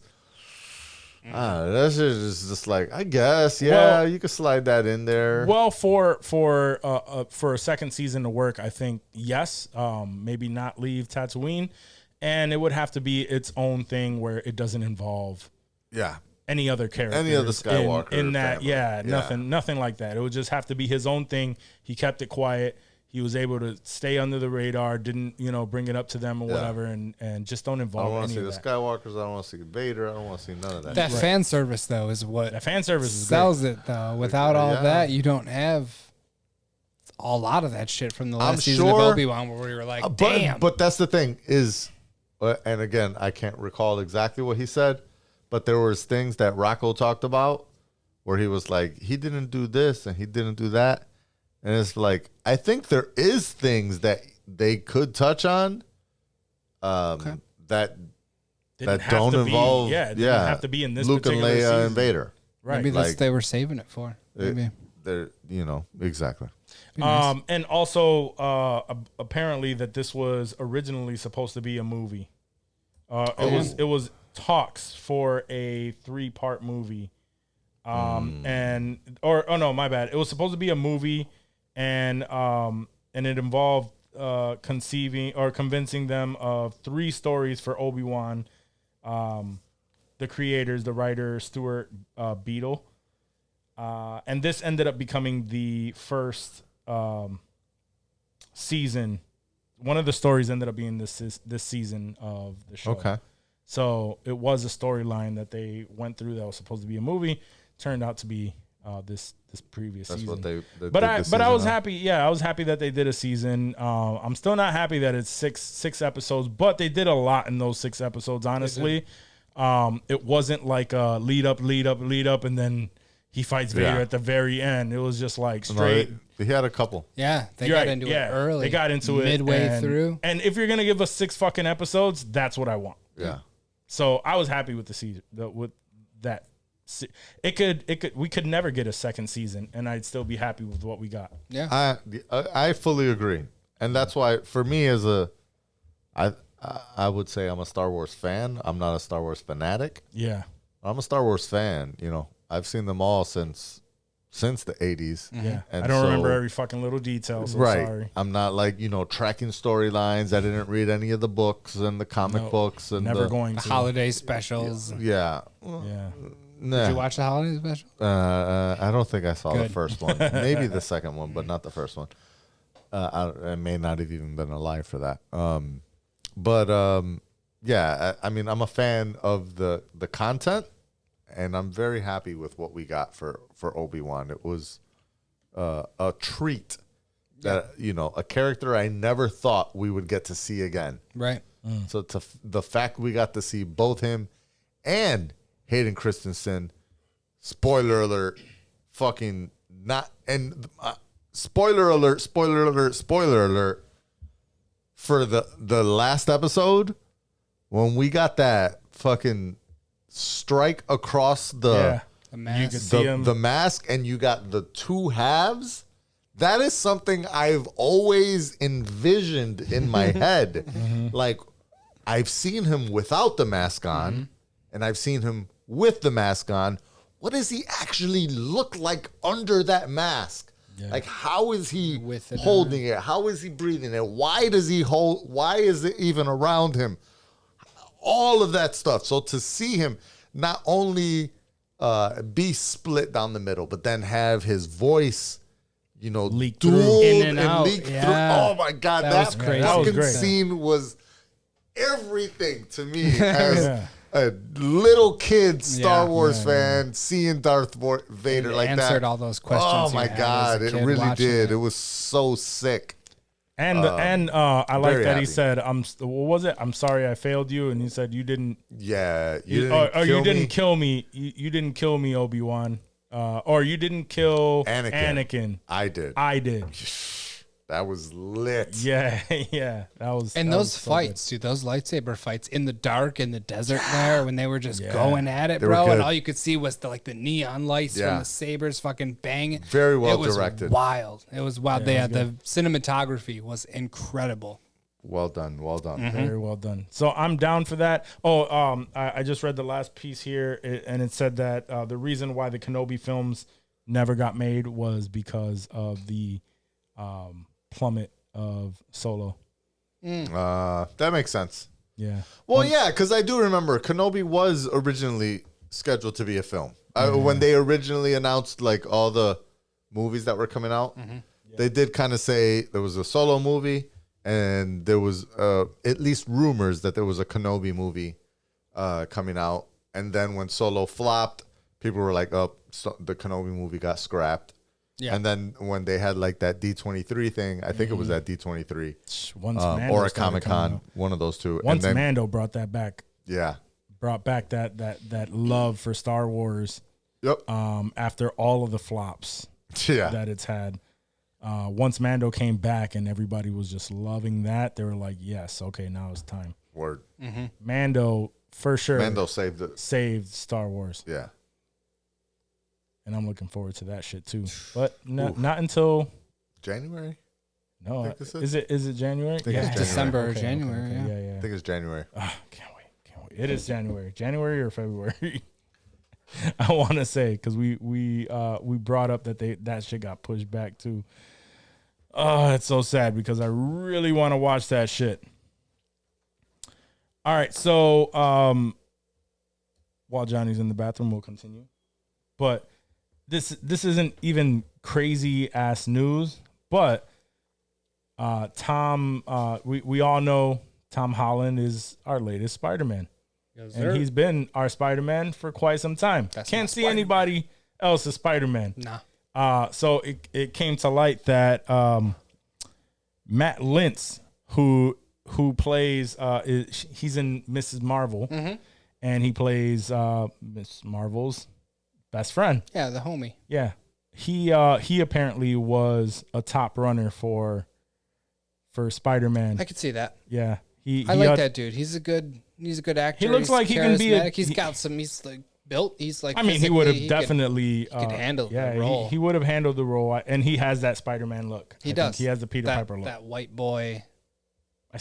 That's just like, I guess, Well- you could slide that in there. Well, for a second season to work, I think yes. Maybe not leave Tatooine, and it would have to be its own thing where it doesn't involve Yeah. any other character, Any other Skywalker in that. family. Yeah, Yeah. nothing like that. It would just have to be his own thing. He kept it quiet. He was able to stay under the radar. Didn't bring it up to them or whatever, and just don't I involve don't want any to see of the that. Skywalkers. I don't want to see Vader. I don't want to see none of that. That fan service though is what That fan service is sells it though. Without all Yeah. that, you don't have a lot of that shit from the last I'm season of sure- Obi-Wan where we were like, damn. But that's the thing is, and again, I can't recall exactly what he said, but there was things that Rocco talked about where he was like, he didn't do this and he didn't do that. And it's like, I think there is things that they could touch on that Didn't that have don't to be- involve it didn't have to be in this Luke and particular Leia season. and Vader. Right. Maybe that's like- they were saving it for. Maybe. They're, exactly. And also, apparently that this was originally supposed to be a movie. It was talks for a 3-part movie. My bad. It was supposed to be a movie, and it involved convincing them of 3 stories for Obi-Wan. The creators, the writer Stuart Beadle. And this ended up becoming the first season. One of the stories ended up being this season of the show. Okay. So it was a storyline that they went through that was supposed to be a movie. Turned out to be this previous That's season. what they But I was on. happy. Yeah, I was happy that they did a season. I'm still not happy that it's six episodes, but they did a lot in those 6 episodes. Honestly, it wasn't like a lead up, and then he fights Vader at the very end. It was just like straight. He had a couple. Yeah, they You're got right, into yeah. it early. They got into it midway through. And if you're gonna give us 6 fucking episodes, that's what I want. Yeah. So I was happy with the season, with that we could never get a second season, and I'd still be happy with what we got. Yeah. I fully agree, and that's why for me I would say I'm a Star Wars fan. I'm not a Star Wars fanatic. Yeah. I'm a Star Wars fan. You know, I've seen them all since the 80s. Yeah. And I don't so- remember every fucking little detail, so right. sorry. I'm not like, tracking storylines. I didn't read any of the books and the comic books and Never the, going The to. holiday specials. Yeah. Yeah. Nah. Did you watch the holiday special? I don't think I saw the Good. first one. Maybe the second one, but not the first one. I may not have even been alive for that. Yeah, I mean, I'm a fan of the content, and I'm very happy with what we got for Obi-Wan. It was a treat that, a character I never thought we would get to see again. Right. So the fact we got to see both him and Hayden Christensen, spoiler alert, fucking not, and spoiler alert, for the last episode, when we got that fucking strike across the The mask. You could see him. the mask, and you got the two halves. That is something I've always envisioned in my head. Like, I've seen him without the mask on, and I've seen him with the mask on. What does he actually look like under that mask? Like, how is he With it holding it? How is he breathing it? Why does he hold? Why is it even around him? All of that stuff. So to see him not only be split down the middle, but then have his voice, Leak through. dueled In and out. leak through. Yeah. Oh my God, That that, was crazy. That was fucking great. scene was everything to me as a little kid Star Wars fan seeing Darth Vader It like that. answered all those questions Oh you my had God, as a it kid really watching did. it. It was so sick. And I like very that he happy. said, what was it? I'm sorry I failed you. And he said, you didn't. Yeah, You didn't kill me. You didn't kill me, Obi-Wan. Or you didn't kill Anakin. I did. I did. That was lit. Yeah, yeah. That was. And that those was so fights, dude, those lightsaber fights in the dark in the desert there when they were just going at it, They were bro, good. and all you could see was the neon lights Yeah. from the sabers fucking banging. Very well it was directed. Wild. It was wild. The cinematography was incredible. Well done. Well done. good. Very well done. So I'm down for that. I just read the last piece here, and it said that the reason why the Kenobi films never got made was because of the plummet of Solo. That makes sense. Yeah. Well, yeah, because I do remember Kenobi was originally scheduled to be a film. When they originally announced like all the movies that were coming out, they did kind of say there was a Solo movie, and there was at least rumors that there was a Kenobi movie coming out. And then when Solo flopped, people were like, "Oh, the Kenobi movie got scrapped." Yeah. And then when they had like that D23 thing, I think it was at D23 Once Mando or a started Comic coming Con, out. one of those two. Once and then, Mando brought that back, yeah, brought back that love for Star Wars. yep, After all of the flops yeah, that it's had. Once Mando came back and everybody was just loving that, they were like, yes, okay, now it's time. word. Mando, for sure, Mando saved it. saved Star Wars. Yeah, And I'm looking forward to that shit too. But not until, January. no, think this is it January? think it's January. December or Okay, January. okay, Yeah. I think it's January. Can't wait. It is January or February. I want to say, because we brought up that that shit got pushed back too. Oh, it's so sad because I really want to watch that shit. All right, so while Johnny's in the bathroom, we'll continue. But this isn't even crazy ass news, but Tom, we all know Tom Holland is our latest Spider-Man. And he's been our Spider-Man for quite some time. That's Can't my see Spider-Man. anybody else as Spider-Man. Nah. So it came to light that Matt Lintz, who plays, he's in Mrs. Marvel, and he plays Miss Marvel's best friend. Yeah, the homie. Yeah, he apparently was a top runner for Spider-Man. I could see that. Yeah, I like that dude. He's a good actor. He looks He's like he can be a- charismatic. He's got some. He's like built. He's like, I mean, he would have physically, definitely could handle yeah, the role. He would have handled the role, and he has that Spider-Man look. He I does. think he has the Peter Piper look. That white boy.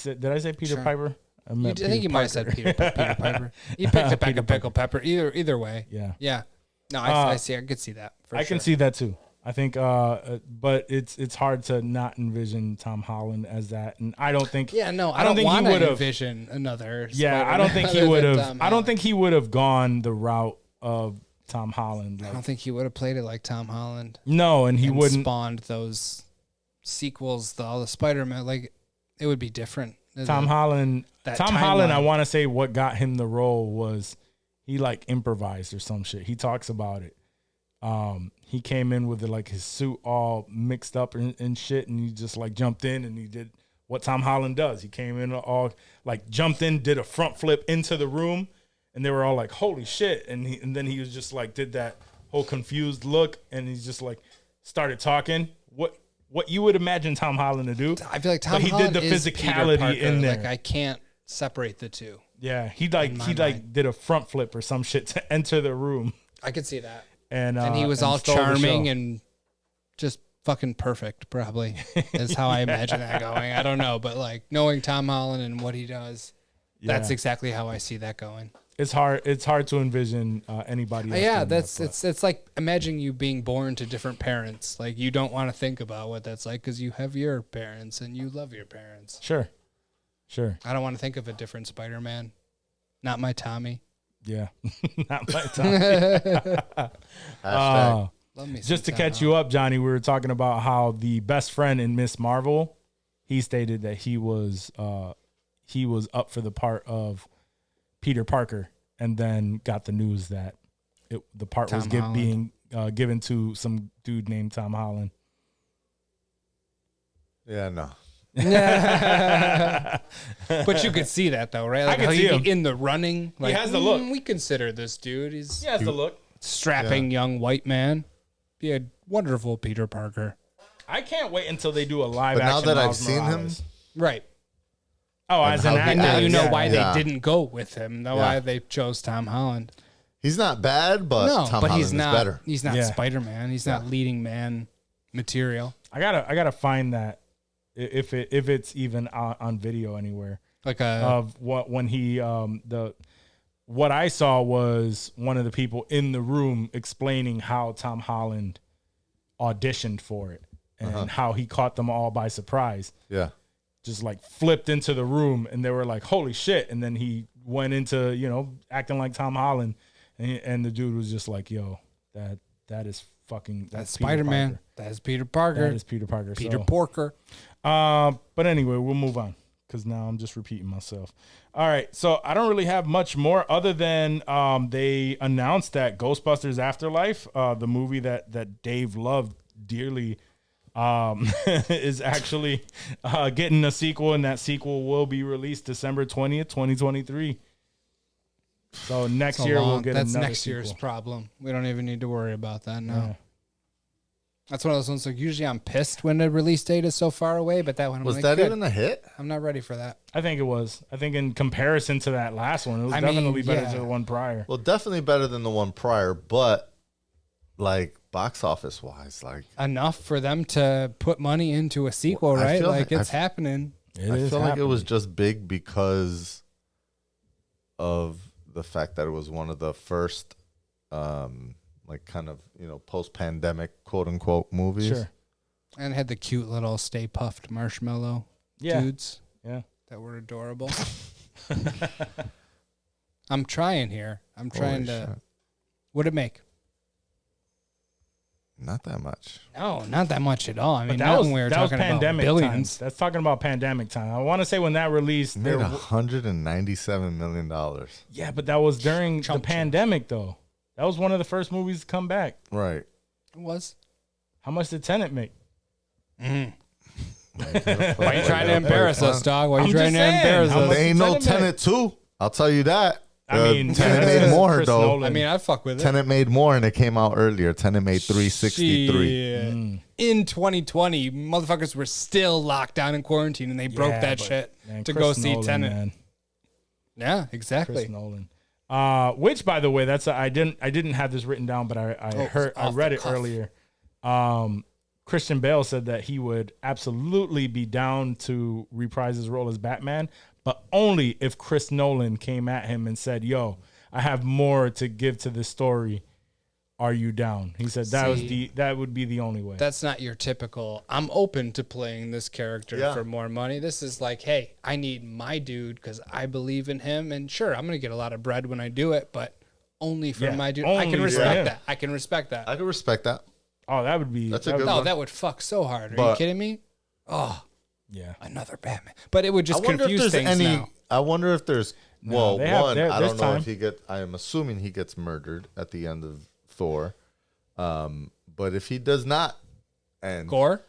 Did I say Peter Sure. Piper? I think you might have said Peter Piper. He picked it back a pickle pepper. Either way. Yeah. Yeah. No, I see. I could see that. I can see that too. I think, but it's hard to not envision Tom Holland as that, and I don't think. Yeah, no, I don't think he would have envision another. Yeah, Spider-Man I don't think he other would than have. Tom I don't Holland. think he would have gone the route of Tom Holland. I Like, don't think he would have played it like Tom Holland. no, and he and wouldn't. spawned those sequels, all the Spider-Man. Like, it would be different. Tom Holland. that Tom Holland. I timeline. want to say what got him the role was he like improvised or some shit. He talks about it. He came in with like his suit all mixed up and shit, and he just like jumped in and he did what Tom Holland does. He came in all like jumped in, did a front flip into the room, and they were all like, "Holy shit!" And then he was just like did that whole confused look, and he's just like started talking. What you would imagine Tom Holland to do? I feel like Tom but he Holland did the is Peter physicality Parker. in there. Like, I can't separate the two. Yeah, he my like did a front flip or some shit to enter the room, I could see that. and And he was all stole the charming show. and just fucking perfect, probably, is how I imagine that going. I don't know, but like knowing Tom Holland and what he does, that's Yeah. exactly how I see that going. It's hard to envision anybody else. Yeah, doing that's that, it's like imagining you being born to different parents. Like, you don't want to think about what that's like because you have your parents and you love your parents. but sure, I don't want to think of a different Spider-Man. Not my Tommy. yeah, not my time. Hashtag. Love me. Just to some catch Tom you up, Johnny, we were talking about how the best friend in Miss Marvel, he stated that he was up for the part of Peter Parker, and then got the news that the part was Tom Holland. being given to some dude named Tom Holland. Yeah, no. But you could see that though, right? Like could how see he'd him. be in the running. Like, has the look. We consider this dude. He's He has the look. strapping young white man. Be a wonderful Peter Parker. I can't wait until they do a live But now action. that I've Miles seen him, Morales. Right. Oh, And as an how he actor, And now you know Yeah, why yeah. they didn't go with him. Know Yeah. why they chose Tom Holland. he's not bad, but No, Tom but Holland he's not. is better. He's not Yeah. Spider-Man. He's not leading man material. I gotta find that if it's even on video anywhere. Like a Of when he what I saw was one of the people in the room explaining how Tom Holland auditioned for it and how he caught them all by surprise. Yeah. Just like flipped into the room and they were like, "Holy shit!" And then he went into acting like Tom Holland, and the dude was just like, "Yo, that is fucking that's Peter Spider-Man. Parker. That's Peter Parker. That is Peter Parker." Peter so. Porker. But anyway, we'll move on because now I'm just repeating myself. All right, so I don't really have much more other than they announced that Ghostbusters Afterlife, the movie that Dave loved dearly, is actually getting a sequel, and that sequel will be released December 20th, 2023. So next year we'll get That's another next year's sequel. problem. We don't even need to worry about that now. Yeah. That's one of those ones. Like, usually I'm pissed when the release date is so far away, but that one I'm Was like, that good. even a hit? I'm not ready for that. I think it was. I think in comparison to that last one, it was I mean, definitely better yeah. than the one prior. Well, definitely better than the one prior, but like box office wise, like Enough for them to put money into a sequel, Well, I right? feel Like, like- it's happening. It I is feel like it was happening. just big because of the fact that it was one of the first, like kind of post pandemic quote unquote movies. Sure. And it had the cute little Stay Puffed marshmallow Yeah. dudes Yeah. that were adorable. I'm trying here. I'm trying Holy to. shit. What'd it make? Not that much. No, not that much at all. I mean, But not when we were talking about pandemic billions. times. That's talking about pandemic time. I want to say when that released, It there made w- $197 million. yeah, but that was during Chump the pandemic, though. That was one of the first movies to come back. Right. It was. How much did Tenet make? Why are you trying to embarrass us, dog? Why are you I'm trying just to saying, embarrass how us? much- There ain't no Tenet made? Tenet 2. I'll tell you that. I mean, Tenet Tenet made is more, Chris though. Nolan. I mean, I'd fuck with it. Tenet made more, and it came out earlier. Tenet made 363. Shit. In 2020, motherfuckers were still locked down in quarantine, and they broke Yeah, that but, shit man, to Chris go see Nolan, Tenet. man. Yeah, Chris exactly. Nolan. Which, by the way, I didn't have this written down, but I read it earlier. Christian Bale said that he would absolutely be down to reprise his role as Batman, but only if Chris Nolan came at him and said, "Yo, I have more to give to this story. Are you down?" He said that would be the only way. That's not your typical, I'm open to playing this character for more money. This is like, hey, I need my dude because I believe in him. And sure, I'm going to get a lot of bread when I do it, but only for my dude. I can respect that. I can respect that. I can respect that. Oh, that would be... That's a good one. That would fuck so hard. Are you kidding me? Oh, yeah. Another Batman. But it would just confuse things now. I wonder if there's... No, I don't know if he gets... I am assuming he gets murdered at the end of Thor. But if he does not end... Gore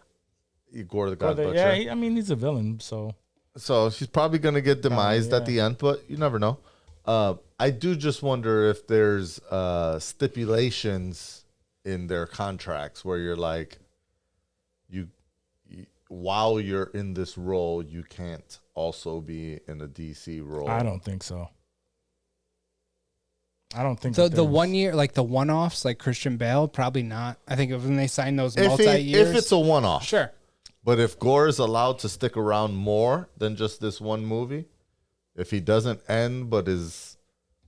the God Butcher. Yeah, he's a villain, so... So he's probably going to get demised at the end, but you never know. I do just wonder if there's stipulations in their contracts where you're like, you while you're in this role, you can't also be in a DC role. I don't think so. I don't think the 1 year, like the one-offs, like Christian Bale, probably not. I think when they sign those multi-years, if it's a one-off, sure. But if Gore is allowed to stick around more than just this one movie, if he doesn't end but is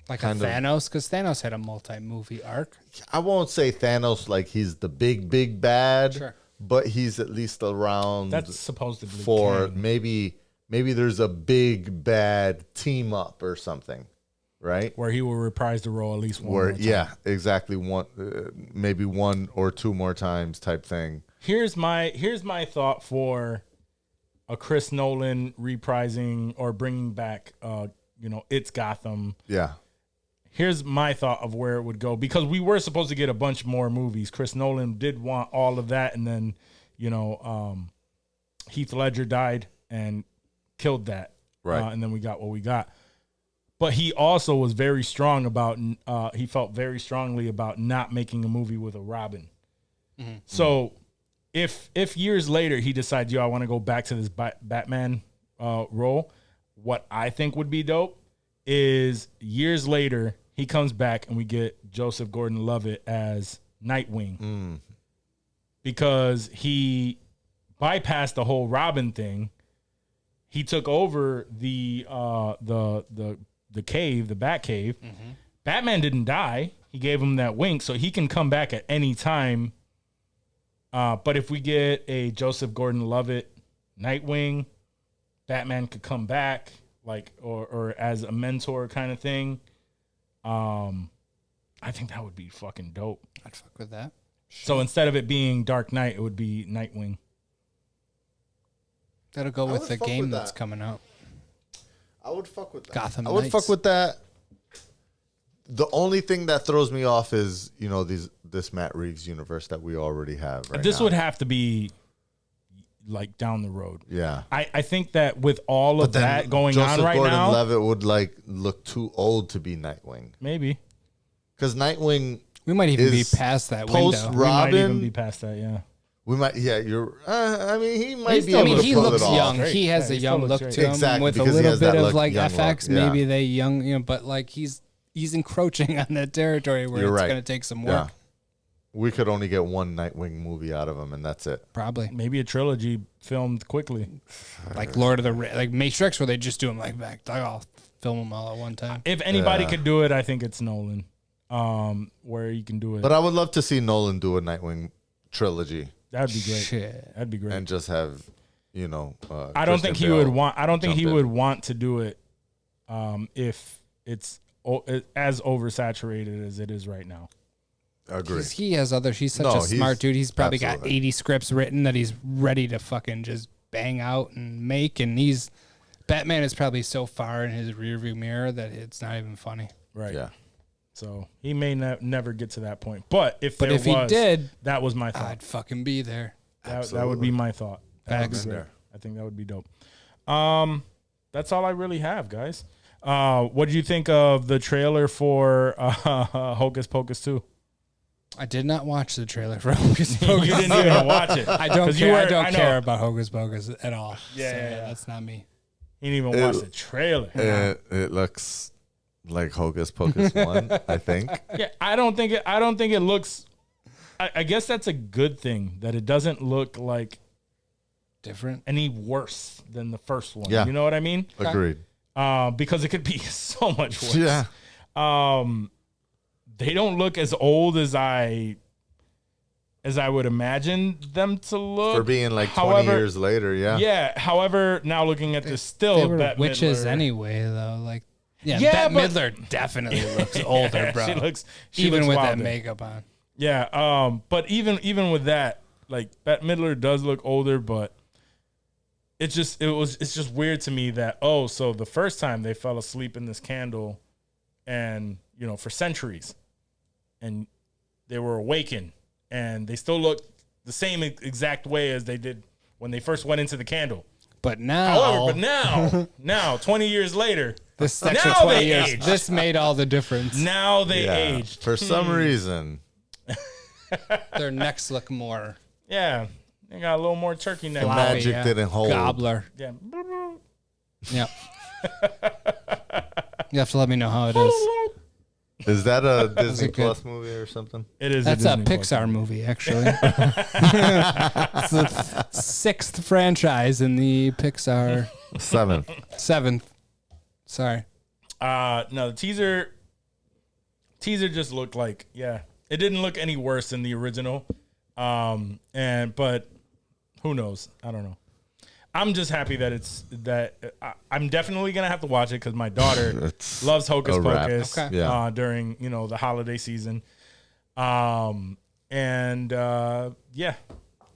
like a Thanos, because Thanos had a multi-movie arc. I won't say Thanos like he's the big bad, sure, but he's at least around. That's supposedly for maybe there's a big bad team up or something, right? Where he will reprise the role at least one more time. Yeah, exactly. Maybe one or two more times type thing. Here's my thought for a Chris Nolan reprising or bringing back, It's Gotham. Yeah. Here's my thought of where it would go, because we were supposed to get a bunch more movies. Chris Nolan did want all of that, and then, Heath Ledger died and killed that. Right. And then we got what we got. But he also was very strong about, he felt very strongly about not making a movie with a Robin. Mm-hmm. So if years later he decides, I want to go back to this Batman role, what I think would be dope is years later he comes back and we get Joseph Gordon-Levitt as Nightwing, because he bypassed the whole Robin thing. He took over the cave, the Bat Cave. Mm-hmm. Batman didn't die. He gave him that wink, so he can come back at any time. But if we get a Joseph Gordon-Levitt Nightwing, Batman could come back, or as a mentor kind of thing. I think that would be fucking dope. I'd fuck with that. So instead of it being Dark Knight, it would be Nightwing. That'll go with the game that's coming out. I would fuck with that. Gotham I would Knights. fuck with that. The only thing that throws me off is, this Matt Reeves universe that we already have right This now. would have to be down the road. Yeah. I think that with all of that going Joseph on right now, Gordon-Levitt would look too old to be Nightwing. maybe. Because Nightwing, We might even be is past that post window. We might even Robin. be past that, yeah. We might, yeah. You're. He might be. still able to He pull looks it off. young. Great. He has Yeah, a he young still look looks to great. him, Exactly, with a because he little has bit that of young FX. look, yeah. Maybe they young, but he's encroaching on that territory where You're it's right. going to take some work. Yeah. We could only get one Nightwing movie out of him, and that's it. Probably Maybe a trilogy filmed quickly. like Lord of the like Matrix, where they just do them back. I'll film them all at one time. If anybody could do it, I think it's Nolan. Where you can do it. But I would love to see Nolan do a Nightwing trilogy That'd be great. Shit. That'd be great. and just have, I don't think he would want. I don't think he jump in. would want to do it, if it's as oversaturated as it is right now. Agree. He has other. He's such No, a smart dude. He's probably got absolutely. 80 scripts written that he's ready to fucking just bang out and make. And Batman is probably so far in his rearview mirror that it's not even funny. Right. Yeah. So he may never get to that point. But if he did, that was my thought. I'd fucking be there. That would be my thought. Facts. I think that would be dope. That's all I really have, guys. What did you think of the trailer for Hocus Pocus 2? I did not watch the trailer for Hocus Pocus. You didn't even watch it. I don't 'Cause you care. I were- don't I know. care about Hocus Pocus at all. Yeah, So, yeah. that's not me. He didn't even watch the trailer. It looks like Hocus Pocus 1, I think. Yeah, I don't think it looks. I guess that's a good thing that it doesn't look like Different. any worse than the first one. Yeah. You know what I mean? Agreed. Because it could be so much worse. Yeah. They don't look as old as I would imagine them to look. For being like 20 However, years later, yeah. Yeah. However, now looking at this, still They were Bette witches Midler- anyway, though. Like, Yeah, Bette but- Midler definitely looks older, bro. She Even looks with that wilder. makeup on. Yeah. But even with that, like Bette Midler does look older, but it's just weird to me that so the first time they fell asleep in this candle, and for centuries, and they were awakened, and they still look the same exact way as they did when they first went into the candle. But now, However, now 20 years later, this extra now 20 they years, aged. this made all the difference. Now they Yeah. aged. For some reason. Their necks look more Yeah, they got a little more turkey neck. floppy, magic didn't hold. Gobbler. Yeah. Yeah. You have to let me know how it is. Is that a Disney good. Plus movie or something? It is. That's a Disney Plus. Pixar movie, actually. It's the sixth franchise in the Pixar. 7th. Sorry. No, the teaser just looked like, it didn't look any worse than the original. But who knows? I don't know. I'm just happy that I'm definitely gonna have to watch it because my daughter It's loves Hocus a wrap. Pocus. Okay. Yeah. During the holiday season, and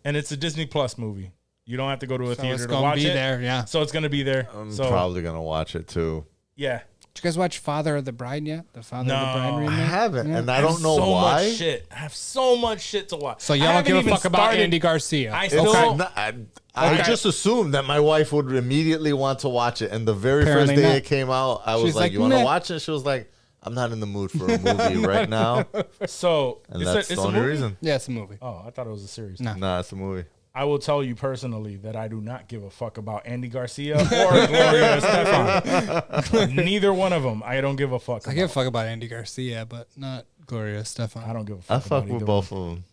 it's a Disney Plus movie. You don't have to go to a So theater it's to gonna watch be it. there, yeah. So it's gonna be there. I'm so probably going to watch it too. yeah. Did you guys watch Father of the Bride yet? The Father of the No, Bride I remake? haven't, and I have don't know so why. much shit. I have so much shit to watch. So y'all I don't haven't give a even fuck about started- Andy Garcia. I It's still not- I just assumed that my wife would immediately want to watch it, and the very Apparently first day not. it came out, I was She's like, like, "You want to "Meh." watch it?" She was like, "I'm not in the mood for a movie right now," So and it's that's a the only movie? reason. Yeah, it's a movie. Oh, I thought it was a series. No. Nah, it's a movie. I will tell you personally that I do not give a fuck about Andy Garcia or Gloria Estefan. Neither one of them. I don't give a fuck. I give a fuck about Andy Garcia, but not Gloria Estefan. I don't give a I fuck. fuck about with either both of them.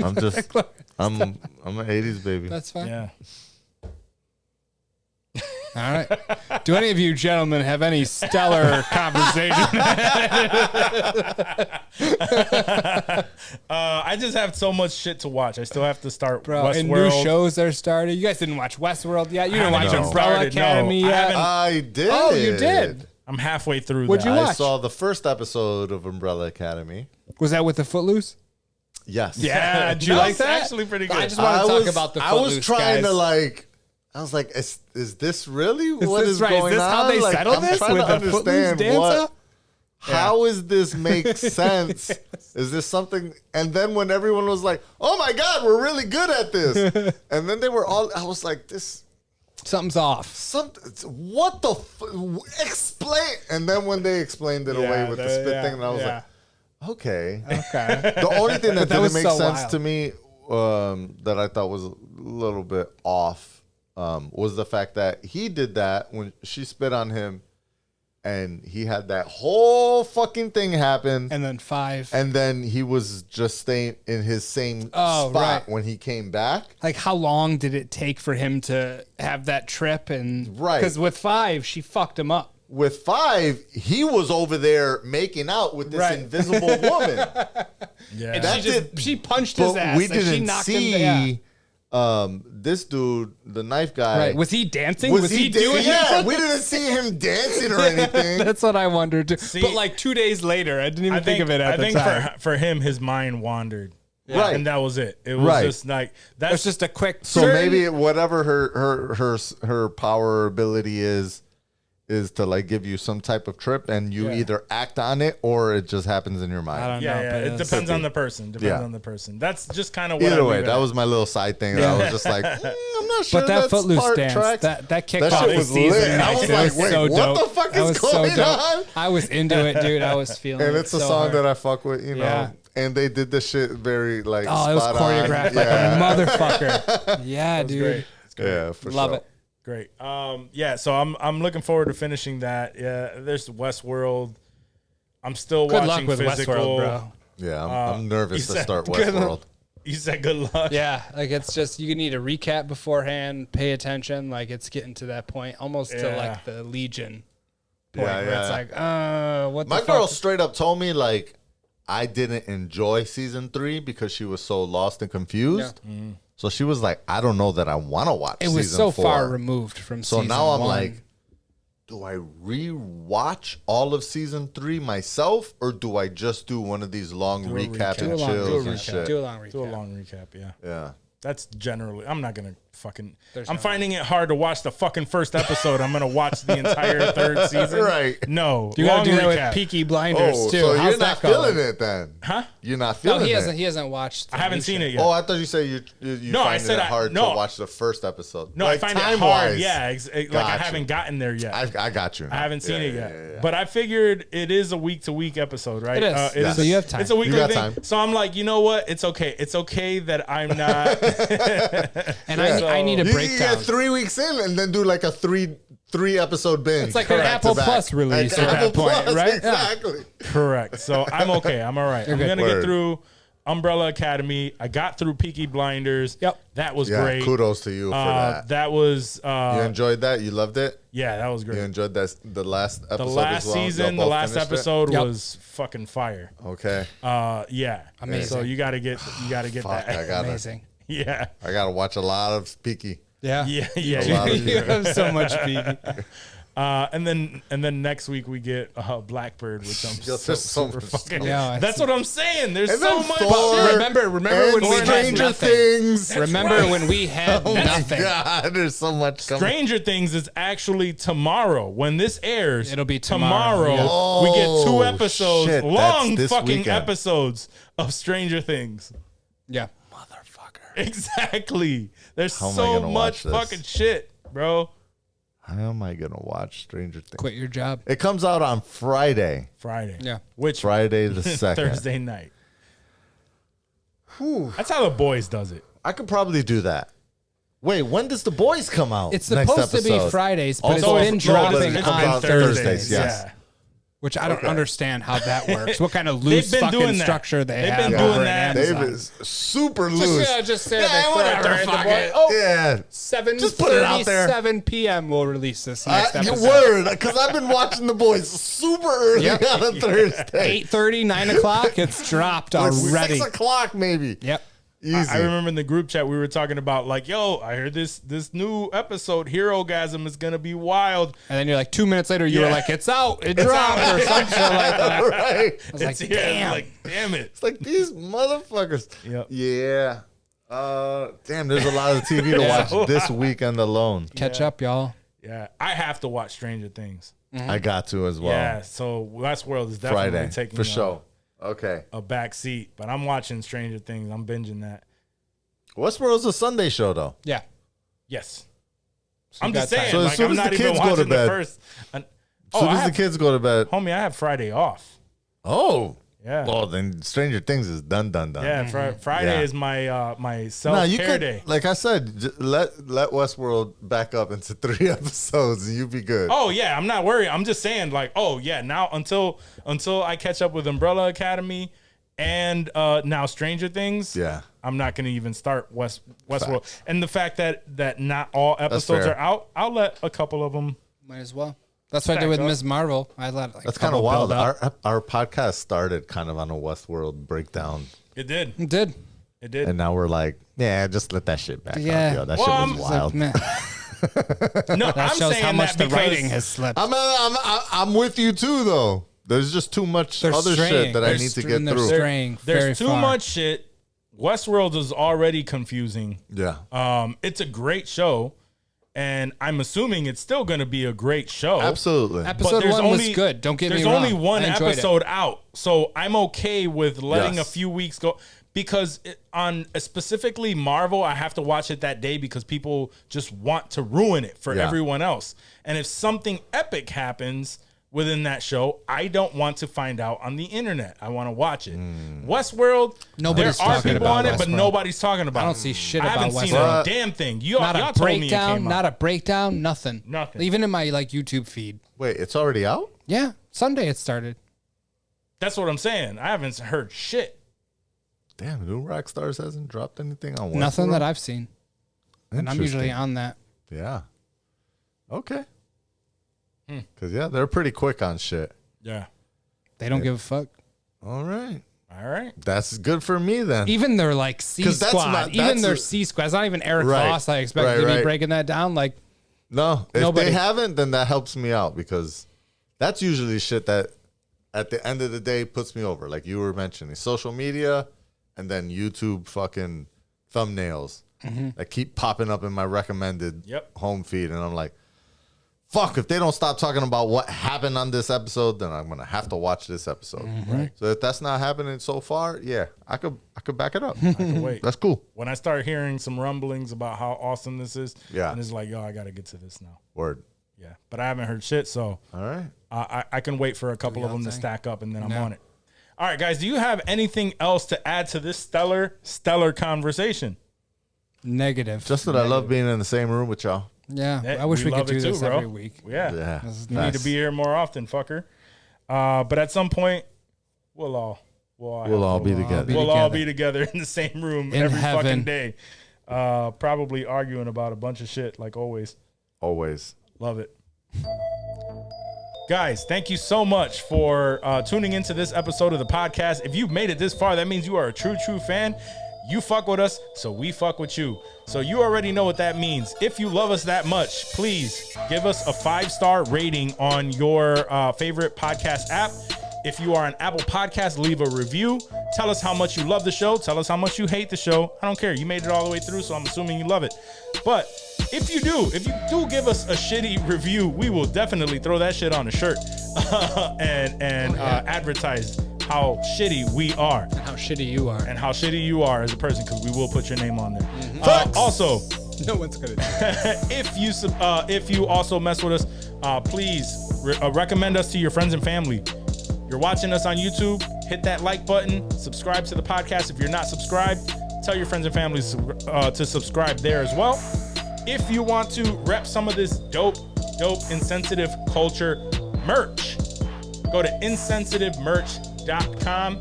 I'm just, I'm an '80s baby. That's fine. Yeah. All right. Do any of you gentlemen have any stellar conversation? I just have so much shit to watch. I still have to start Bro, and new Westworld. shows are started. You guys didn't watch Westworld yet? You didn't haven't watch even Umbrella started, no. Academy I yet? haven't- I did. Oh, you did? I'm halfway through What'd that. you I watch? saw the first episode of Umbrella Academy. Was that with the Footloose? Yes. Yeah, did you That like was that? actually pretty good. I just want to talk about the I Footloose, was trying guys. to like. I was like, is this really what this is right? Is going this on? how they Like, settle I'm this trying with to the Footloose understand dancer? what. How is this make sense? Is this something? And then when everyone was like, "Oh my God, we're really good at this," and then they were all, I was like, "This Something's off. what the explain?" And then when they explained it away with the spit thing, and I was like, "Okay." Okay. The only thing that didn't was make so sense wild. to me that I thought was a little bit off was the fact that he did that when she spit on him, and he had that whole fucking thing happen, And then 5. and then he was just staying in his same Oh, spot right. when he came back. Like, how long did it take for him to have that trip? And Right. Because with 5, she fucked him up. With 5, he was over there making out with this Right. invisible woman. yeah. And That she punched his But ass. we and she didn't knocked him see this dude, the knife guy. Right. Was he dancing? Was he dancing? doing Yeah, it? we didn't see him dancing or anything. That's what I wondered. See- but like 2 days later, I didn't even I think of it at I the think time. for him, his mind wandered. Right. And that was it. It was Right. just like, It's that's just a quick. So maybe whatever her power ability is to like give you some type of trip, and you either act on it or it just happens in your mind. I don't know. yeah. but It it's- depends on the person. Yeah. On the person. That's just kind of what Either I way, leave it that at. was my little side thing. That I was just like, I'm not sure. But that that's Footloose part dance, tracks. that That kickoff shit the was season, lit. I nice. was It like, wait, so what dope. the fuck That is was so going dope. on? I was into it, dude. I was feeling And it it's a so song hard. that I fuck with, you know. Yeah. And they did the shit very like Oh, it was spot choreographed on. like Yeah. a motherfucker. Yeah, dude. Great. Yeah, for Love sure. it. Great. Yeah, so I'm looking forward to finishing that. Yeah, there's Westworld. I'm still Good luck watching with Physical. Westworld, bro. Yeah, I'm nervous to said start good Westworld. You said good luck. Yeah, like it's just you need a recap beforehand, pay attention. Like it's getting to that point, almost to Yeah. like the Legion point, Yeah, where it's yeah. like, what? My the girl fuck? straight up told me like I didn't enjoy season 3 because she was so lost and confused. So she was like, I don't know that I want to watch. It was season so 4. far removed from. So season now I'm 1. like, do I re-watch all of season 3 myself, or do I just do one of these long recap do a and long chills and recap. shit? Do a long recap. Do a long recap, yeah. Yeah. That's generally. I'm not gonna fucking. There's I'm no- finding it hard to watch the fucking first episode. I'm gonna watch the entire third season. Right. No. You gotta long do that recap. with Peaky Blinders Oh, too. so How's you're that not going? feeling it then? Huh? You're not No, feeling he it. hasn't. He hasn't watched. I haven't seen it yet. Oh, I thought you said you No, I find said it I- hard no. to watch the first episode. No, Like, I find it hard. time-wise, Yeah, like I Gotcha. haven't gotten there yet. I got you. I haven't seen it yet, yeah. but I figured it is a week to week episode, right? It is. Yeah. So you have time. It's a weekly You got thing. time. So I'm like, you know what? It's okay. It's okay that I'm not. And I need a You breakdown. get 3 weeks in and then do like a three episode binge. It's like an back Apple to back. Plus release Like at that Apple point, Plus, right? Exactly. Correct. So I'm okay. I'm all right. I'm good. gonna Word. get through Umbrella Academy. I got through Peaky Blinders. Yep. That was Yeah, great. kudos to you for that. That was You enjoyed that? You loved it? yeah, that was You great. enjoyed that the last episode The last as well? season, Y'all the both last finished it? episode Yep. was fucking fire. Okay. Yeah. Amazing. So you gotta get Fuck, that. I gotta Amazing. Yeah. watch a lot of Peaky. Yeah. Yeah. A Yeah. lot of You have so much Peaky. And then next week we get Blackbird, which I'm Yo, there's so super much fucking. Yeah, I That's see. what I'm saying. There's And so then much. Thor, Remember and when we had Stranger nothing. Things. Remember when we had Oh my nothing? God, there's so much coming. Stranger Things is actually tomorrow. When this airs, It'll be tomorrow, yeah. We get 2 Oh, episodes, shit, long that's this fucking weekend. episodes of Stranger Things. Yeah. Exactly. There's How am I so gonna much watch this? fucking shit, bro. How am I gonna watch Stranger Things? Quit your job. It comes out on Friday. Friday. Yeah. Which Friday the 2nd. Thursday night. That's how The Boys does it. I could probably do that. Wait, when does The Boys come out? It's next supposed to be episode? Fridays, but Also, it's been no, dropping it comes on out Thursdays. Thursdays, yes. Yeah. Which I don't understand how that works. What kind of loose been fucking doing that. structure they They've have been over doing at that. Amazon. Dave is super loose. Just say Yeah, they whatever, throw it fuck in the it. boy. Oh, Yeah. 7:37 Just put it out there. p.m. We'll release this next Your episode. word, because I've been watching The Boys super early Yep. on a Thursday. 8:30, 9 o'clock. It's dropped Like already. 6 o'clock maybe. Yep. Easy. I remember in the group chat we were talking about like, yo, I heard this new episode, Herogasm, is gonna be wild. And then you're like 2 minutes later, you were Yeah. like, it's out. It dropped or something like that. Right. I was It's like, here. damn. Like, damn it. It's like these motherfuckers. Yep. Yeah. Damn, there's a lot of TV to watch this weekend alone. Catch up, y'all. Yeah, I have to watch Stranger Things. I got to as well. Yeah, so Westworld is definitely Friday taking for sure. a back seat, but I'm watching Stranger Things. I'm binging that. Westworld's a Sunday show though. Yeah. Yes. So I'm you just got time. saying, So as like, soon I'm as not the even kids go to watching the bed- first. As soon as the kids go to bed. Homie, I have Friday off. Oh. Yeah. Well, then Stranger Things is done. Yeah, Friday Yeah. is my my Nah, self you care could, day. like I said, let Westworld back up into 3 episodes and you be good. Oh yeah, I'm not worried. I'm just saying, like, oh yeah, now until I catch up with Umbrella Academy and now Stranger Things. Yeah. I'm not gonna even start Westworld. Facts. And the fact that not all episodes fair. are out, I'll let a couple of them. Might as well. That's what I did Stack with up. Ms. Marvel. I let like That's a kind couple of wild. build up. Our podcast started kind of on a Westworld breakdown, It did. It did. It did. and now we're like, yeah, just let that shit back Yeah. up. Yo, that Well, shit I'm- was It's wild. like, man, No, that I'm shows saying how much that the because writing has slipped. I'm with you too, though. There's just too much They're other straying. shit that I They're need to str- get and they're through. straying very there's too far. much shit. Westworld is already confusing. Yeah, It's a great show, and I'm assuming it's still going to be a great show. absolutely. Episode there's 1 was good. Don't get me wrong. There's only one I enjoyed it. episode out, so I'm okay with letting Yes. a few weeks go. Because on specifically Marvel, I have to watch it that day because people just want to ruin it for Yeah. everyone else. And if something epic happens, within that show, I don't want to find out on the internet. I want to watch it. Westworld, Nobody's there are talking people about on it, but Westworld. nobody's talking about it. I don't see shit I about haven't seen Westworld. a damn thing. Y'all Not a told me it breakdown. came Not out. a breakdown. Nothing. Nothing. Even in my like YouTube feed. Wait, it's already out? Yeah, Sunday it started. That's what I'm saying. I haven't heard shit. Damn, New Rockstars hasn't dropped anything on Westworld? Nothing that I've seen. And I'm usually Interesting. on that. Yeah. Okay. Because, yeah, they're pretty quick on shit. Yeah. They don't give a fuck. All right. All right. That's good for me then. Even their like C 'Cause that's squad. not- Even that's their a- C squad. It's not even Eric Right. Voss. I expected to be Right. breaking that down. Like No, if Nobody. they haven't, then that helps me out because that's usually shit that at the end of the day puts me over. Like you were mentioning, social media and then YouTube fucking thumbnails that keep popping up in my recommended home feed. And I'm like, fuck, if they don't stop talking about what happened on this episode, then I'm going to have to watch this episode. Right. So if that's not happening so far, yeah, I could back it up. I can wait. That's cool. When I start hearing some rumblings about how awesome this is, Yeah. and it's like, yo, I got to get to this now. Word. Yeah. But I haven't heard shit, so All right. I can wait for a couple of them to thing. stack up, and then I'm Yeah. on it. All right, guys, do you have anything else to add to this stellar conversation? negative. Just that I love being in the same room with y'all. Yeah, Yeah, I wish we could love do it this too, bro. every week. Yeah. Yeah. You need to be here more often, fucker. But at some point, we'll all be together. We'll all be together in the same room In every fucking heaven. day. Probably arguing about a bunch of shit like always. Always. Love it. Guys, thank you so much for tuning into this episode of the podcast. If you've made it this far, that means you are a true fan. You fuck with us, so we fuck with you. So you already know what that means. If you love us that much, please give us a 5-star rating on your favorite podcast app. If you are an Apple Podcast, leave a review. Tell us how much you love the show. Tell us how much you hate the show. I don't care. You made it all the way through, so I'm assuming you love it. But if you do give us a shitty review, we will definitely throw that shit on a shirt and advertise how shitty we are. And how shitty you are. And how shitty you are as a person, because we will put your name on there. Also, No one's gonna do that. if you also mess with us, please recommend us to your friends and family. You're watching us on YouTube, hit that like button, subscribe to the podcast. If you're not subscribed, tell your friends and family to subscribe there as well. If you want to rep some of this dope, insensitive culture merch, go to insensitivemerch.com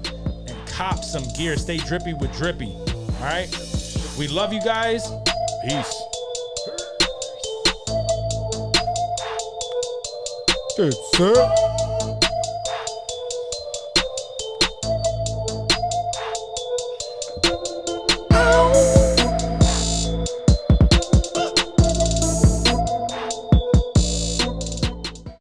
and cop some gear. Stay drippy with Drippy. All right? We love you guys. Peace. It's